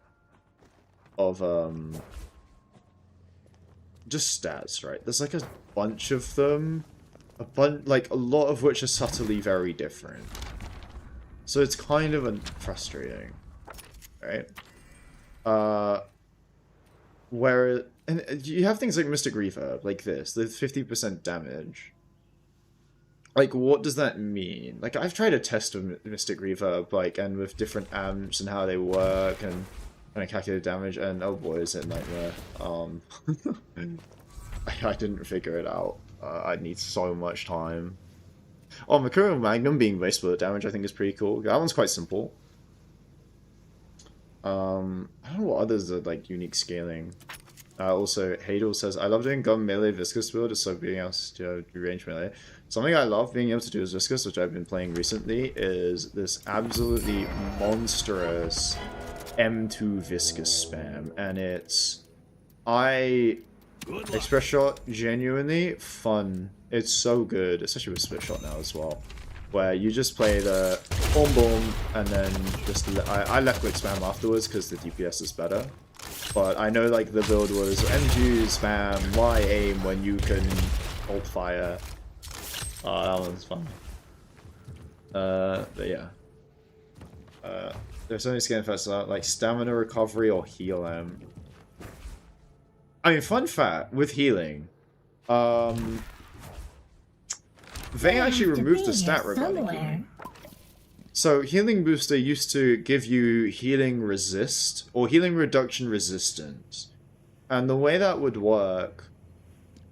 just stats, right? There's like a bunch of them, like a lot of which are subtly very different. So it's kind of frustrating, right? Where and you have things like Mystic Reverb, like this, the 50% damage. Like, what does that mean? Like, I've tried a test of Mystic Reverb, like, and with different amps and how they work, and kind of calculate damage, and oh boy, is it a nightmare. I didn't figure it out. I'd need so much time. Oh, Mercurial Magnum being base bullet damage, I think is pretty cool. That one's quite simple. I don't know what others are, like, unique scaling. Also, Hadel says, I love doing gun melee viscous build, so being able to do range melee. Something I love being able to do as viscous, which I've been playing recently, is this absolutely monstrous M2 viscous spam. And it's... Express Shot, genuinely fun. It's so good, especially with Split Shot now as well. Where you just play the boom boom, and then just... I left click spam afterwards because the DPS is better. But I know, like, the build was M2 spam, Y aim when you can ult fire. Oh, that one's fun. But yeah. There's so many skin effects like stamina recovery or heal M. I mean, fun fact with healing, they actually removed the stat regarding healing. So healing booster used to give you healing resist or healing reduction resistance, and the way that would work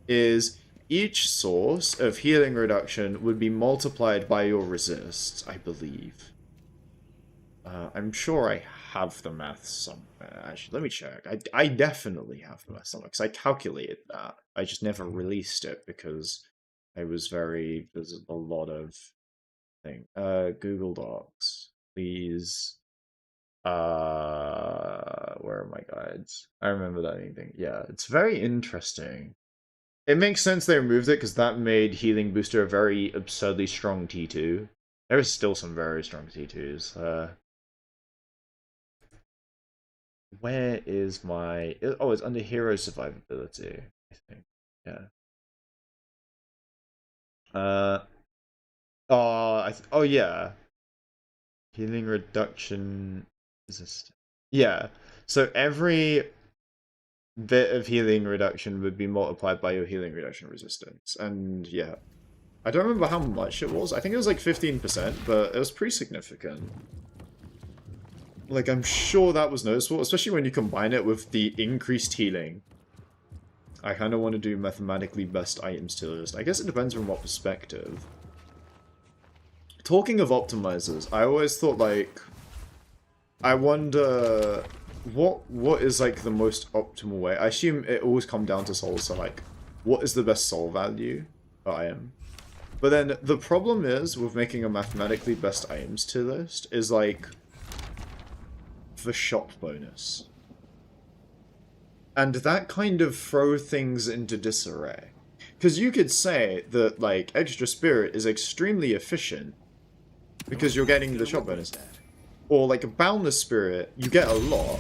is each source of healing reduction would be multiplied by your resists, I believe. I'm sure I have the math somewhere. Actually, let me check. I definitely have the math somewhere, because I calculated that. I just never released it, because I was there's a lot of thing. Google Docs, please. Where are my guides? I remember that anything. Yeah, it's very interesting. It makes sense they removed it, because that made Healing Booster a very absurdly strong T2. There is still some very strong T2s. Where is my... Oh, it's under Hero Survivability, I think. Yeah. Oh yeah. Healing reduction resistance. Yeah. So every bit of healing reduction would be multiplied by your healing reduction resistance. And yeah. I don't remember how much it was. I think it was like 15%, but it was pretty significant. Like, I'm sure that was noticeable, especially when you combine it with the increased healing. I kind of want to do mathematically best items tier list. I guess it depends on what perspective. Talking of optimizers, I always thought, like, I wonder what is, like, the most optimal way. I assume it always comes down to soul, so, like, what is the best soul value for item? But then the problem is with making a mathematically best items tier list is, like, the shop bonus. And that kind of throws things into disarray. Because you could say that, like, Extra Spirit is extremely efficient because you're getting the shop bonus. Or, like, a Boundless Spirit, you get a lot,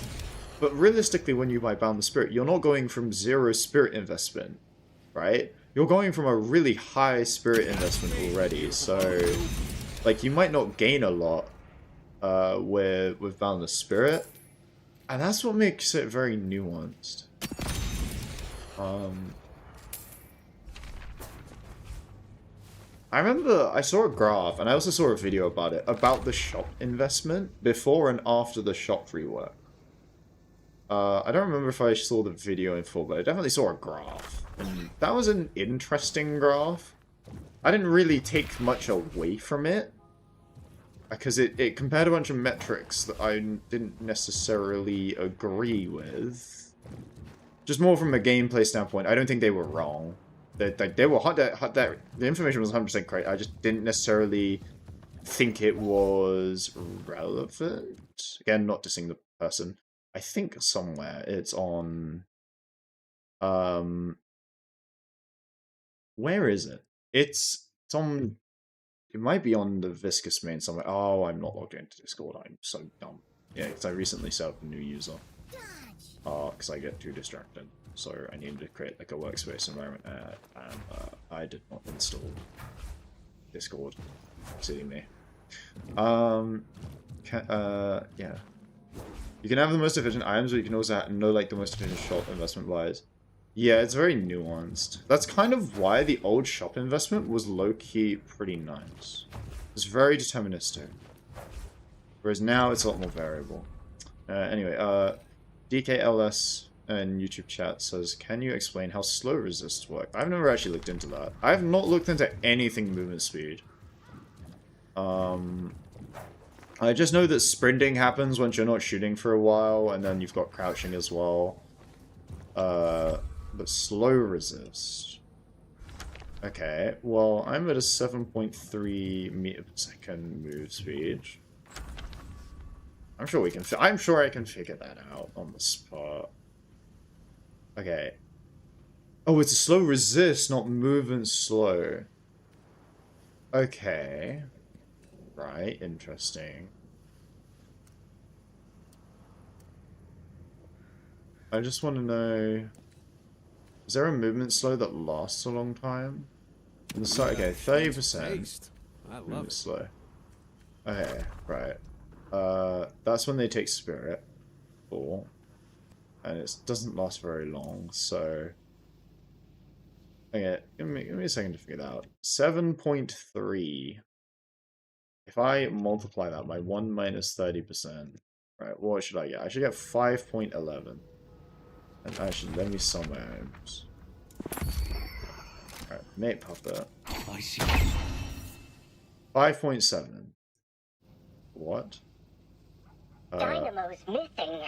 but realistically when you buy Boundless Spirit, you're not going from 0 spirit investment, right? You're going from a really high spirit investment already, so, like, you might not gain a lot with Boundless Spirit, and that's what makes it very nuanced. I remember I saw a graph, and I also saw a video about it, about the shop investment before and after the shop rework. I don't remember if I saw the video in full, but I definitely saw a graph. And that was an interesting graph. I didn't really take much away from it, because it compared a bunch of metrics that I didn't necessarily agree with. Just more from a gameplay standpoint, I don't think they were wrong. They were the information was 100% correct. I just didn't necessarily think it was relevant. Again, not dissing the person. I think somewhere it's on... where is it? It's on... It might be on the Viscous main somewhere. Oh, I'm not logged into Discord. I'm so dumb. Yeah, because I recently set up a new user. Because I get too distracted. so I needed to create like a workspace environment, and I did not install Discord. Silly me. Yeah. You can have the most efficient items, but you can also know like the most efficient shop investment wise. Yeah, it's very nuanced. That's kind of why the old shop investment was low-key pretty nice. It's very deterministic. Whereas now it's a lot more variable. Anyway, DKLS in YouTube chat says, can you explain how slow resists work? I've never actually looked into that. I have not looked into anything movement speed. I just know that sprinting happens once you're not shooting for a while, and then you've got crouching as well. But slow resist. Okay, well, I'm at a 7.3 meter per second move speed. I'm sure we can. I'm sure I can figure that out on the spot. Okay. Oh, it's a slow resist, not movement slow. Okay. Right, interesting. I just want to know... Is there a movement slow that lasts a long time? So, okay, 30%. Movement slow. Okay, right. That's when they take spirit. Cool. And it doesn't last very long, so... Okay, give me a second to figure that out. 7.3. If I multiply that by 1 minus 30%, right, what should I get? I should get 5.11. And actually, let me sell my items. Alright, mate puppet. 5.7. What? Dynamo's missing.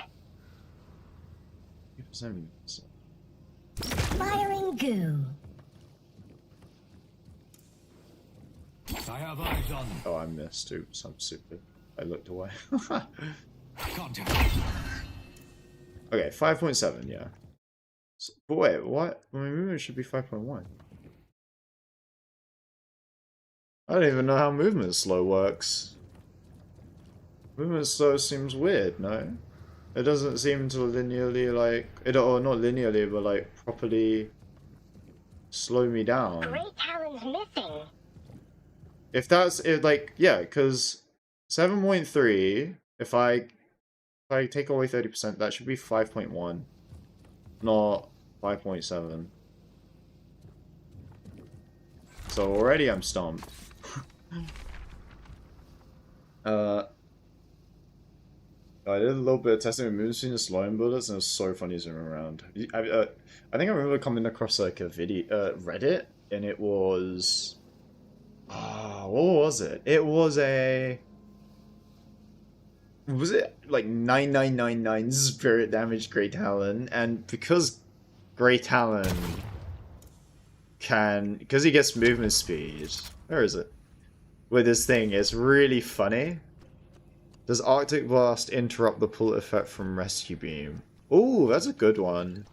2% missing. Firing goo. I have eyes on. Oh, I missed. Oops, I'm stupid. I looked away. Contact. Okay, 5.7, yeah. So, but wait, what? My movement should be 5.1. I don't even know how movement slow works. Movement slow seems weird, no? It doesn't seem to linearly, like... or not linearly, but, like, properly slow me down. Great Talon's missing. If that's it, like, yeah, because 7.3, if I take away 30%, that should be 5.1, not 5.7. So already I'm stumped. I did a little bit of testing with movement speed and slowing bullets, and it was so funny zooming around. I think I remember coming across like a video, Reddit, and it was... what was it? It was a... Was it like 9999 spirit damage Grey Talon? And because Grey Talon can... Because he gets movement speed... Where is it? With this thing, it's really funny. Does Arctic Blast interrupt the pull effect from Rescue Beam? Ooh, that's a good one.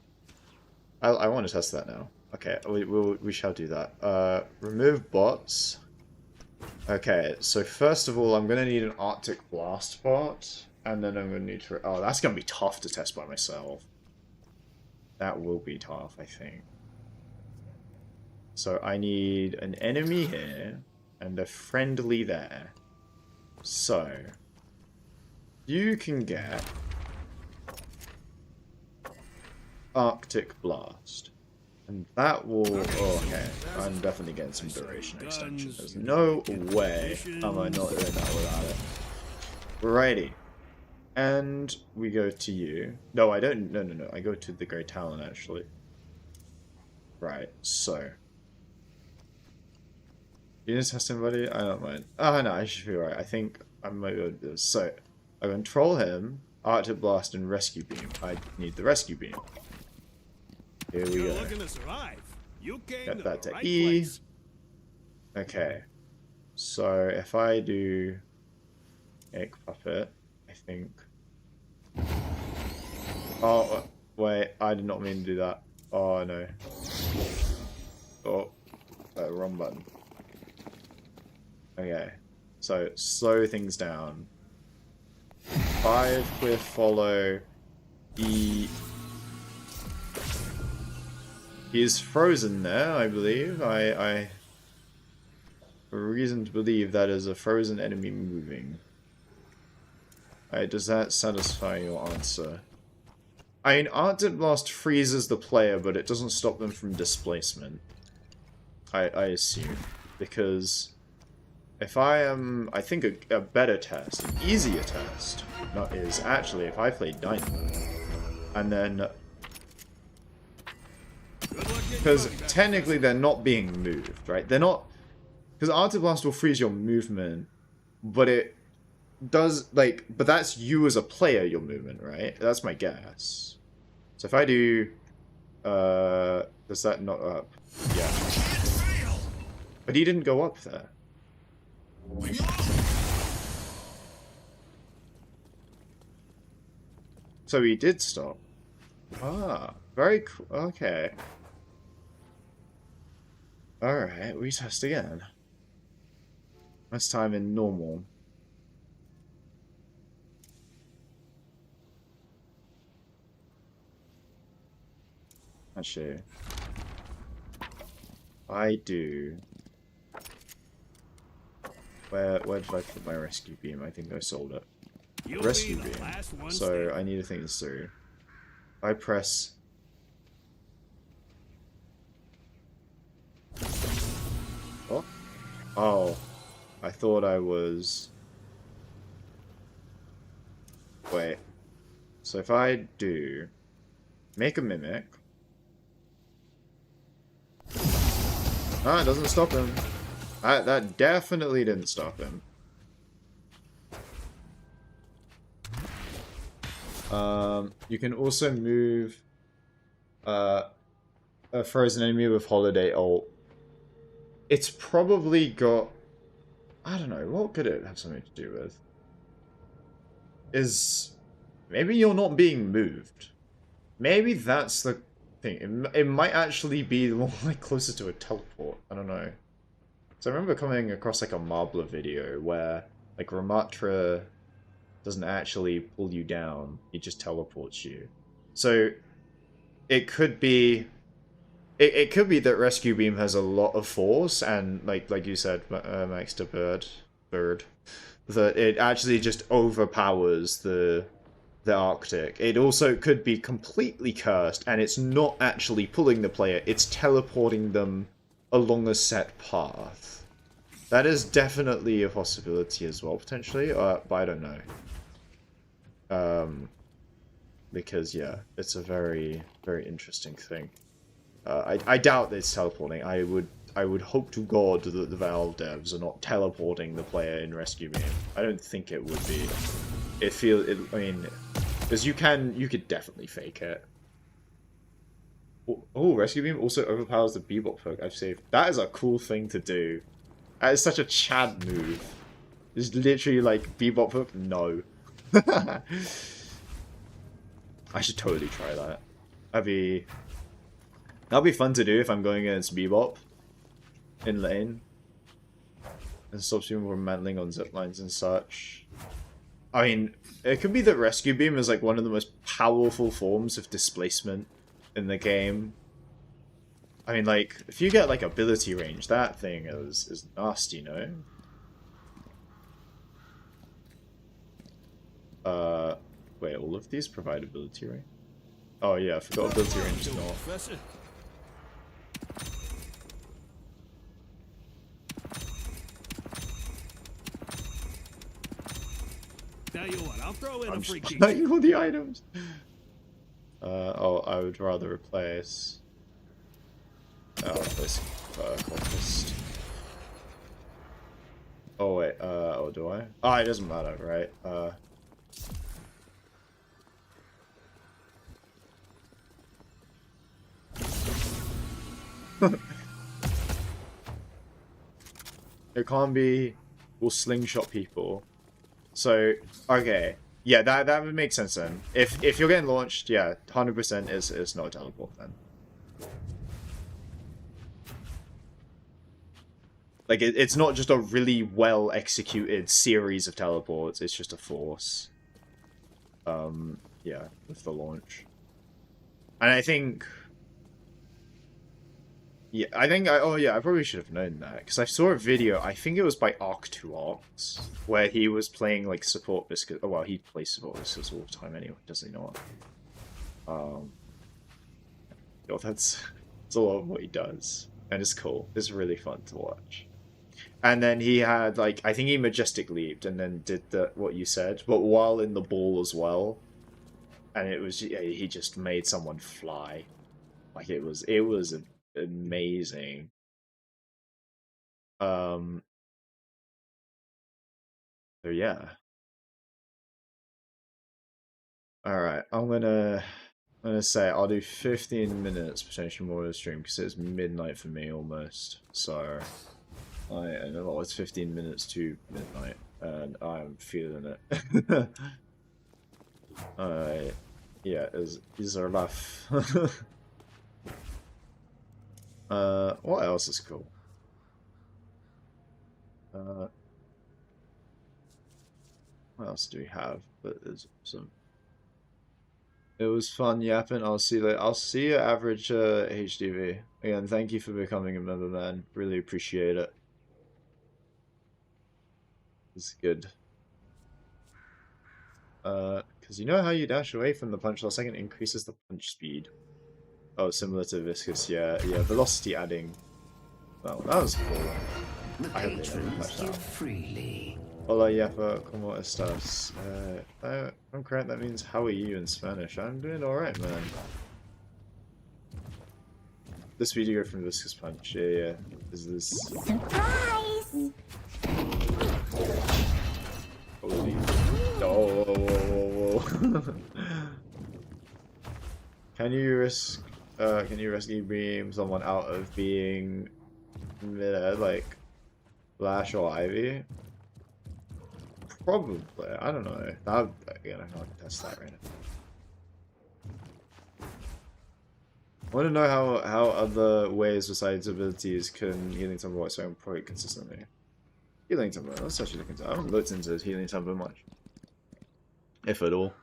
I want to test that now. Okay, we shall do that. Remove bots. Okay, so first of all, I'm going to need an Arctic Blast bot. And then I'm going to need to... Oh, that's going to be tough to test by myself. That will be tough, I think. So I need an enemy here. And a friendly there. So... You can get... Arctic Blast. And that will... Oh, okay. I'm definitely getting some duration extension. There's no way am I not doing that without it. Righty. And we go to you. No, I don't... No. I go to the Grey Talon, actually. Right, so... You just test somebody? I don't mind. Oh, no, I should be right. I think I might be able to do this. So... I control him, Arctic Blast, and Rescue Beam. I need the Rescue Beam. Here we go. Get that to E. Okay. So if I do Egg Puppet, I think... Oh, wait. I did not mean to do that. Oh, no. Oh. Wrong button. Okay. So, slow things down. 5 clear follow, E, He's frozen there, I believe. I have a reason to believe that is a frozen enemy moving. Does that satisfy your answer? I mean, Arctic Blast freezes the player, but it doesn't stop them from displacement. I assume. Because if I think a better test, an easier test, is actually if I play Dynamo, and then... Because technically they're not being moved, right? They're not... Because Arctic Blast will freeze your movement, but it does, like... But that's you as a player, your movement, right? That's my guess. So if I do... does that not up? Yeah. But he didn't go up there. So he did stop. Ah, very cool. Okay. Alright, we test again. This time in normal. Actually, I do. Where did I put my rescue beam? I think I sold it. Rescue beam. So I need to think this through. I press. Oh. Oh. I thought I was. Wait. So if I do make a mimic. Ah, it doesn't stop him. That definitely didn't stop him. You can also move a frozen enemy with holiday ult. It's probably got... I don't know, what could it have something to do with? Maybe you're not being moved. Maybe that's the thing. It might actually be more like closer to a teleport. I don't know. So I remember coming across like a Marbler video where like Ramatra doesn't actually pull you down, it just teleports you. So it could be that Rescue Beam has a lot of force and like you said, Max to Bird, that it actually just overpowers the Arctic. It also could be completely cursed and it's not actually pulling the player, it's teleporting them along a set path. That is definitely a possibility as well, potentially, but I don't know. Because, yeah, it's a very, very interesting thing. I doubt that it's teleporting. I would hope to God that the Valve devs are not teleporting the player in Rescue Beam. I don't think it would be. I mean, because you could definitely fake it. Oh, Rescue Beam also overpowers the Bebop perk I've saved. That is a cool thing to do. That is such a Chad move. It's literally like Bebop hook? No. I should totally try that. That'd be fun to do if I'm going against Bebop in lane. And stops people from mantling on ziplines and such. I mean, it could be that Rescue Beam is like one of the most powerful forms of displacement in the game. I mean, like, if you get like ability range, that thing is nasty, no? Wait, all of these provide ability range? Oh yeah, I forgot ability range is not. Tell you what, I'll throw in a free key. Not all the items. Oh, I would rather replace. I'll replace Cultist. Oh wait, oh do I? Oh, it doesn't matter, right? It can't be. We'll slingshot people. So okay, yeah, that would make sense then. If you're getting launched, yeah, 100% is not a teleport then. Like it's not just a really well executed series of teleports. It's just a force. Yeah, with the launch, and I think Yeah, I think oh yeah, I probably should have known that because I saw a video. I think it was by Arc2Arcs where he was playing like support Viscous. Oh well, he plays support Viscous all the time anyway, does he not? Yo, that's a lot of what he does, and it's cool. It's really fun to watch. And then he had like I think he majestic leaped and then did what you said, but while in the ball as well. And it was he just made someone fly, like it was amazing. So yeah. All right, I'm gonna say I'll do 15 minutes potentially more of the stream because it's midnight for me almost. So I know it's 15 minutes to midnight, and I'm feeling it. Yeah, these are rough. What else is cool? What else do we have? But there's some. It was fun yapping. I'll see you. I'll see you, average HDV. Again, thank you for becoming a member, man. Really appreciate it. It's good. Because you know how you dash away from the punch last second increases the punch speed. Oh, similar to Viscous, yeah. Velocity adding. Well, that was cool. I hope they really patched that. Freely. Hola, Yappa, ¿cómo estás? If I'm correct, that means how are you in Spanish? I'm doing alright, man. The speed you go from Viscous punch, yeah. Is this... Surprise! Holy... Oh, whoa. Can you rescue beam someone out of being mid, like Lash or Ivy? Probably. I don't know. Again, I can't test that right now. I want to know how other ways besides abilities can Healing Temper work so probably consistently. Healing Temper. Let's actually look into. I haven't looked into Healing Temper much, if at all.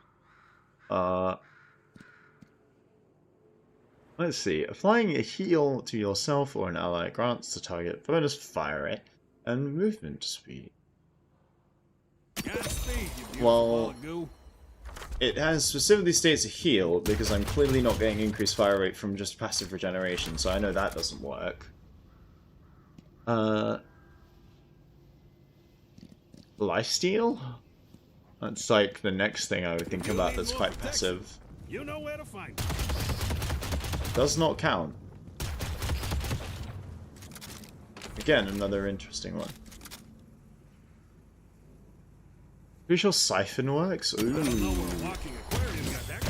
Let's see. Applying a heal to yourself or an ally grants the target bonus fire rate and movement speed. Well, it has specifically states a heal because I'm clearly not getting increased fire rate from just passive regeneration, so I know that doesn't work. Lifesteal? That's like the next thing I would think about that's quite passive. You know where to find. Does not count. Again, another interesting one. Pretty sure Siphon works? Ooh.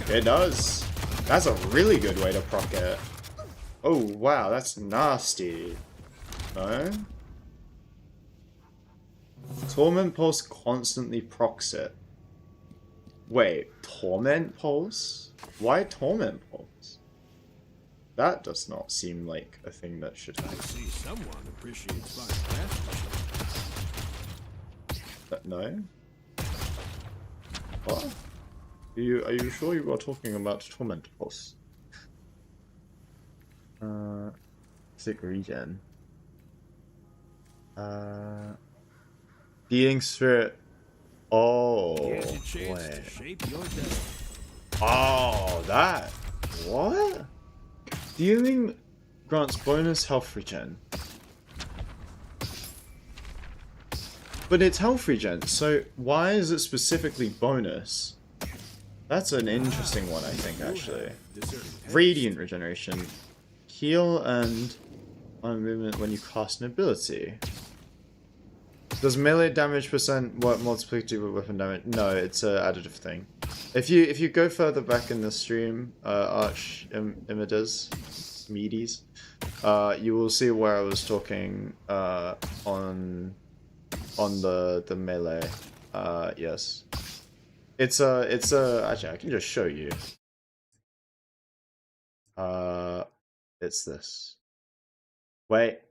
It does. That's a really good way to proc it. Oh, wow, that's nasty. No? Torment Pulse constantly procs it. Wait, Torment Pulse? Why Torment Pulse? That does not seem like a thing that should happen. I see someone appreciates fire. No? What? Are you sure you are talking about Torment Pulse? Sick regen. Being Spirit. Oh, wait. Oh, that. What? Dealing grants bonus health regen. But it's health regen, so why is it specifically bonus? That's an interesting one, I think, actually. Radiant regeneration. Heal and on movement when you cast an ability. Does melee damage percent work multiplicative with weapon damage? No, it's an additive thing. If you go further back in the stream, Arch Images, Medes, you will see where I was talking on the melee. Yes. It's actually I can just show you. It's this. Wait.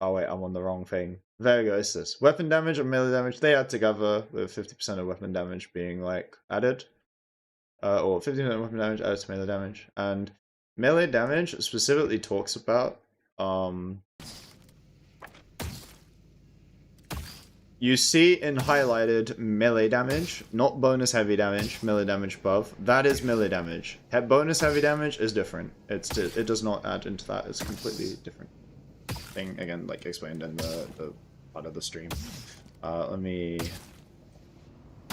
Oh wait, I'm on the wrong thing. There we go, it's this. Weapon damage and melee damage, they add together with 50% of weapon damage being like added. Or 50% of weapon damage added to melee damage. And melee damage specifically talks about you see in highlighted melee damage, not bonus heavy damage, melee damage above. That is melee damage. Bonus heavy damage is different. It does not add into that. It's a completely different thing. Again, like explained in the part of the stream. Let me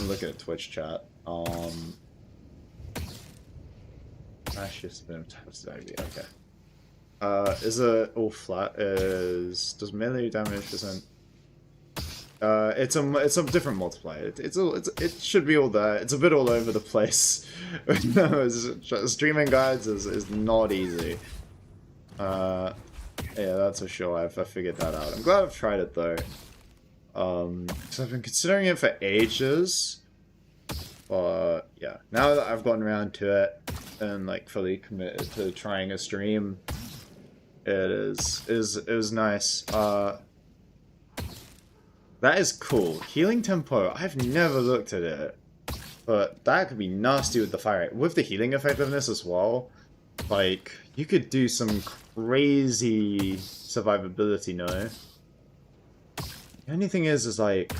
look at Twitch chat. Yapistism. Okay. Is it all flat? Does melee damage isn't? It's a different multiplier. It should be all there. It's a bit all over the place. No, streaming guides is not easy. Yeah, that's for sure. I figured that out. I'm glad I've tried it though. Because I've been considering it for ages. But yeah, now that I've gotten around to it and like fully committed to trying a stream, it is nice. That is cool. Healing tempo. I've never looked at it, but that could be nasty with the fire rate. With the healing effectiveness as well, like you could do some crazy survivability. No. The only thing is like,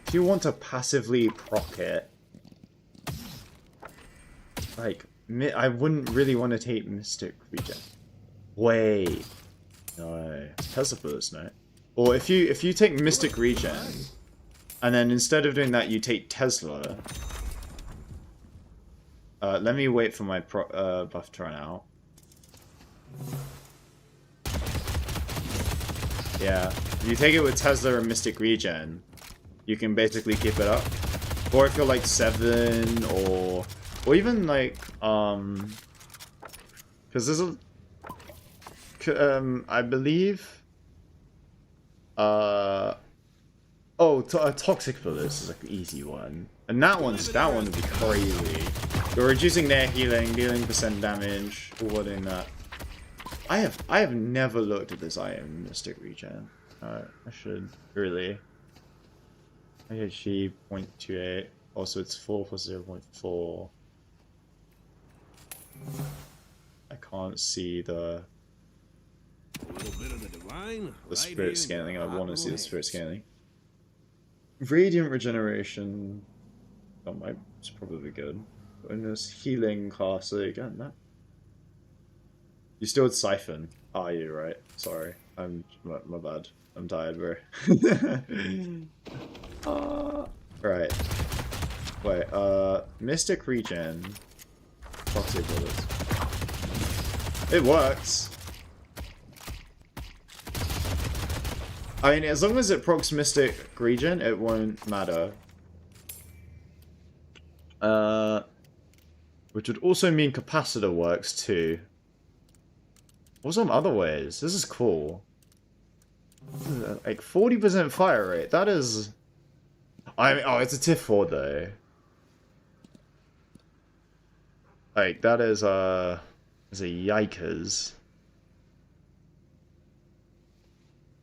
if you want to passively proc it, like I wouldn't really want to take Mystic Regen. Wait, no, Tesla Bullets, no. Or if you take Mystic Regen, and then instead of doing that you take Tesla. Let me wait for my buff to run out. Yeah, if you take it with Tesla or Mystic Regen, you can basically keep it up. Or if you're like 7 or even like because there's a I believe. Toxic Bullets is like the easy one, and that one would be crazy. You're reducing their healing, dealing percent damage, avoiding that. I have never looked at this item, Mystic Regen. I should really. IHG 0.28. Also, it's 4 plus 0.4. I can't see the. A little bit of the divine. The spirit scaling. I want to see the spirit scaling. Radiant regeneration. That it's probably good. Bonus healing caster again. That. You still had siphon. Ah, you're right. Sorry, my bad. I'm tired, bro. Right. Wait. Mystic Regen. Toxic Bullets. It works. I mean, as long as it procs Mystic Regen, it won't matter. Which would also mean Capacitor works too. Or some other ways. This is cool. Like 40% fire rate. That is. I mean, oh, it's a tier 4 though. Like that is a yikers.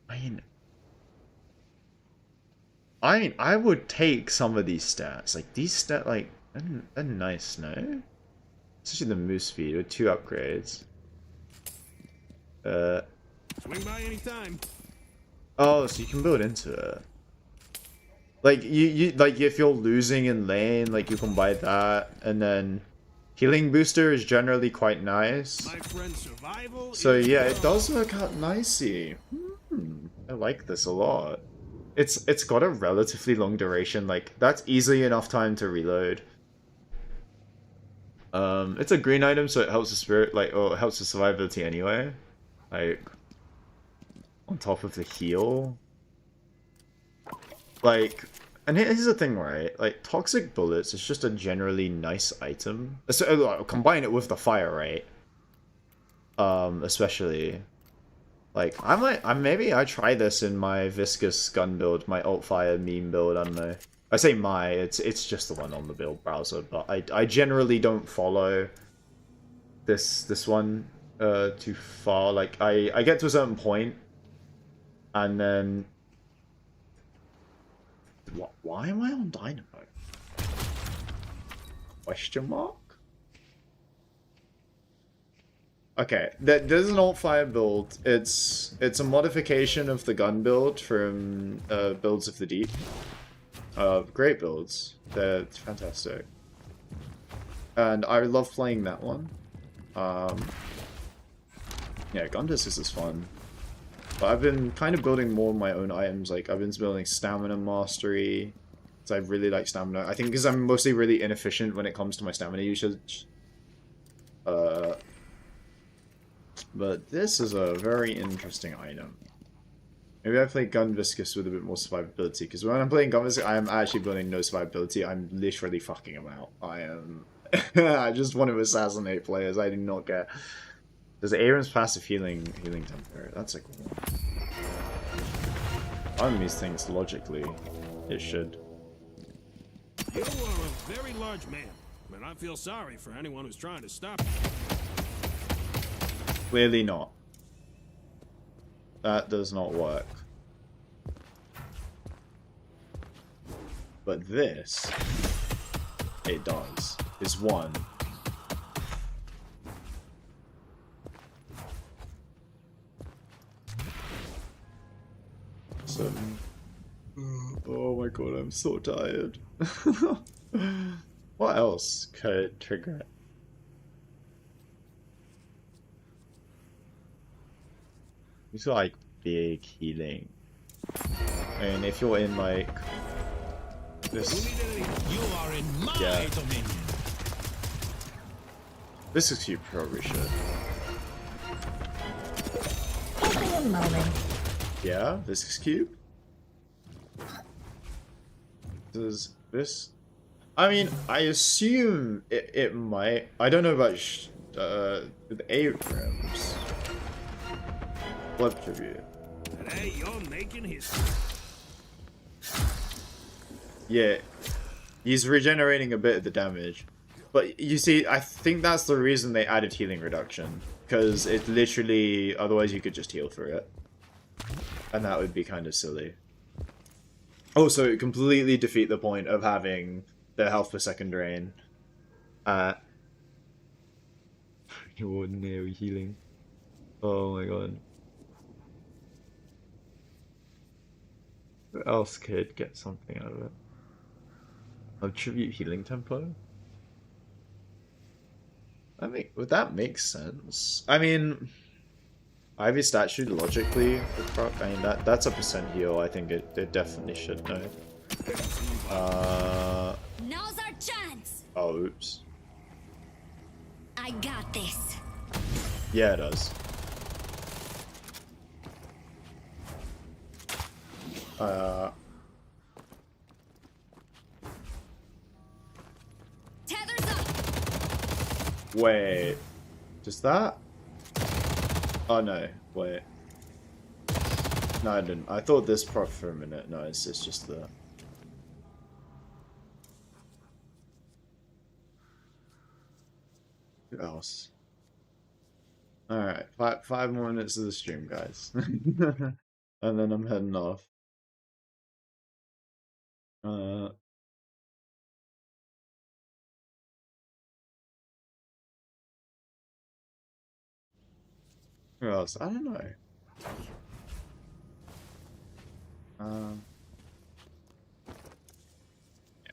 I mean, I would take some of these stats. Like these stats, like they're nice, no? Especially the move speed with 2 upgrades. Swing by anytime. Oh, so you can build into it. Like you like if you're losing in lane, like you can buy that, and then healing booster is generally quite nice. My friend, survival. So yeah, it does work out nicely. I like this a lot. It's got a relatively long duration. Like that's easily enough time to reload. It's a green item, so it helps the spirit, like, or it helps the survivability anyway. Like, on top of the heal. Like, and here's the thing, right? Like, Toxic Bullets is just a generally nice item. So, combine it with the fire rate. Especially. Like, maybe I try this in my Viscous gun build, my alt fire meme build, I don't know. I say it's just the one on the build browser, but I generally don't follow this one too far. Like I get to a certain point, and then why am I on Dynamo? Question mark? Okay, there's an alt fire build. It's a modification of the gun build from Builds of the Deep. Great builds. They're fantastic. And I love playing that one. Yeah, gun discs is fun. But I've been kind of building more of my own items. Like, I've been building stamina mastery. Because I really like stamina. I think because I'm mostly really inefficient when it comes to my stamina usage. But this is a very interesting item. Maybe I play Gun Viscous with a bit more survivability, because when I'm playing Gun Viscous, I am actually building no survivability. I'm literally fucking them out. I am... I just want to assassinate players. I do not care. Does Aaron's passive healing temper? That's a cool one. On these things, logically, it should. You are a very large man, and I feel sorry for anyone who's trying to stop you. Clearly not. That does not work. But this, it does. Is one. So, oh my god, I'm so tired. What else could trigger it? It's like big healing. I mean, if you're in like this, You are in my yeah, dominion. this is you probably should. Give me a moment. Yeah, this is cube. Does this? I mean, I assume it might. I don't know about with Abrams. Blood tribute. Hey, you're making history. Yeah, he's regenerating a bit of the damage. But you see, I think that's the reason they added healing reduction. Because it literally, otherwise you could just heal for it. And that would be kind of silly. Also, it completely defeat the point of having the health per second drain. Ordinary healing. Oh my god. Who else could get something out of it? Tribute healing tempo? I mean, would that make sense? I mean, Ivy statue logically, I mean that's a percent heal. I think it definitely should know. Now's our chance. Oh, oops. I got this. Yeah, it does. Tethers up. Wait. Does that? Oh no, wait. No, I didn't. I thought this proc for a minute. No, it's just the... Who else? Alright, five more minutes of the stream, guys. And then I'm heading off. Who else? I don't know. Yeah,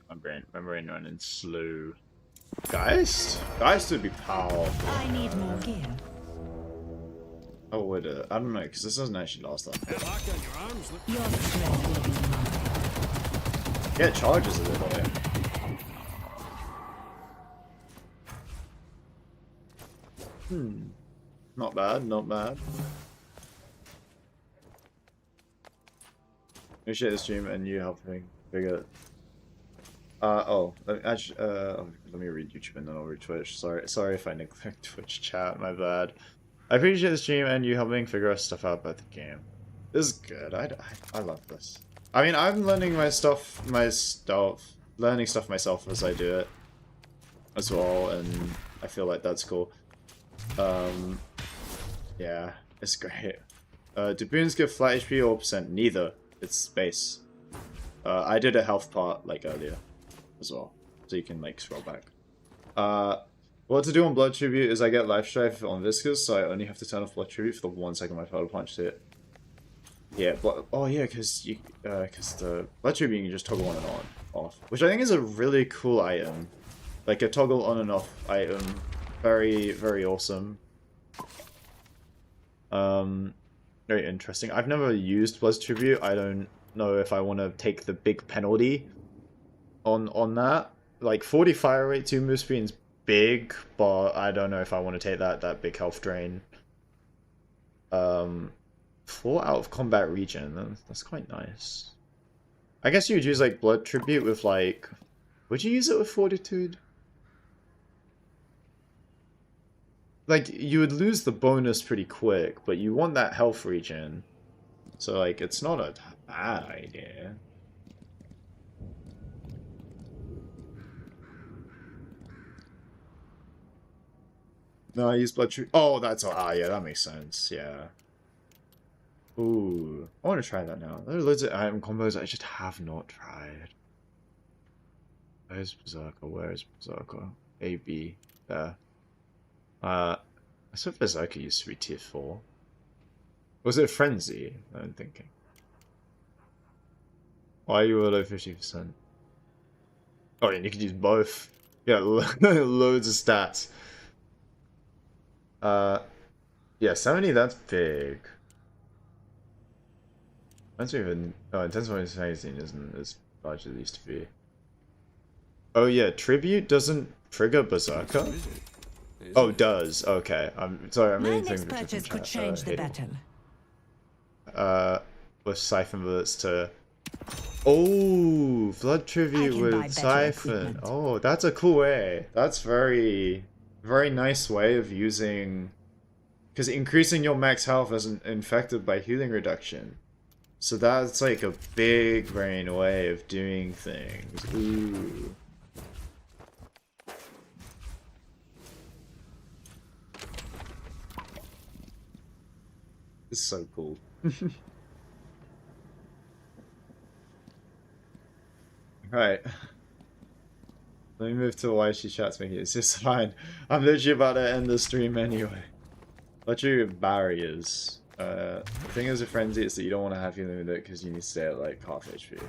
my brain running slow. Geist would be powerful. I need more gear. Oh, would it? I don't know, because this doesn't actually last that long. Deadlock on your arms. Look. Your strength will be mine. Yeah, it charges a little bit. Not bad, not bad. Appreciate the stream and you helping figure. Let me read YouTube and then I'll read Twitch. Sorry if I neglect Twitch chat. My bad. I appreciate the stream and you helping figure stuff out about the game. This is good. I love this. I mean, I'm learning learning stuff myself as I do it as well, and I feel like that's cool. Yeah, it's great. Do boons give flat HP or percent? Neither. It's space. I did a health part like earlier as well, so you can like scroll back. What to do on Blood Tribute is I get Life Strife on Viscous, so I only have to turn off Blood Tribute for the 1 second my Photo Punch hit. Yeah, but oh yeah, because the Blood Tribute you can just toggle on and on, off, which I think is a really cool item, like a toggle on and off item, very very awesome. Very interesting. I've never used Blood Tribute. I don't know if I want to take the big penalty on that. Like 40 fire rate, 2 move speed's big, but I don't know if I want to take that big health drain. 4 out of combat region, that's quite nice. I guess you would use like Blood Tribute with like, would you use it with Fortitude? Like you would lose the bonus pretty quick, but you want that health region, so like it's not a bad idea. No, I use Blood Tribute. Oh, that's yeah, that makes sense. Yeah. Ooh, I want to try that now. There are loads of item combos I just have not tried. Where's Berserker? Where is Berserker? A, B, there. I thought Berserker used to be tier 4. Was it Frenzy? I'm thinking. Why are you below 50%? Oh, and you could use both. Yeah, loads of stats. Yeah, 70, that's big. That's even... Oh, Intense Magazine isn't as large as it used to be. Oh yeah, Tribute doesn't trigger Berserker? Oh, it does. Okay. I'm sorry, I'm reading things next purchase could change the battle. With Siphon Bullets to... Oh! Blood Tribute with Siphon. Oh, that's a cool way. That's very nice way of using... Because increasing your max health isn't infected by healing reduction. So that's like a big brain way of doing things. Ooh. It's so cool. Right. Let me move to why she chats me. It's just fine. I'm literally about to end the stream anyway. Literally barriers. The thing is with Frenzy is that you don't want to have healing with it because you need to stay at like half HP.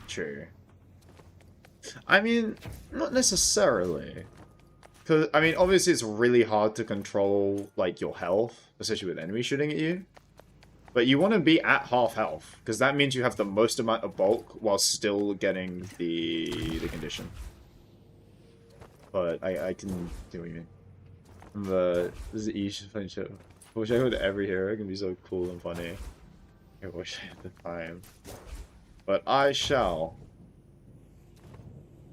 True. I mean, not necessarily. Because, I mean, obviously it's really hard to control like your health, especially with enemies shooting at you. But you want to be at half health, because that means you have the most amount of bulk while still getting the condition. But I can do what you mean. But this is easy funny shit. I wish I could every hero can be so cool and funny. I wish I had the time. But I shall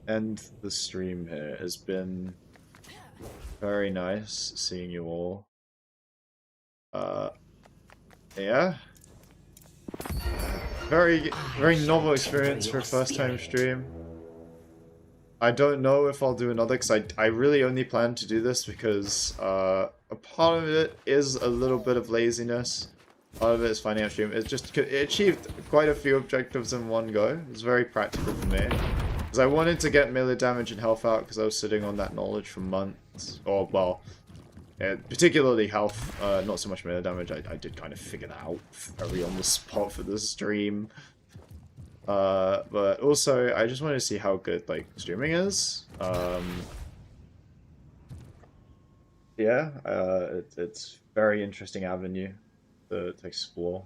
end the stream here. It has been very nice seeing you all. Yeah. Very novel experience for a first time stream. I don't know if I'll do another because I really only plan to do this because a part of it is a little bit of laziness. Part of it is finding out stream. It achieved quite a few objectives in one go. It was very practical for me. Because I wanted to get melee damage and health out because I was sitting on that knowledge for months. Or, well, particularly health, not so much melee damage. I did kind of figure that out very on the spot for this stream. But also, I just wanted to see how good, like, streaming is. Yeah, it's very interesting avenue to explore.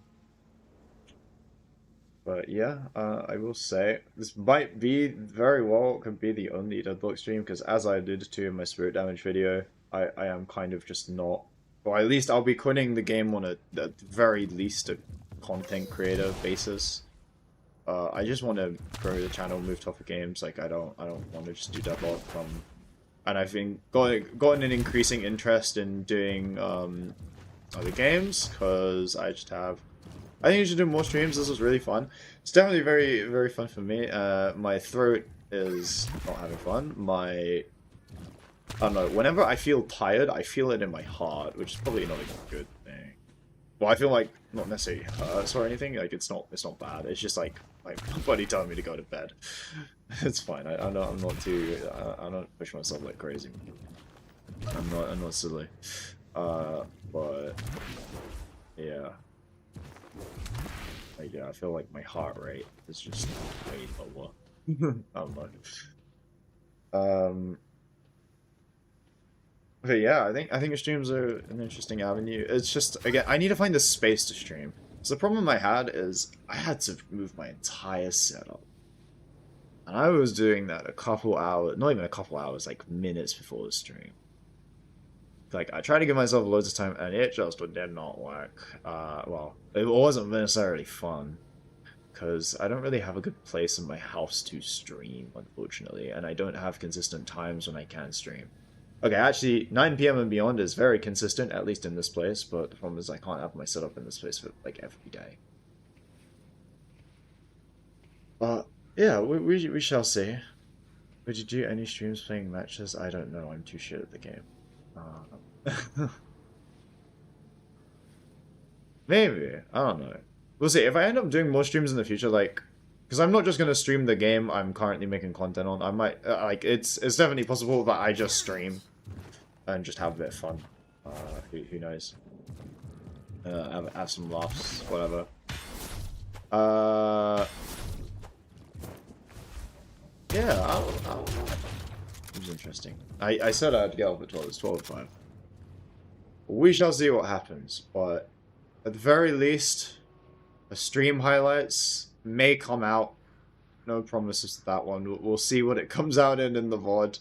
But yeah, I will say, this might be, very well, could be the only Deadlock stream, because as I alluded to in my spirit damage video, I am kind of just not, or at least I'll be quitting the game on a very least a content creator basis. I just want to grow the channel, move to other games. Like I don't want to just do Deadlock. And I've been gotten an increasing interest in doing other games because I think you should do more streams. This was really fun. It's definitely very fun for me. My throat is not having fun. I don't know. Whenever I feel tired, I feel it in my heart, which is probably not a good thing. well, I feel like not necessarily hurts or anything. Like it's not bad. It's just like my body telling me to go to bed. It's fine. I'm not too. I'm not pushing myself like crazy. I'm not silly. But yeah. Like, yeah, I feel like my heart rate is just way lower. I don't know. But yeah, I think streams are an interesting avenue. It's just, again, I need to find the space to stream. So the problem I had is I had to move my entire setup. And I was doing that a couple hours, not even a couple hours, like minutes before the stream. Like, I tried to give myself loads of time, and it just did not work. Well, it wasn't necessarily fun, because I don't really have a good place in my house to stream, unfortunately, and I don't have consistent times when I can stream. Okay, actually, 9 PM and beyond is very consistent, at least in this place, but the problem is I can't have my setup in this place for, like, every day. But, yeah, we shall see. Would you do any streams playing matches? I don't know, I'm too shit at the game. Maybe, I don't know. We'll see. If I end up doing more streams in the future, like, because I'm not just gonna stream the game I'm currently making content on. I might like it's definitely possible that I just stream and just have a bit of fun. Who knows? Have some laughs, whatever. Yeah, it was interesting. I said I'd get up at 12. It's 12:05. We shall see what happens, but at the very least, the stream highlights may come out. No promises to that one. We'll see what it comes out in the VOD.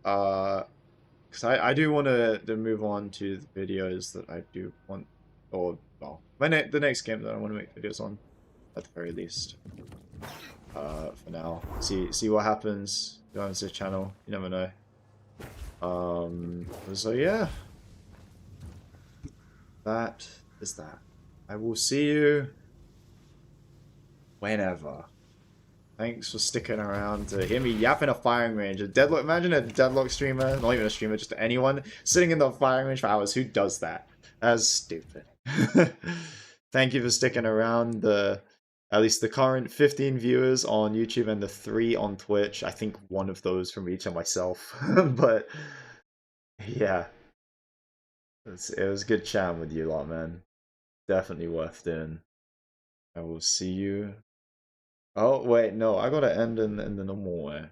Because I do want to move on to the videos that I do want, or well, the next game that I want to make videos on, at the very least. For now, see what happens. Go on to the channel. You never know. So yeah, that is that. I will see you whenever. Thanks for sticking around to hear me yap in a firing range. Imagine a Deadlock streamer, not even a streamer, just anyone sitting in the firing range for hours. Who does that? That's stupid. Thank you for sticking around. At least the current 15 viewers on YouTube and the 3 on Twitch. I think one of those from each of myself. But yeah, it was good chatting with you lot, man. Definitely worth doing. I will see you. Oh, wait, no, I gotta end in the normal way.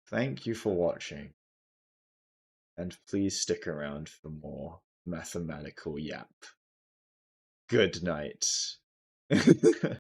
Thank you for watching. And please stick around for more mathematical yap. Good night.